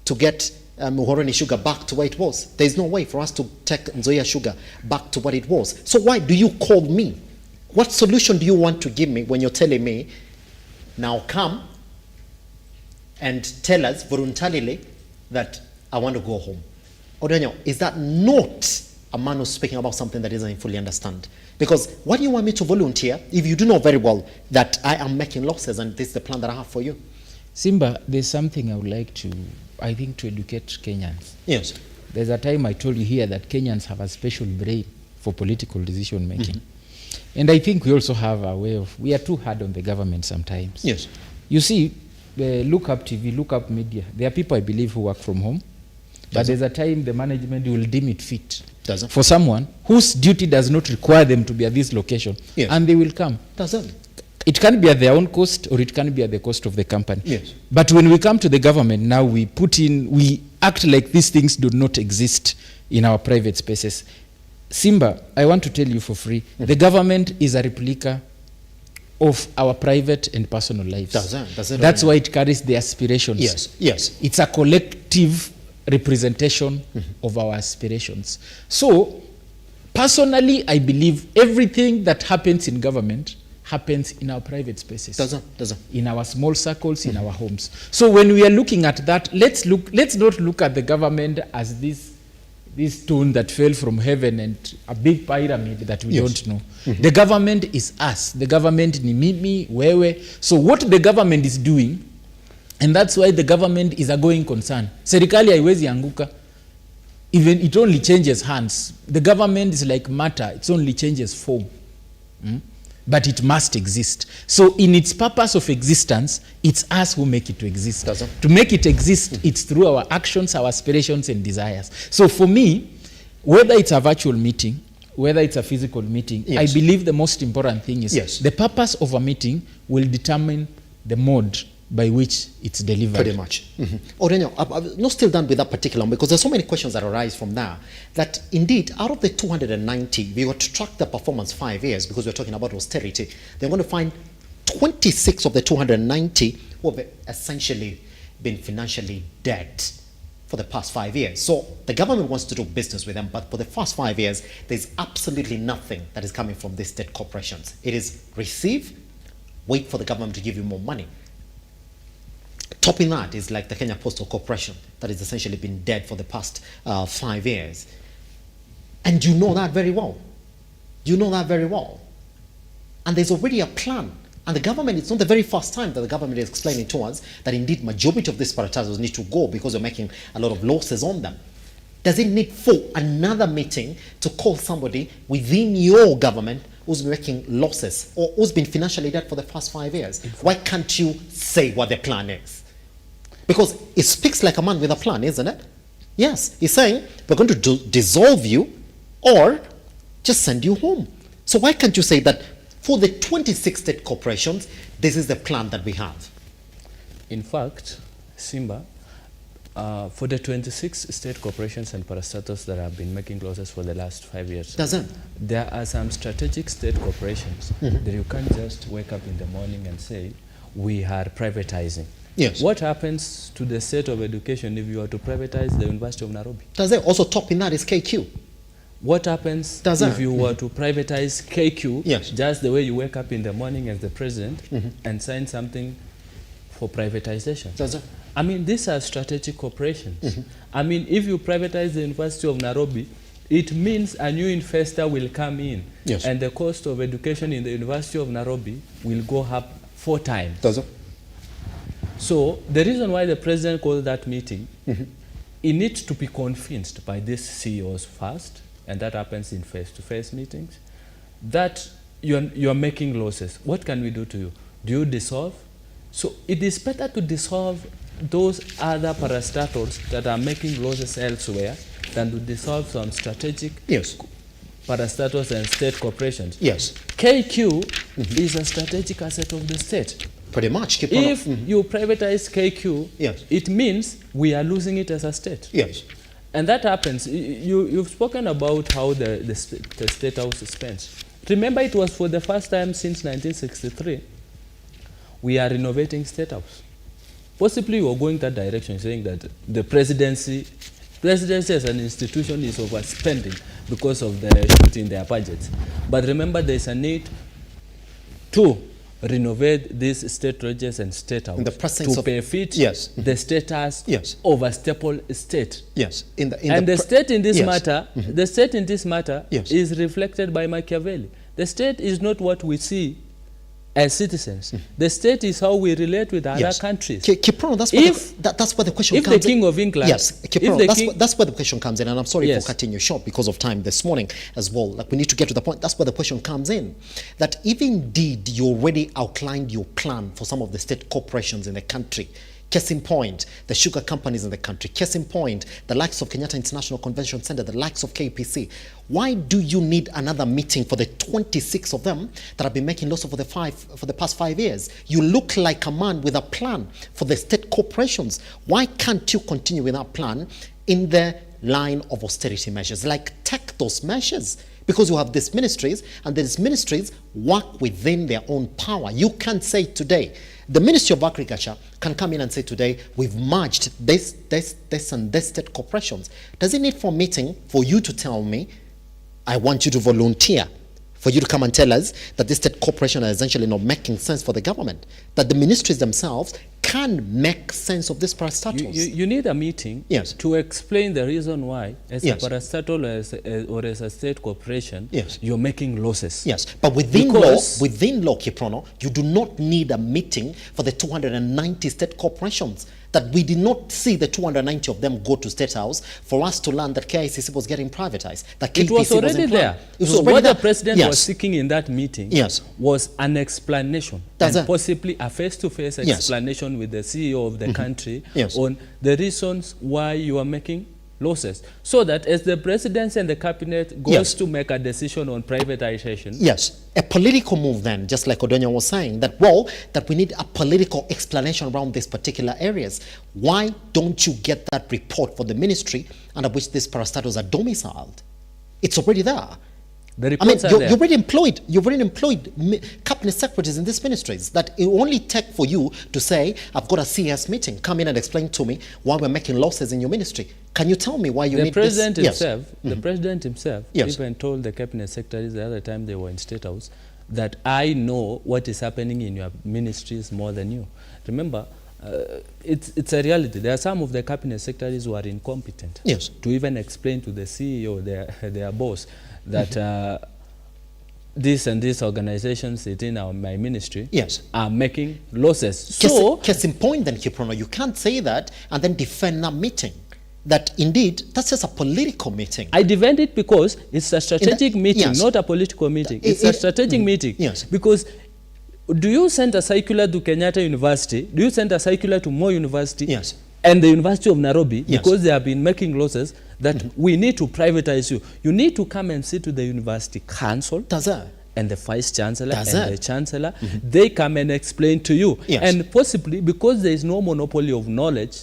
to get Muhoroni sugar back to where it was. There's no way for us to take Nzoia sugar back to what it was. So why do you call me? What solution do you want to give me when you're telling me, now come and tell us voluntarily that I want to go home. Odenyo, is that not a man who's speaking about something that doesn't fully understand? Because why do you want me to volunteer if you do know very well that I am making losses and this is the plan that I have for you? Simba, there's something I would like to, I think, to educate Kenyans. Yes. There's a time I told you here that Kenyans have a special brain for political decision making. And I think we also have a way of, we are too hard on the government sometimes. Yes. You see, Lookuptv, Lookup Media, there are people I believe who work from home, but there's a time the management will deem it fit for someone whose duty does not require them to be at this location, and they will come. It can be at their own cost or it can be at the cost of the company. Yes. But when we come to the government now, we act like these things do not exist in our private spaces. Simba, I want to tell you for free, the government is a replica of our private and personal lives. That's why it carries the aspirations. Yes, yes. It's a collective representation of our aspirations. So, personally, I believe everything that happens in government happens in our private spaces. In our small circles, in our homes. So when we are looking at that, let's not look at the government as this stone that fell from heaven and a big pyramid that we don't know. The government is us. The government ni mimi, wewe. So what the government is doing, and that's why the government is a going concern. Serikali haiwezi anguka. Even it only changes hands. The government is like matter. It only changes form. But it must exist. So in its purpose of existence, it's us who make it to exist. To make it exist, it's through our actions, our aspirations, and desires. So for me, whether it's a virtual meeting, whether it's a physical meeting, I believe the most important thing is the purpose of a meeting will determine the mode by which it's delivered. Pretty much. Odenyo, I'm not still done with that particular one because there's so many questions that arise from there that indeed out of the 290, we were to track the performance 5 years because we're talking about austerity. They're going to find 26 of the 290 who have essentially been financially dead for the past 5 years. So the government wants to do business with them, but for the first 5 years, there's absolutely nothing that is coming from these dead corporations. It is receive, wait for the government to give you more money. Topping that is like the Kenya Postal Corporation that has essentially been dead for the past 5 years. And you know that very well. You know that very well. And there's already a plan. And the government, it's not the very first time that the government is explaining to us that indeed majority of these parastatals need to go because they're making a lot of losses on them. Does it need for another meeting to call somebody within your government who's making losses or who's been financially dead for the past 5 years? Why can't you say what the plan is? Because it speaks like a man with a plan, isn't it? Yes, he's saying we're going to dissolve you or just send you home. So why can't you say that for the 26 state corporations, this is the plan that we have? In fact, Simba, for the 26 state corporations and parastatals that have been making losses for the last 5 years, there are some strategic state corporations that you can't just wake up in the morning and say, we are privatizing. Yes. What happens to the state of education if you are to privatize the University of Nairobi? Also topping that is KQ. What happens if you were to privatize KQ, just the way you wake up in the morning as the president and sign something for privatization? I mean, these are strategic corporations. I mean, if you privatize the University of Nairobi, it means a new investor will come in, and the cost of education in the University of Nairobi will go up 4 times. So the reason why the president called that meeting, he needs to be convinced by these CEOs first, and that happens in face-to-face meetings, that you're making losses. What can we do to you? Do you dissolve? So it is better to dissolve those other parastatals that are making losses elsewhere than to dissolve some strategic parastatals and state corporations. KQ is a strategic asset of the state. Pretty much. If you privatize KQ, it means we are losing it as a state. And that happens. You've spoken about how the State House spends. Remember, it was for the first time since 1963 we are renovating State House. Possibly you are going that direction, saying that the presidency as an institution is overspending because of the shooting their budgets. But remember, there is a need to renovate these state lodges and state house In the presence to of- befit Yes. the status Yes. of a staple state. Yes. And the state in this yes. matter, the state in this matter Yes. is reflected by Machiavelli. The state is not what we see as citizens. The state is how we relate with other Yes. countries. Kiprono, that's where that's where the question if comes the King in. of England, Yes, Kiprono, if the king, that's where the question comes in, and I'm sorry Yes. for cutting you short because of time this morning as well. Like, we need to get to the point. That's where the question comes in. That if indeed you already outlined your plan for some of the state corporations in the country, case in point, the sugar companies in the country, case in point, the likes of Kenyatta International Convention Center, the likes of KPC, why do you need another meeting for the 26 of them that have been making losses for the past 5 years? You look like a man with a plan for the state corporations. Why can't you continue with that plan in the line of austerity measures? Like, take those measures. Because you have these ministries, and these ministries work within their own power. You can't say today, the Ministry of Agriculture can come in and say today, we've merged this and this state corporations. Does it need for a meeting for you to tell me, I want you to volunteer, for you to come and tell us that this state corporation are essentially not making sense for the government, that the ministries themselves can make sense of this parastatals? You need a meeting Yes. to explain the reason why, as Yes. a parastatal or as a state corporation, Yes. you're making losses. Yes, but within Because- law, Kiprono, you do not need a meeting for the 290 state corporations. That we did not see the 290 of them go to State House for us to learn that KICC was getting privatized. That It was KPC already in plan. there. It was So already what there. the president Yes. was seeking in that meeting Yes. was an explanation, That's and it. possibly a face-to-face Yes. explanation with the CEO of the country Yes. on the reasons why you are making losses. So that as the presidency and the cabinet goes Yes. to make a decision on privatization, Yes, a political move then, just like Odonya was saying, that, well, that we need a political explanation around these particular areas. Why don't you get that report for the ministry under which these parastatals are domiciled? It's already there. the I mean, reports are you've there. already employed cabinet secretaries in these ministries, that it only take for you to say, I've got a CS meeting, come in and explain to me why we're making losses in your ministry. Can you tell me why you The need president this? himself, the president himself, Yes. even told the cabinet secretaries the other time they were in State House that I know what is happening in your ministries more than you. Remember, it's a reality. There are some of the cabinet secretaries who are incompetent Yes. to even explain to the CEO, their boss, that this and these organizations within my ministry Yes. are making losses. So, case in point then, Kiprono, you can't say that and then defend that meeting. That indeed, that's just a political meeting. I defend it because it's a strategic meeting, yes. not a political meeting. It's a strategic meeting. Yes. Because do you send a circular to Kenyatta University? Do you send a circular to Moi University? Yes. And the University of Nairobi, Yes. because they have been making losses, that we need to privatize you. You need to come and sit to the university council. Does that? And the vice chancellor Does and it? the chancellor, they come and explain to you. Yes. And possibly, because there is no monopoly of knowledge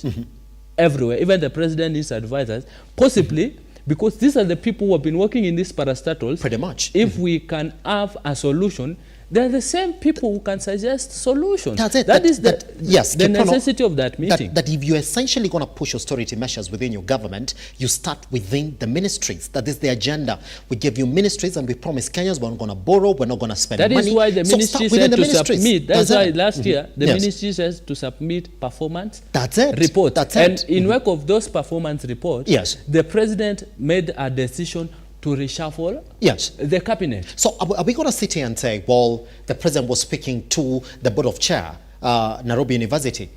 everywhere, even the president needs advisors, possibly, because these are the people who have been working in these parastatals. Pretty much. If we can have a solution, they're the same people who can suggest solutions. That's it. That is yes, the Kiprono, necessity of that meeting. That if you're essentially going to push austerity measures within your government, you start within the ministries. That is the agenda. We give you ministries and we promise Kenyans we're not going to borrow, we're not going to spend That money. is why the So ministry start within said the to ministries. submit. That's why it. last year the Yes. ministry says to submit performance That's it. report. That's and it. in wake of those performance reports, Yes. the president made a decision to reshuffle Yes. the cabinet. So are we going to sit here and say, well, the president was speaking to the board of chair, Nairobi University?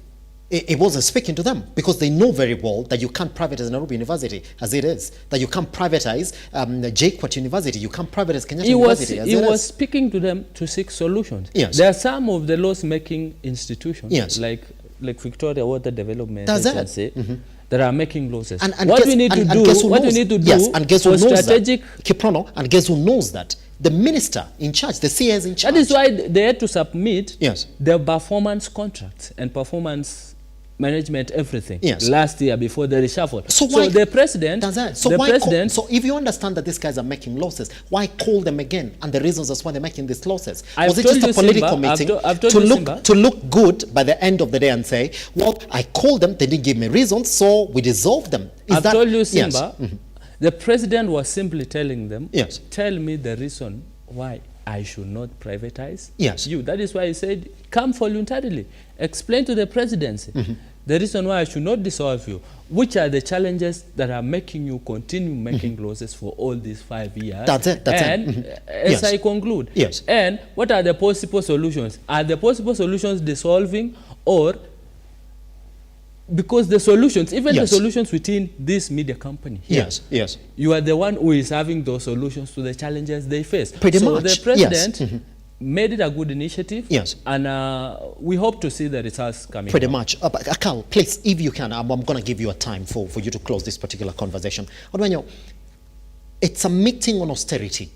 It wasn't speaking to them because they know very well that you can't privatize Nairobi University as it is, that you can't privatize JKUAT University, you can't privatize Kenyatta University as He it was is. speaking to them to seek solutions. Yes. There are some of the loss-making institutions, Yes. like Victoria Water Development That's it. Agency, that are making losses. And what guess- we need to and do, guess who what we knows? need to do Yes, and guess who for knows strategic. that? Kiprono, and guess who knows that? The minister in charge, the CS in charge. That is why they had to submit Yes. their performance contracts and performance management, everything, Yes. last year before the reshuffle. So why- the president, Does that? So the why president, so if you understand that these guys are making losses, why call them again and the reasons as why they're making these losses? I've Was it told just a you, political Simba, meeting I've told you, Simba. to look good by the end of the day and say, well, I called them, they didn't give me reasons, so we dissolved them. Is I've that, told you, Yes. Simba, the president was simply telling them, Yes. tell me the reason why I should not privatize Yes. you. That is why I said, come voluntarily. Explain to the presidency the reason why I should not dissolve you. Which are the challenges that are making you continue making losses for all these 5 years? That's it. That's and it. as Yes. I conclude, Yes. and what are the possible solutions? Are the possible solutions dissolving, or because the solutions, even Yes. the solutions within this media company here, Yes, yes. you are the one who is having those solutions to the challenges they face. Pretty so much, the yes. president made it a good initiative. Yes. And we hope to see the results coming. Pretty out. much. Carl, please, if you can, I'm going to give you a time for you to close this particular conversation. Odwanyo, it's a meeting on austerity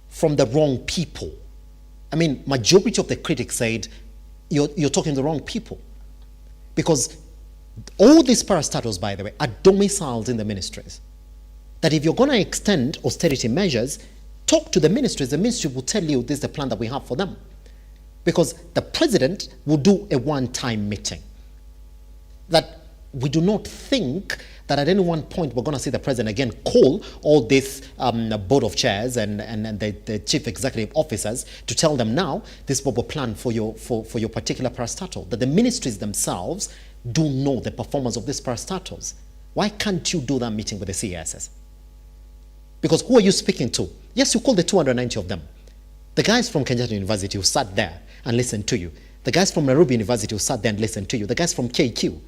from the wrong people. I mean, majority of the critics said you're talking to the wrong people, because all these parastatals, by the way, are domiciled in the ministries. That if you're going to extend austerity measures, talk to the ministries. The ministry will tell you this is the plan that we have for them. Because the president will do a one-time meeting. That we do not think that at any one point we're going to see the president again call all this board of chairs and the chief executive officers to tell them, now this is what we plan for your particular parastatal. That the ministries themselves do know the performance of these parastatals. Why can't you do that meeting with the CSS? Because who are you speaking to? Yes, you call the 290 of them. The guys from Kenyatta University who sat there and listened to you. The guys from Nairobi University who sat there and listened to you. The guys from KQ.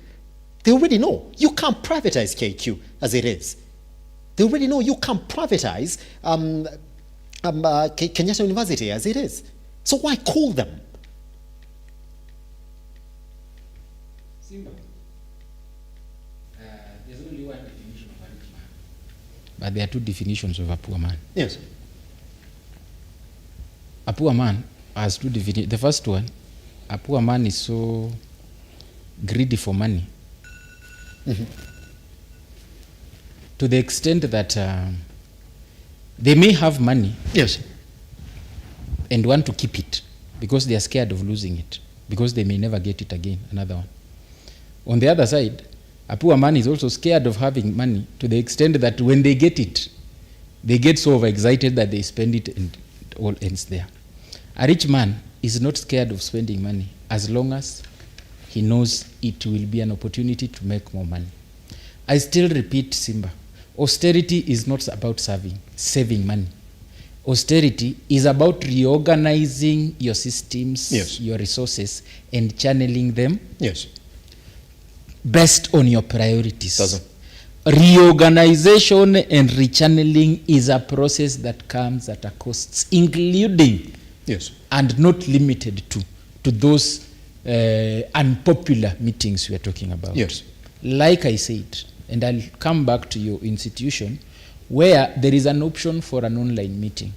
They already know you can't privatize KQ as it is. They already know you can't privatize Kenyatta University as it is. So why call them? There's only one definition of a rich man, but there are two definitions of a poor man. Yes. A poor man has two definitions. The first one, a poor man is so greedy for money to the extent that they may have money, yes, and want to keep it because they are scared of losing it, because they may never get it again, another one. On the other side, a poor man is also scared of having money to the extent that when they get it, they get so overexcited that they spend it and it all ends there. A rich man is not scared of spending money as long as he knows it will be an opportunity to make more money. I still repeat, Simba, austerity is not about saving money. Austerity is about reorganizing your systems, yes, your resources, and channeling them, yes, based on your priorities. Doesn't. Reorganization and rechanneling is a process that comes at a cost, including, yes, and not limited to those unpopular meetings we are talking about. Yes. Like I said, and I'll come back to your institution, where there is an option for an online meeting,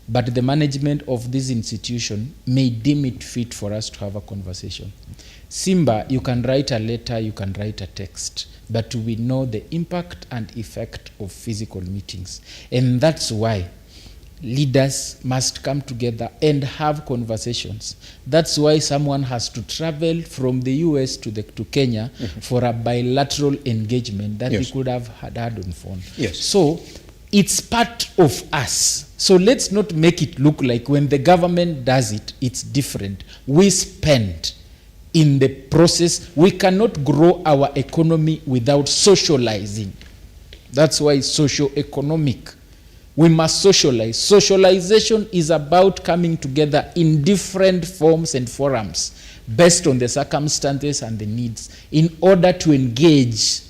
but the management of this institution may deem it fit for us to have a conversation. Simba, you can write a letter, you can write a text, but we know the impact and effect of physical meetings. And that's why leaders must come together and have conversations. That's why someone has to travel from the US to Kenya for a bilateral engagement that yes, we could have had on phone. Yes. So it's part of us. So let's not make it look like when the government does it, it's different. We spend in the process. We cannot grow our economy without socializing. That's why it's socio-economic. We must socialize. Socialization is about coming together in different forms and forums based on the circumstances and the needs in order to engage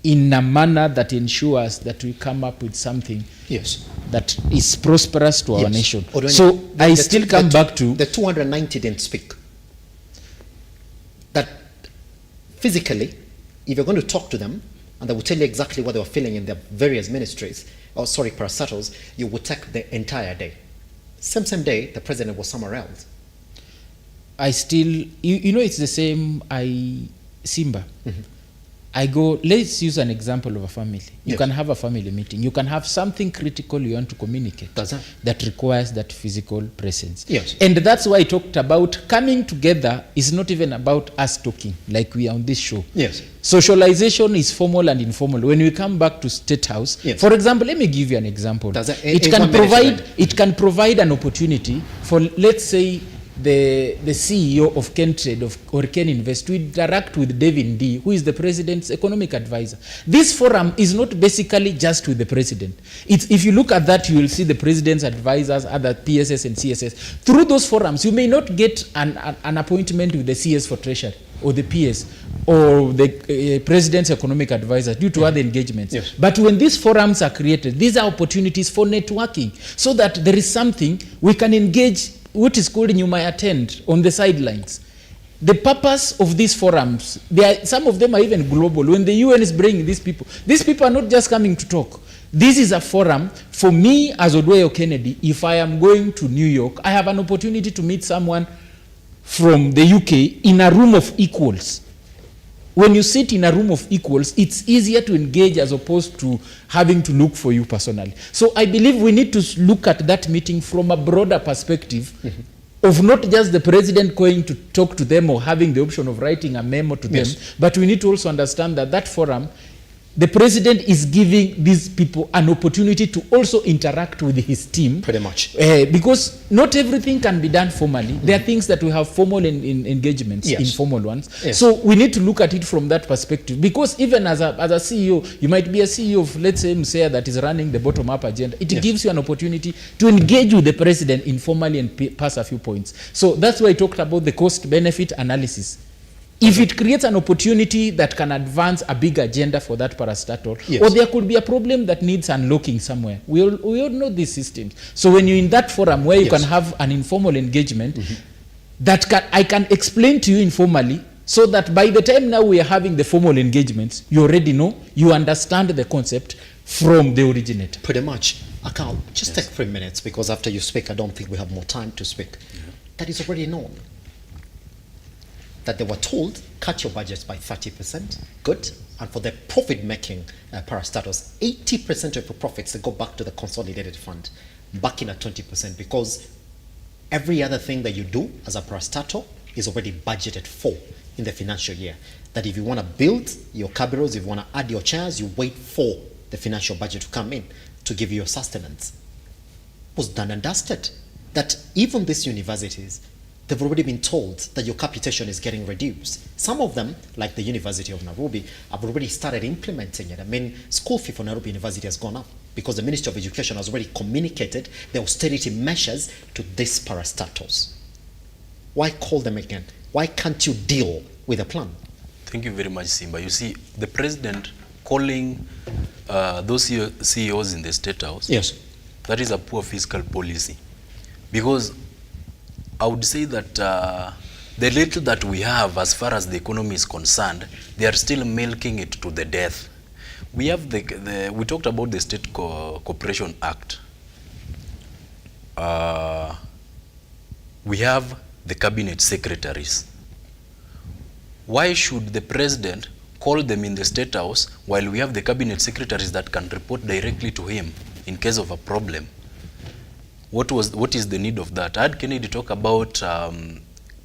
in a manner that ensures that we come up with something, yes, that is prosperous to our yes, nation. Odwanyo, So I still come back to the 290 didn't speak. That physically, if you're going to talk to them, and they will tell you exactly what they were feeling in their various ministries, parastatals, you would take the entire day. Same day, the president was somewhere else. I still, you know, it's the same, Simba. I go, let's use an example of a family. You Yes. can have a family meeting. You can have something critical you want to communicate that requires that physical presence. Yes. And that's why I talked about coming together is not even about us talking like we are on this show. Yes. Socialization is formal and informal. When we come back to State House, Yes. for example, let me give you an example. It in can 1 minute, provide it can provide an opportunity for, let's say, the CEO of Kentrade or Ken Invest to interact with David D, who is the president's economic advisor. This forum is not basically just with the president. If you look at that, you will see the president's advisors, other PSS and CSS. Through those forums, you may not get an appointment with the CS for Treasury or the PS or the president's economic advisor due to other engagements. Yes. But when these forums are created, these are opportunities for networking so that there is something we can engage, what is called you might attend on the sidelines. The purpose of these forums, some of them are even global. When the UN is bringing these people are not just coming to talk. This is a forum for me as Odweyo Kennedy. If I am going to New York, I have an opportunity to meet someone from the UK in a room of equals. When you sit in a room of equals, it's easier to engage as opposed to having to look for you personally. So I believe we need to look at that meeting from a broader perspective of not just the president going to talk to them or having the option of writing a memo to them, but we need to also understand that that forum, the president is giving these people an opportunity to also interact with his team. Pretty much. Because not everything can be done formally. There are things that we have formal engagements, informal ones. Yes. So we need to look at it from that perspective. Because even as a CEO, you might be a CEO of, let's say, Msea that is running the bottom-up agenda. It gives you an opportunity to engage with the president informally and pass a few points. So that's why I talked about the cost-benefit analysis. If it creates an opportunity that can advance a big agenda for that parastatal, or there could be a problem that needs unlocking somewhere. We all know these systems. So when you're in that forum where you can have an informal engagement, I can explain to you informally, so that by the time now we are having the formal engagements, you already know, you understand the concept from the originator. Pretty much. Akal, just take 3 minutes, because after you speak, I don't think we have more time to speak. That is already known. That they were told, cut your budgets by 30%, good, and for the profit-making parastatals, 80% of your profits, they go back to the consolidated fund, back in at 20%, because every other thing that you do as a parastatal is already budgeted for in the financial year. That if you want to build your cabarets, if you want to add your chairs, you wait for the financial budget to come in to give you your sustenance. It was done and dusted. That even these universities, they've already been told that your capitation is getting reduced. Some of them, like the University of Nairobi, have already started implementing it. I mean, school fee for Nairobi University has gone up because the Ministry of Education has already communicated the austerity measures to these parastatals. Why call them again? Why can't you deal with a plan? Thank you very much, Simba. You see, the president calling those CEOs in the State House, that is a poor fiscal policy. Because I would say that the little that we have as far as the economy is concerned, they are still milking it to the death. We have we talked about the State Corporation Act. We have the cabinet secretaries. Why should the president call them in the State House while we have the cabinet secretaries that can report directly to him in case of a problem? What is the need of that? I had Kennedy talk about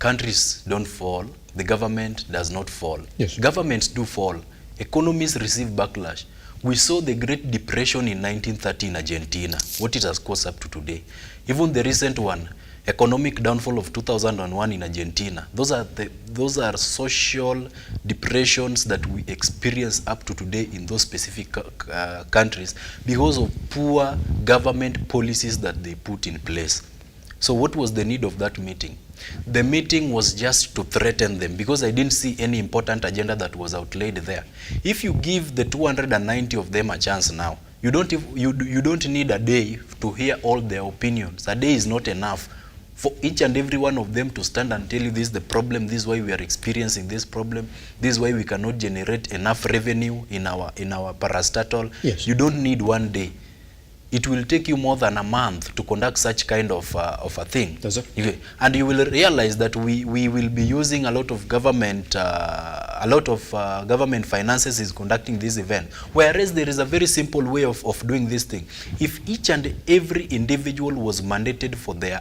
countries don't fall, the government does not fall. Governments do fall. Economies receive backlash. We saw the Great Depression in 1930 in Argentina, what it has caused up to today. Even the recent one, economic downfall of 2001 in Argentina. Those are social depressions that we experience up to today in those specific countries because of poor government policies that they put in place. So what was the need of that meeting? The meeting was just to threaten them because I didn't see any important agenda that was outlaid there. If you give the 290 of them a chance now, you don't need a day to hear all their opinions. A day is not enough for each and every one of them to stand and tell you this is the problem, this is why we are experiencing this problem, this is why we cannot generate enough revenue in our parastatal. You don't need one day. It will take you more than a month to conduct such kind of a thing. And you will realize that we will be using a lot of government, a a lot of government finances is conducting this event. Whereas there is a very simple way of doing this thing. If each and every individual was mandated for their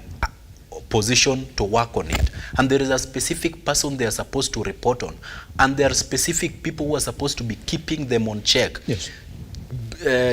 position to work on it, and there is a specific person they are supposed to report on, and there are specific people who are supposed to be keeping them on check, yes,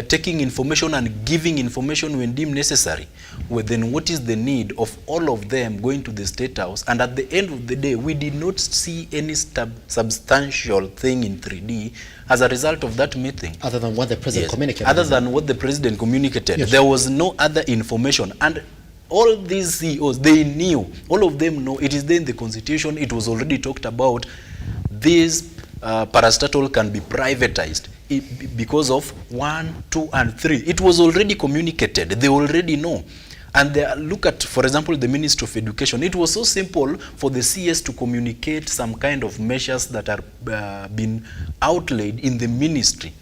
taking information and giving information when deemed necessary, well, then what is the need of all of them going to the State House? And at the end of the day, we did not see any substantial thing in 3D as a result of that meeting. Other than what the president communicated. Other than what the president communicated. Yes. There was no other information. And all these CEOs, they knew, all of them know, it is there in the constitution, it was already talked about, these parastatal can be privatized because of 1, 2, and 3. It was already communicated. They already know. And they look at, for example, the Ministry of Education. It was so simple for the CS to communicate some kind of measures that are being outlaid in the ministry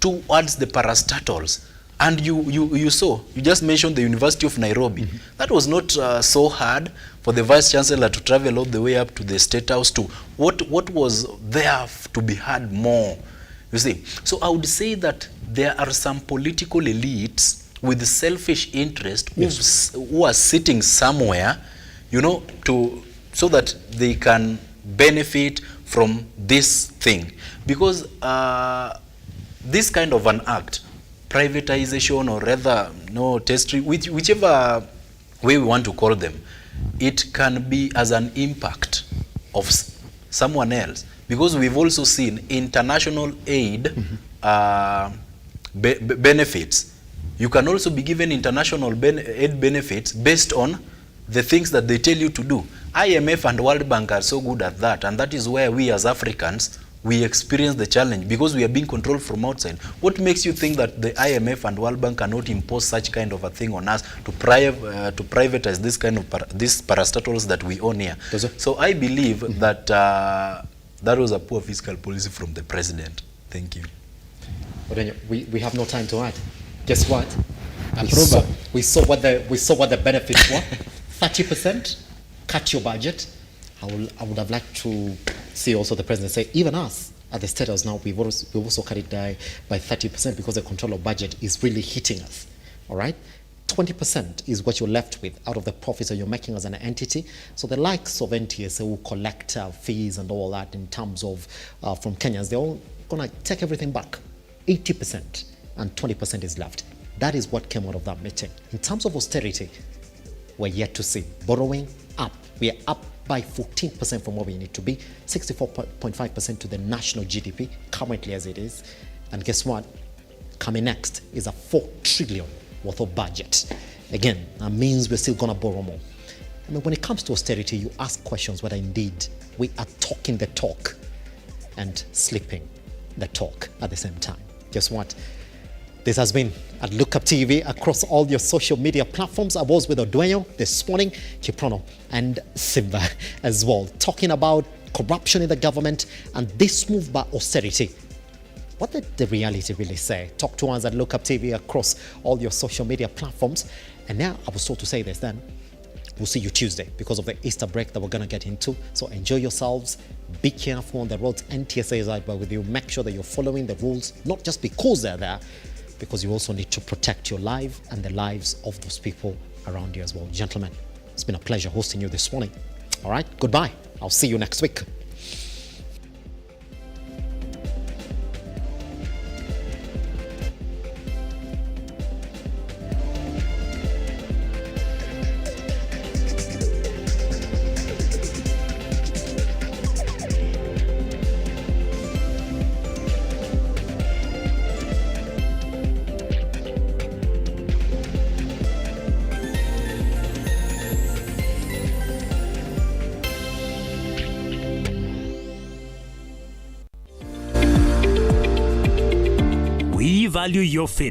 towards the parastatals. And you saw, you just mentioned the University of Nairobi. That was not so hard for the Vice Chancellor to travel all the way up to the State House to what was there to be heard more. You see, so I would say that there are some political elites with selfish interest who are sitting somewhere, you know, so that they can benefit from this thing. Because this kind of an act, privatization or rather whichever way we want to call them, it can be as an impact of someone else. Because we've also seen international aid benefits. You can also be given international aid benefits based on the things that they tell you to do. IMF and World Bank are so good at that, and that is where we as Africans, we experience the challenge because we are being controlled from outside. What makes you think that the IMF and World Bank cannot impose such kind of a thing on us to privatize this kind of these parastatals that we own here? So I believe that that was a poor fiscal policy from the president. Thank you. We have no time to add. Guess what? We saw what the benefits were. 30% cut your budget. I would have liked to see also the president say, even us at the State House now, we've also cut it by 30% because the control of budget is really hitting us. All right? 20% is what you're left with out of the profits that you're making as an entity. So the likes of NTSA who collect fees and all that in terms of from Kenyans, they're all going to take everything back. 80% and 20% is left. That is what came out of that meeting. In terms of austerity, we're yet to see. Borrowing up. We are up by 14% from where we need to be, 64.5% to the national GDP, currently as it is. And guess what? Coming next is a 4 trillion worth of budget. Again, that means we're still gonna borrow more. I mean, when it comes to austerity, you ask questions whether indeed we are talking the talk and sleeping the talk at the same time. Guess what? This has been at Lookuptv across all your social media platforms. I was with Odueyo this morning, Kiprono and Simba as well, talking about corruption in the government and this move by austerity. What did the reality really say? Talk to us at Lookuptv across all your social media platforms. And now I was told to say this then. We'll see you Tuesday because of the Easter break that we're going to get into. So enjoy yourselves. Be careful on the roads. NTSA is out with you. Make sure that you're following the rules, not just because they're there, because you also need to protect your life and the lives of those people around you as well. Gentlemen, it's been a pleasure hosting you this morning. All right, goodbye. I'll see you next week. We value your feedback.